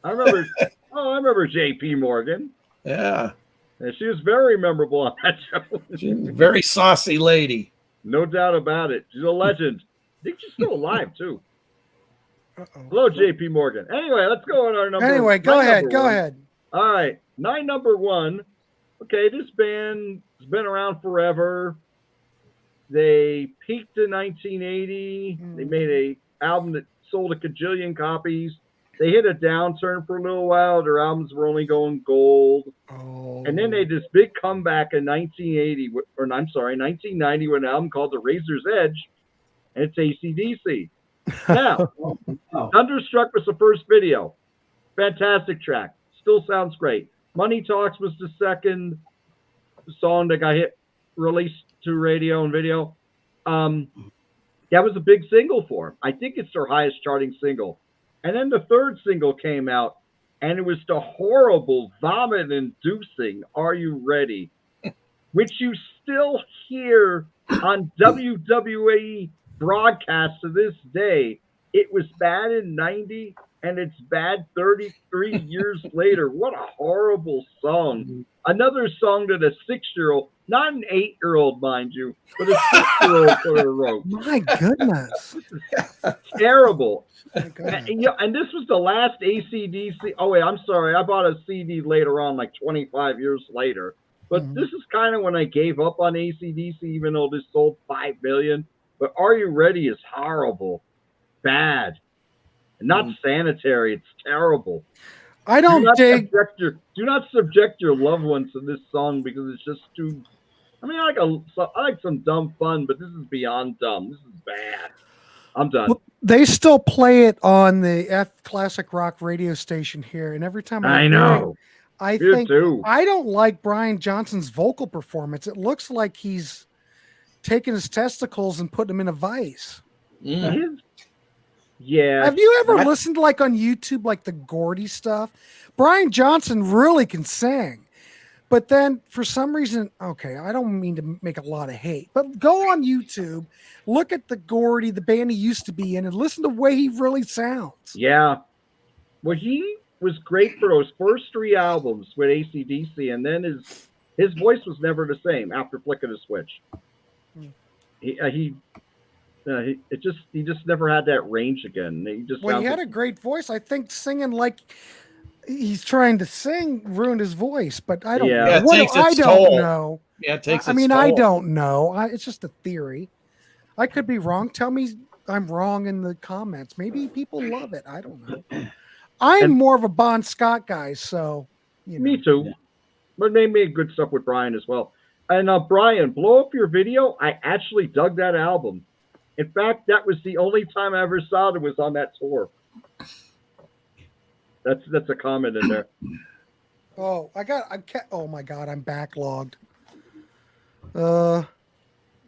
[SPEAKER 3] I remember. I remember JP Morgan.
[SPEAKER 5] Yeah.
[SPEAKER 3] And she was very memorable on that show.
[SPEAKER 5] She's a very saucy lady.
[SPEAKER 3] No doubt about it. She's a legend. I think she's still alive too.
[SPEAKER 1] Uh-oh.
[SPEAKER 3] Hello, JP Morgan. Anyway, let's go on our number.
[SPEAKER 1] Anyway, go
[SPEAKER 3] my
[SPEAKER 1] ahead.
[SPEAKER 3] number
[SPEAKER 1] Go
[SPEAKER 3] one.
[SPEAKER 1] ahead.
[SPEAKER 3] All right, my number one. Okay, this band has been around forever. They peaked in 1980. They made a album that sold a cajillion copies. They hit a downturn for a little while. Their albums were only going gold.
[SPEAKER 1] Oh.
[SPEAKER 3] And then they had this big comeback in 1990 with an album called The Razor's Edge, and it's AC/DC. Now,
[SPEAKER 4] Oh.
[SPEAKER 3] Thunderstruck was the first video. Fantastic track. Still sounds great. Money Talks was the second song that got released to radio and video. That was a big single for them. I think it's their highest charting single. And then the third single came out, and it was the horrible, vomit-inducing Are You Ready? Which you still hear on WWE broadcasts to this day. It was bad in 90, and it's bad 33 years later. What a horrible song. Another song that a 6-year-old, not an 8-year-old, mind you, but a 6-year-old could have wrote.
[SPEAKER 1] My goodness.
[SPEAKER 3] Terrible.
[SPEAKER 1] My goodness.
[SPEAKER 3] And this was the last AC/DC. Oh, wait, I'm sorry. I bought a CD later on, like 25 years later. But this is kind of when I gave up on AC/DC, even though this sold 5 million. But Are You Ready is horrible. Bad. Not sanitary. It's terrible.
[SPEAKER 1] I don't dig.
[SPEAKER 3] Do not subject your loved ones to this song because it's just too. I mean, I like some dumb fun, but this is beyond dumb. This is bad. I'm done.
[SPEAKER 1] Well, they still play it on the F Classic Rock radio station here, and every time
[SPEAKER 3] I know.
[SPEAKER 1] I
[SPEAKER 3] Here
[SPEAKER 1] think
[SPEAKER 3] too.
[SPEAKER 1] I don't like Brian Johnson's vocal performance. It looks like he's taking his testicles and putting them in a vice.
[SPEAKER 3] Yeah.
[SPEAKER 1] Have you ever listened to, like, on YouTube, like the Gordy stuff? Brian Johnson really can sing. But then for some reason, okay, I don't mean to make a lot of hate, but go on YouTube, look at the Gordy, the band he used to be in, and listen to the way he really sounds.
[SPEAKER 3] Yeah. Well, he was great for those first 3 albums with AC/DC, and then his voice was never the same after flicking a switch. He just never had that range again.
[SPEAKER 1] He had a great voice. I think singing like he's trying to sing ruined his voice, but I don't know.
[SPEAKER 5] Yeah,
[SPEAKER 1] I don't know.
[SPEAKER 5] Yeah, it takes
[SPEAKER 1] I don't know. It's just a theory. I could be wrong. Tell me I'm wrong in the comments. Maybe people love it. I don't know. I'm more of a Bon Scott guy, so you know.
[SPEAKER 3] Me too. But they made good stuff with Brian as well. And Brian, blow up your video. I actually dug that album. In fact, that was the only time I ever saw it was on that tour. That's a comment in there.
[SPEAKER 1] Oh, oh my God, I'm backlogged.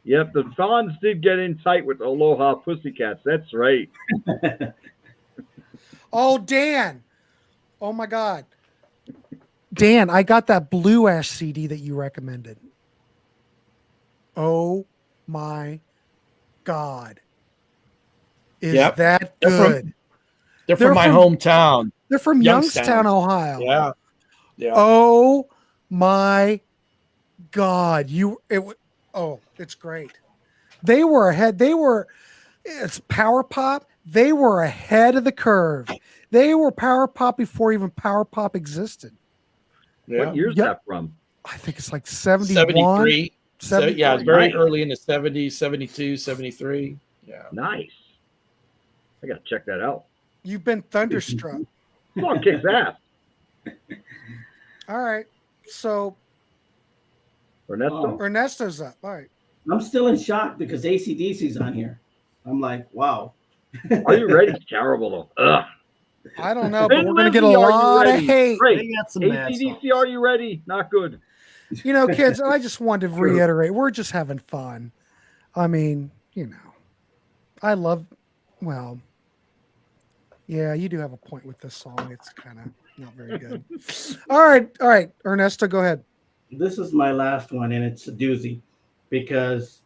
[SPEAKER 3] Yep, the Fonz did get in tight with Aloha Pussycats. That's right.
[SPEAKER 1] Oh, Dan. Oh my God. Dan, I got that Blue Ash CD that you recommended. Oh my God. Is that good?
[SPEAKER 5] They're from my hometown.
[SPEAKER 1] They're from Youngstown, Ohio.
[SPEAKER 5] Yeah. Yeah.
[SPEAKER 1] Oh my God. It's great. They were ahead. It's power pop. They were ahead of the curve. They were power pop before even power pop existed.
[SPEAKER 5] Yeah.
[SPEAKER 3] What year's that from?
[SPEAKER 1] I think it's like 71.
[SPEAKER 5] 73. So, yeah, it's very
[SPEAKER 3] Nice.
[SPEAKER 5] early in the 70s, 72, 73. Yeah.
[SPEAKER 3] Nice. I got to check that out.
[SPEAKER 1] You've been thunderstruck.
[SPEAKER 3] Come on, kick that.
[SPEAKER 1] All right. So
[SPEAKER 3] Ernesto?
[SPEAKER 1] Ernesto's up. All right.
[SPEAKER 4] I'm still in shock because AC/DC's on here. I'm like, wow.
[SPEAKER 3] Are You Ready? It's terrible, though. Ugh.
[SPEAKER 1] I don't know, but
[SPEAKER 3] Thin
[SPEAKER 1] we're going to get a
[SPEAKER 3] Lizzy, Are You
[SPEAKER 1] lot of
[SPEAKER 3] Ready?
[SPEAKER 1] hate.
[SPEAKER 3] Great.
[SPEAKER 6] They got some mad
[SPEAKER 3] AC/DC,
[SPEAKER 6] songs.
[SPEAKER 3] Are You Ready? Not good.
[SPEAKER 1] You know, kids, I just wanted to reiterate, we're just having fun. I mean, you know, yeah, you do have a point with this song. It's kind of not very good. All right. Ernesto, go ahead.
[SPEAKER 4] This is my last one, and it's a doozy because,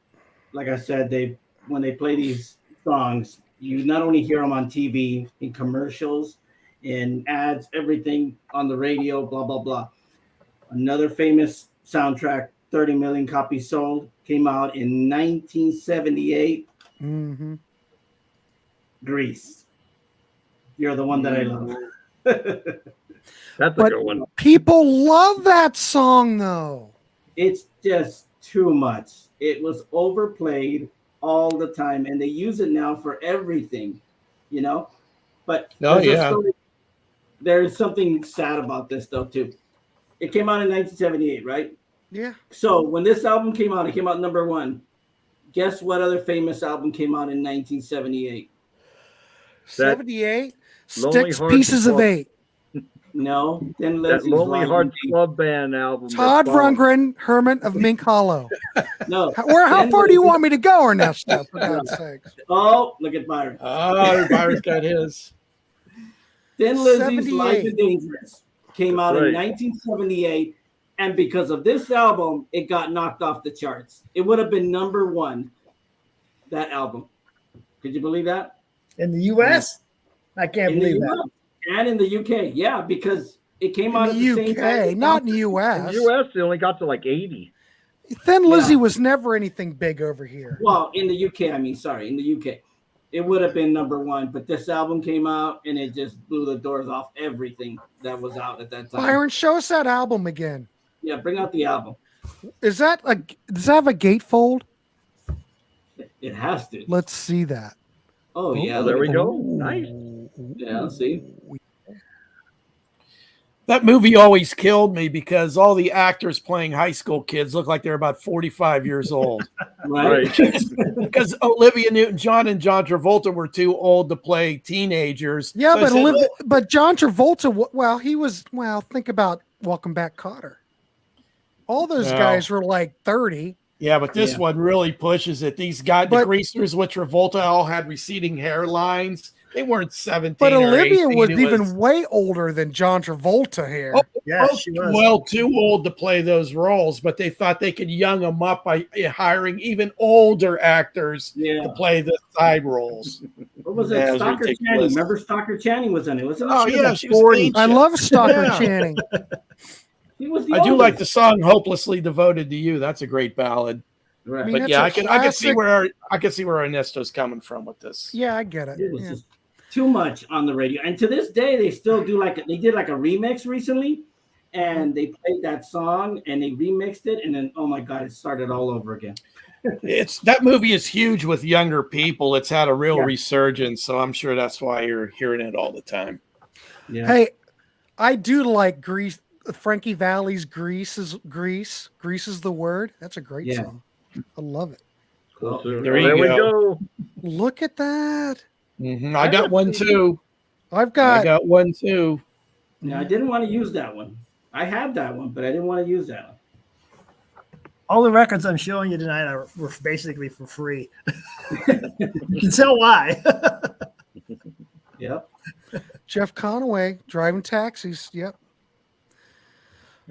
[SPEAKER 4] like I said, when they play these songs, you not only hear them on TV, in commercials, in ads, everything on the radio, blah, blah, blah. Another famous soundtrack, 30 million copies sold, came out in 1978.
[SPEAKER 1] Mm-hmm.
[SPEAKER 4] Grease. You're the one that I love.
[SPEAKER 3] That's a
[SPEAKER 1] But
[SPEAKER 3] good one.
[SPEAKER 1] people love that song, though.
[SPEAKER 4] It's just too much. It was overplayed all the time, and they use it now for everything, you know. But there's something sad about this, though, too. It came out in 1978, right?
[SPEAKER 1] Yeah.
[SPEAKER 4] So when this album came out, it came out number 1. Guess what other famous album came out in 1978?
[SPEAKER 1] 78.
[SPEAKER 3] Lonely
[SPEAKER 1] Sticks
[SPEAKER 3] Hearts
[SPEAKER 1] Pieces of
[SPEAKER 3] Club.
[SPEAKER 1] 8.
[SPEAKER 4] No, then
[SPEAKER 3] That
[SPEAKER 4] Leslie's
[SPEAKER 3] Lonely
[SPEAKER 4] Long
[SPEAKER 3] Hearts
[SPEAKER 4] Beach.
[SPEAKER 3] Club Band album.
[SPEAKER 1] Todd
[SPEAKER 3] that followed.
[SPEAKER 1] Rundgren, Hermit of Mink Hollow.
[SPEAKER 4] No.
[SPEAKER 1] How
[SPEAKER 4] Then
[SPEAKER 1] far do you
[SPEAKER 4] Leslie's-
[SPEAKER 1] want me to go, Ernesto? For God's sakes.
[SPEAKER 4] Oh, look at Byron.
[SPEAKER 5] Oh, Byron's got his.
[SPEAKER 4] Thin Lizzy's
[SPEAKER 1] 78.
[SPEAKER 4] Live and Dangerous came out in 1978, and because of this album, it got knocked off the charts. It would have been #1, that album. Could you believe that?
[SPEAKER 6] In the U.S.? I can't believe that.
[SPEAKER 4] And in the UK, yeah, because it came out
[SPEAKER 1] In
[SPEAKER 4] at the
[SPEAKER 1] the
[SPEAKER 4] same time.
[SPEAKER 1] UK, not in the US.
[SPEAKER 3] In the US, it only got to like 80.
[SPEAKER 1] Thin Lizzy was never anything big over here.
[SPEAKER 4] Well, in the UK, in the UK. It would have been #1, but this album came out and it just blew the doors off everything that was out at that time.
[SPEAKER 1] Byron, show us that album again.
[SPEAKER 4] Yeah, bring out the album.
[SPEAKER 1] Does that have a gatefold?
[SPEAKER 4] It has to.
[SPEAKER 1] Let's see that.
[SPEAKER 4] Oh, yeah.
[SPEAKER 3] There we go. Nice.
[SPEAKER 4] Yeah, let's see.
[SPEAKER 5] That movie always killed me because all the actors playing high school kids look like they're about 45 years old.
[SPEAKER 4] Right.
[SPEAKER 5] Because Olivia Newton-John and John Travolta were too old to play teenagers.
[SPEAKER 1] Yeah,
[SPEAKER 5] So
[SPEAKER 1] but John Travolta, think about Welcome Back, Kotter. All those guys were like 30.
[SPEAKER 5] Yeah, but this one really pushes it. These guys, the greasers with Travolta, all had receding hairlines. They weren't 17.
[SPEAKER 1] But
[SPEAKER 5] or
[SPEAKER 1] Olivia
[SPEAKER 5] 18.
[SPEAKER 1] was even way older than John Travolta here.
[SPEAKER 5] Oh,
[SPEAKER 6] Yeah, she was.
[SPEAKER 5] Well, too old to play those roles, but they thought they could young them up by hiring even older actors to play the side roles.
[SPEAKER 4] What was it? Stalker Channing. Remember Stalker Channing was in it, wasn't it?
[SPEAKER 5] Oh, yeah, she was ancient.
[SPEAKER 1] I love Stalker Channing.
[SPEAKER 4] He was the
[SPEAKER 5] I do
[SPEAKER 4] oldest.
[SPEAKER 5] like the song "Hopelessly Devoted to You." That's a great ballad.
[SPEAKER 4] Right.
[SPEAKER 1] I mean,
[SPEAKER 5] But
[SPEAKER 1] that's
[SPEAKER 5] yeah,
[SPEAKER 1] a
[SPEAKER 5] I can see
[SPEAKER 1] classic-
[SPEAKER 5] where Ernesto's coming from with this.
[SPEAKER 1] Yeah, I get it.
[SPEAKER 4] It was
[SPEAKER 1] Yeah.
[SPEAKER 4] just too much on the radio. And to this day, they still do they did like a remix recently, and they played that song and they remixed it, and then oh my god, it started all over again.
[SPEAKER 5] That movie is huge with younger people. It's had a real resurgence, so I'm sure that's why you're hearing it all the time.
[SPEAKER 4] Yeah.
[SPEAKER 1] Hey, I do like Grease. Frankie Valli's Grease is the word. That's a great song. I love it.
[SPEAKER 3] Cool.
[SPEAKER 5] There we go.
[SPEAKER 1] Look at that.
[SPEAKER 5] I got one too.
[SPEAKER 1] I got
[SPEAKER 5] one too.
[SPEAKER 4] Yeah, I didn't want to use that one. I had that one, but I didn't want to use that one.
[SPEAKER 6] All the records I'm showing you tonight were basically for free. You can tell why.
[SPEAKER 4] Yep.
[SPEAKER 1] Jeff Conaway driving taxis. Yep.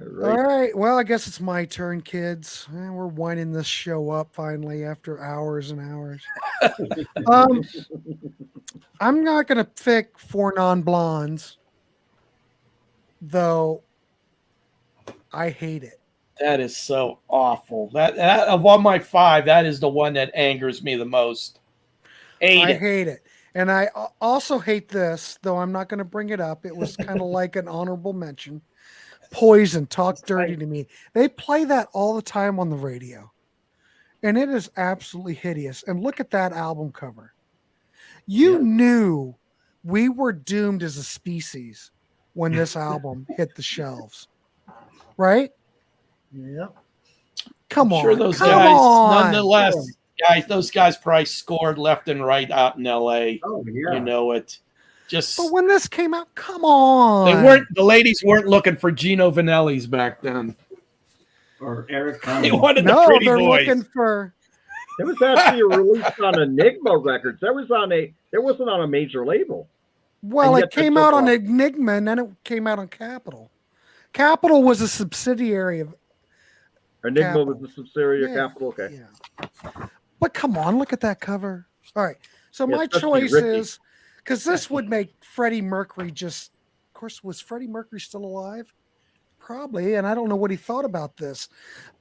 [SPEAKER 3] Right.
[SPEAKER 1] All right. Well, I guess it's my turn, kids. We're winding this show up finally after hours and hours. I'm not going to pick 4 Non-Blondes, though I hate it.
[SPEAKER 5] That is so awful. That of all my 5, that is the one that angers me the most.
[SPEAKER 1] I hate it. And I also hate this, though I'm not going to bring it up. It was kind of like an honorable mention. Poison, Talk Dirty to Me. They play that all the time on the radio. And it is absolutely hideous. And look at that album cover. You knew we were doomed as a species when this album hit the shelves. Right?
[SPEAKER 6] Yep.
[SPEAKER 1] Come on.
[SPEAKER 5] Sure, those
[SPEAKER 1] come
[SPEAKER 5] guys,
[SPEAKER 1] on.
[SPEAKER 5] nonetheless, those guys probably scored left and right out in LA.
[SPEAKER 4] Oh yeah.
[SPEAKER 5] You know it.
[SPEAKER 1] But when this came out, come on.
[SPEAKER 5] The ladies weren't looking for Gino Vanelli's back then.
[SPEAKER 4] Or Eric
[SPEAKER 5] They
[SPEAKER 4] Carmen.
[SPEAKER 5] wanted the pretty
[SPEAKER 1] they're
[SPEAKER 5] boys.
[SPEAKER 1] looking for.
[SPEAKER 3] It was actually released on Enigma Records. That wasn't on a major label.
[SPEAKER 1] Well,
[SPEAKER 3] And
[SPEAKER 1] it
[SPEAKER 3] yet they
[SPEAKER 1] came
[SPEAKER 3] took
[SPEAKER 1] out on
[SPEAKER 3] off.
[SPEAKER 1] Enigma, and then it came out on Capitol. Capitol was a subsidiary of.
[SPEAKER 3] Enigma
[SPEAKER 1] Capitol.
[SPEAKER 3] was the subsidiary of
[SPEAKER 1] Yeah,
[SPEAKER 3] Capitol. Okay.
[SPEAKER 1] Yeah. But come on, look at that cover. All right. So
[SPEAKER 3] Yeah,
[SPEAKER 1] my
[SPEAKER 3] especially
[SPEAKER 1] choice
[SPEAKER 3] Ricky.
[SPEAKER 1] is, because this would make Freddie Mercury just, of course, was Freddie Mercury still alive? Probably. And I don't know what he thought about this.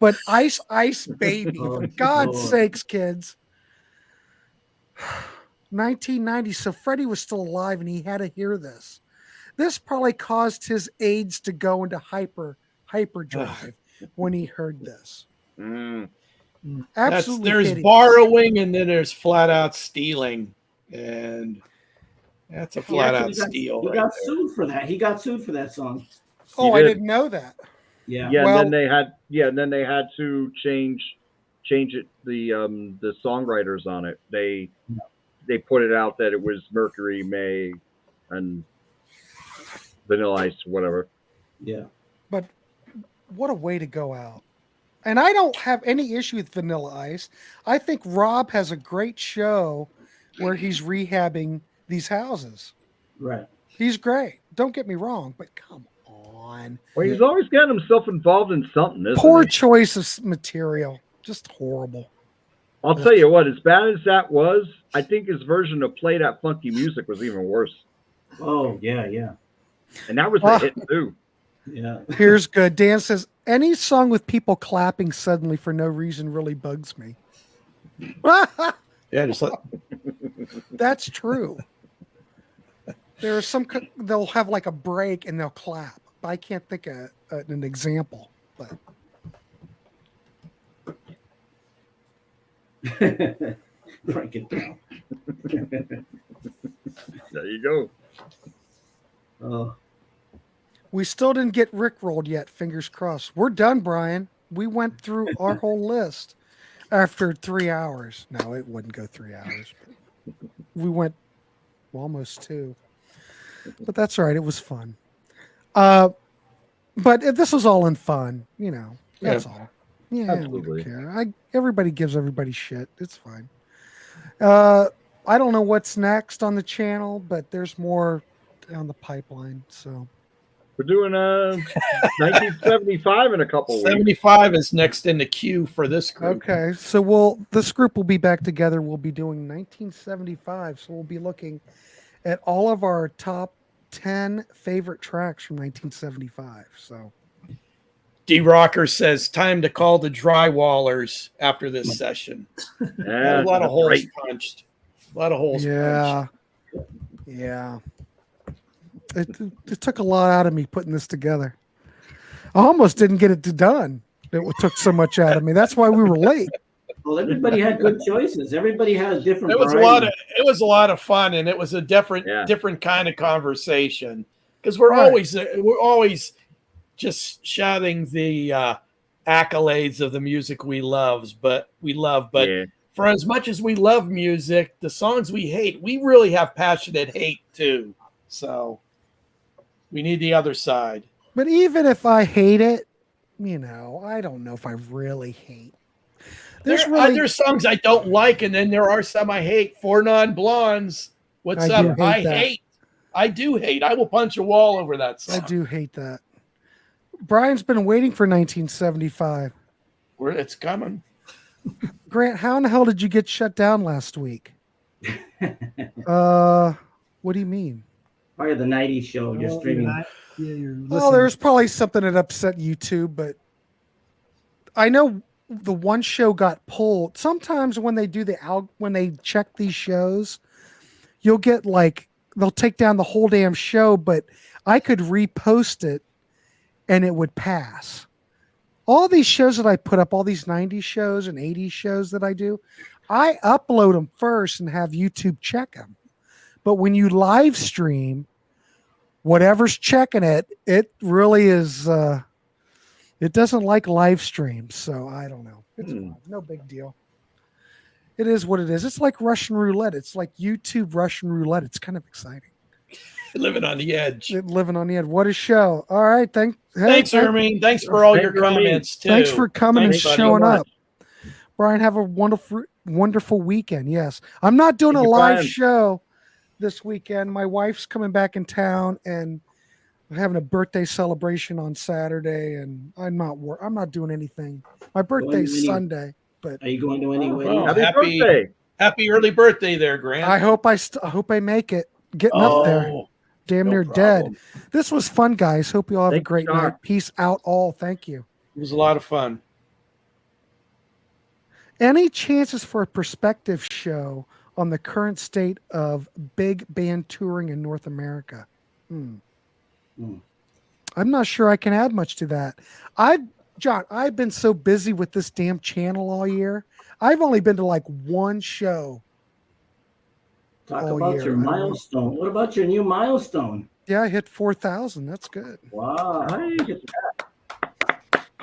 [SPEAKER 1] But Ice Ice Baby, for God's
[SPEAKER 4] Lord.
[SPEAKER 1] sakes, kids. 1990. So Freddie was still alive and he had to hear this. This probably caused his AIDS to go into hyperdrive when he heard this.
[SPEAKER 3] Mm.
[SPEAKER 1] Absolutely.
[SPEAKER 5] There's
[SPEAKER 1] hideous.
[SPEAKER 5] borrowing and then there's flat out stealing. And that's a flat out steal.
[SPEAKER 4] He
[SPEAKER 5] right
[SPEAKER 4] got
[SPEAKER 5] there.
[SPEAKER 4] sued for that. He got sued for that song.
[SPEAKER 1] Oh,
[SPEAKER 3] He
[SPEAKER 1] I
[SPEAKER 3] did.
[SPEAKER 1] didn't know that.
[SPEAKER 4] Yeah.
[SPEAKER 3] Yeah,
[SPEAKER 1] Well-
[SPEAKER 3] and then they had to change it. The songwriters on it. They put it out that it was Mercury, May, and Vanilla Ice, whatever.
[SPEAKER 4] Yeah.
[SPEAKER 1] But what a way to go out. And I don't have any issue with Vanilla Ice. I think Rob has a great show where he's rehabbing these houses.
[SPEAKER 4] Right.
[SPEAKER 1] He's great. Don't get me wrong, but come on.
[SPEAKER 3] Well, he's always got himself involved in something, isn't
[SPEAKER 1] Poor
[SPEAKER 3] he?
[SPEAKER 1] choice of material. Just horrible.
[SPEAKER 3] I'll tell you what, as bad as that was, I think his version of Play That Funky Music was even worse.
[SPEAKER 4] Oh, yeah.
[SPEAKER 3] And that was a hit, too.
[SPEAKER 4] Yeah.
[SPEAKER 1] Here's good. Dan says, any song with people clapping suddenly for no reason really bugs me.
[SPEAKER 5] Yeah, just
[SPEAKER 1] That's true. There are some, they'll have like a break and they'll clap. I can't think of an example, but.
[SPEAKER 4] Break it down.
[SPEAKER 3] There you go.
[SPEAKER 4] Oh.
[SPEAKER 1] We still didn't get Rickrolled yet. Fingers crossed. We're done, Brian. We went through our whole list after 3 hours. No, it wouldn't go 3 hours. But we went almost 2. But that's all right. It was fun. But this was all in fun. You know, that's all. Yeah,
[SPEAKER 3] Absolutely.
[SPEAKER 1] we don't care. Everybody gives everybody shit. It's fine. I don't know what's next on the channel, but there's more down the pipeline. So
[SPEAKER 3] We're doing 1975 in a couple weeks.
[SPEAKER 5] 75 is next in the queue for this group.
[SPEAKER 1] okay, so this group will be back together. We'll be doing 1975. So we'll be looking at all of our top 10 favorite tracks from 1975. So
[SPEAKER 5] D Rocker says, time to call the drywallers after this session.
[SPEAKER 3] Yeah,
[SPEAKER 5] A lot of holes
[SPEAKER 3] right.
[SPEAKER 5] punched. A lot of holes punched.
[SPEAKER 1] Yeah. It took a lot out of me putting this together. I almost didn't get it done. It took so much out of me. That's why we were late.
[SPEAKER 4] Well, everybody had good choices. Everybody had a different.
[SPEAKER 5] It was a lot of fun, and it was a different kind of conversation because we're always just shouting the accolades of the music we love. But
[SPEAKER 3] Yeah.
[SPEAKER 5] for as much as we love music, the songs we hate, we really have passionate hate too. So we need the other side.
[SPEAKER 1] But even if I hate it, I don't know if I really hate.
[SPEAKER 5] There's songs I don't like, and then there are some I hate. Four Non-Blondes. What's up? I do hate. I will punch a wall over that song.
[SPEAKER 1] I do hate that. Brian's been waiting for 1975.
[SPEAKER 5] It's coming.
[SPEAKER 1] Grant, how in the hell did you get shut down last week? What do you mean?
[SPEAKER 4] Part of the 90s show. You're streaming.
[SPEAKER 1] Well, there's probably something that upset YouTube, but I know the one show got pulled. Sometimes when they do when they check these shows, you'll get they'll take down the whole damn show, but I could repost it and it would pass. All these shows that I put up, all these 90s shows and 80s shows that I do, I upload them first and have YouTube check them. But when you live stream, whatever's checking it, it really is, it doesn't like live streams. So I don't know. It's fine. No big deal. It is what it is. It's like Russian roulette. It's like YouTube Russian roulette. It's kind of exciting.
[SPEAKER 5] Living on the edge.
[SPEAKER 1] Living on the edge. What a show. All right. Thanks,
[SPEAKER 5] Hermine. Thanks for all your comments, too.
[SPEAKER 1] Thanks for coming and
[SPEAKER 5] buddy.
[SPEAKER 1] showing up. Brian, have a wonderful weekend. Yes. I'm not doing a live show this weekend. My wife's coming back in town and we're having a birthday celebration on Saturday, and I'm not doing anything. My birthday's Sunday. But
[SPEAKER 4] are you going to any wedding?
[SPEAKER 5] Happy birthday! Happy early birthday, there, Grant.
[SPEAKER 1] I hope I make it. Getting up there, damn near dead. This was fun, guys. Hope you all have a great night. Peace out, all. Thank you.
[SPEAKER 5] It was a lot of fun.
[SPEAKER 1] Any chances for a perspective show on the current state of big band touring in North America? I'm not sure I can add much to that. John, I've been so busy with this damn channel all year. I've only been to one show.
[SPEAKER 4] Talk about your milestone. What about your new milestone?
[SPEAKER 1] Yeah, I hit 4,000. That's good.
[SPEAKER 4] Wow.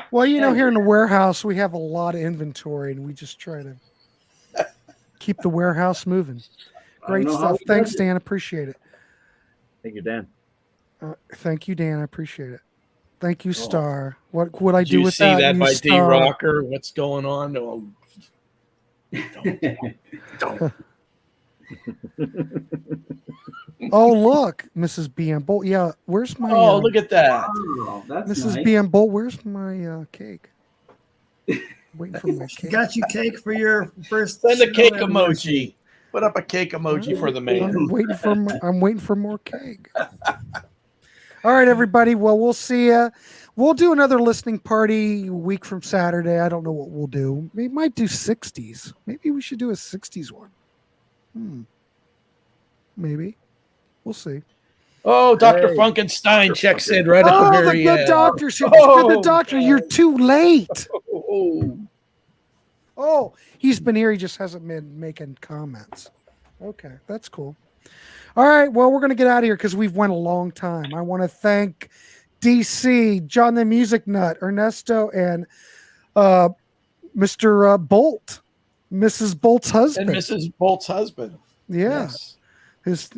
[SPEAKER 1] Well, here in the warehouse, we have a lot of inventory, and we just try to keep the warehouse moving. Great stuff. Thanks, Dan. Appreciate it.
[SPEAKER 3] Thank you, Dan.
[SPEAKER 1] Thank you, Dan. I appreciate it. Thank you, Star. What would I do with
[SPEAKER 5] that?
[SPEAKER 1] You see that
[SPEAKER 5] by
[SPEAKER 1] D
[SPEAKER 5] Rocker? What's going on? Oh, don't.
[SPEAKER 1] Oh, look, Mrs. B.M. Bolt. Yeah, where's my...
[SPEAKER 5] look at that.
[SPEAKER 4] Oh, that's
[SPEAKER 1] Mrs.
[SPEAKER 4] nice.
[SPEAKER 1] B.M. Bolt, where's my cake? Waiting for my cake.
[SPEAKER 6] Got you cake for your first.
[SPEAKER 5] Send a cake
[SPEAKER 6] show
[SPEAKER 5] emoji. Put up a cake emoji for the man.
[SPEAKER 1] I'm waiting for more cake. All right, everybody. Well, we'll see you. We'll do another listening party a week from Saturday. I don't know what we'll do. We might do 60s. Maybe we should do a 60s one. Maybe. We'll see.
[SPEAKER 5] Oh, Dr.
[SPEAKER 3] Hey.
[SPEAKER 5] Frankenstein checks in right at the very
[SPEAKER 1] good
[SPEAKER 5] end.
[SPEAKER 1] doctor's here.
[SPEAKER 5] Oh,
[SPEAKER 1] The doctor, you're too late.
[SPEAKER 5] Oh.
[SPEAKER 1] Oh, he's been here. He just hasn't been making comments. Okay, that's cool. All right, well, we're going to get out of here because we've went a long time. I want to thank DC, John the Music Nut, Ernesto, and Mr. Bolt, Mrs. Bolt's husband.
[SPEAKER 5] And Mrs. Bolt's husband.
[SPEAKER 1] Yeah.
[SPEAKER 5] Yes.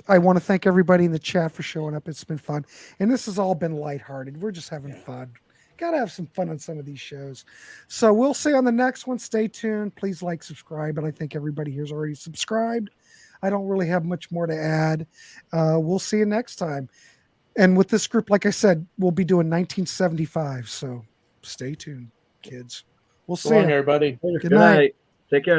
[SPEAKER 1] I want to thank everybody in the chat for showing up. It's been fun. And this has all been lighthearted. We're just having fun. Got to have some fun on some of these shows. So we'll see on the next one. Stay tuned. Please like, subscribe. And I think everybody here's already subscribed. I don't really have much more to add. We'll see you next time. And with this group, like I said, we'll be doing 1975. So stay tuned, kids. We'll see you.
[SPEAKER 5] Everybody.
[SPEAKER 1] Good night.
[SPEAKER 3] Take care.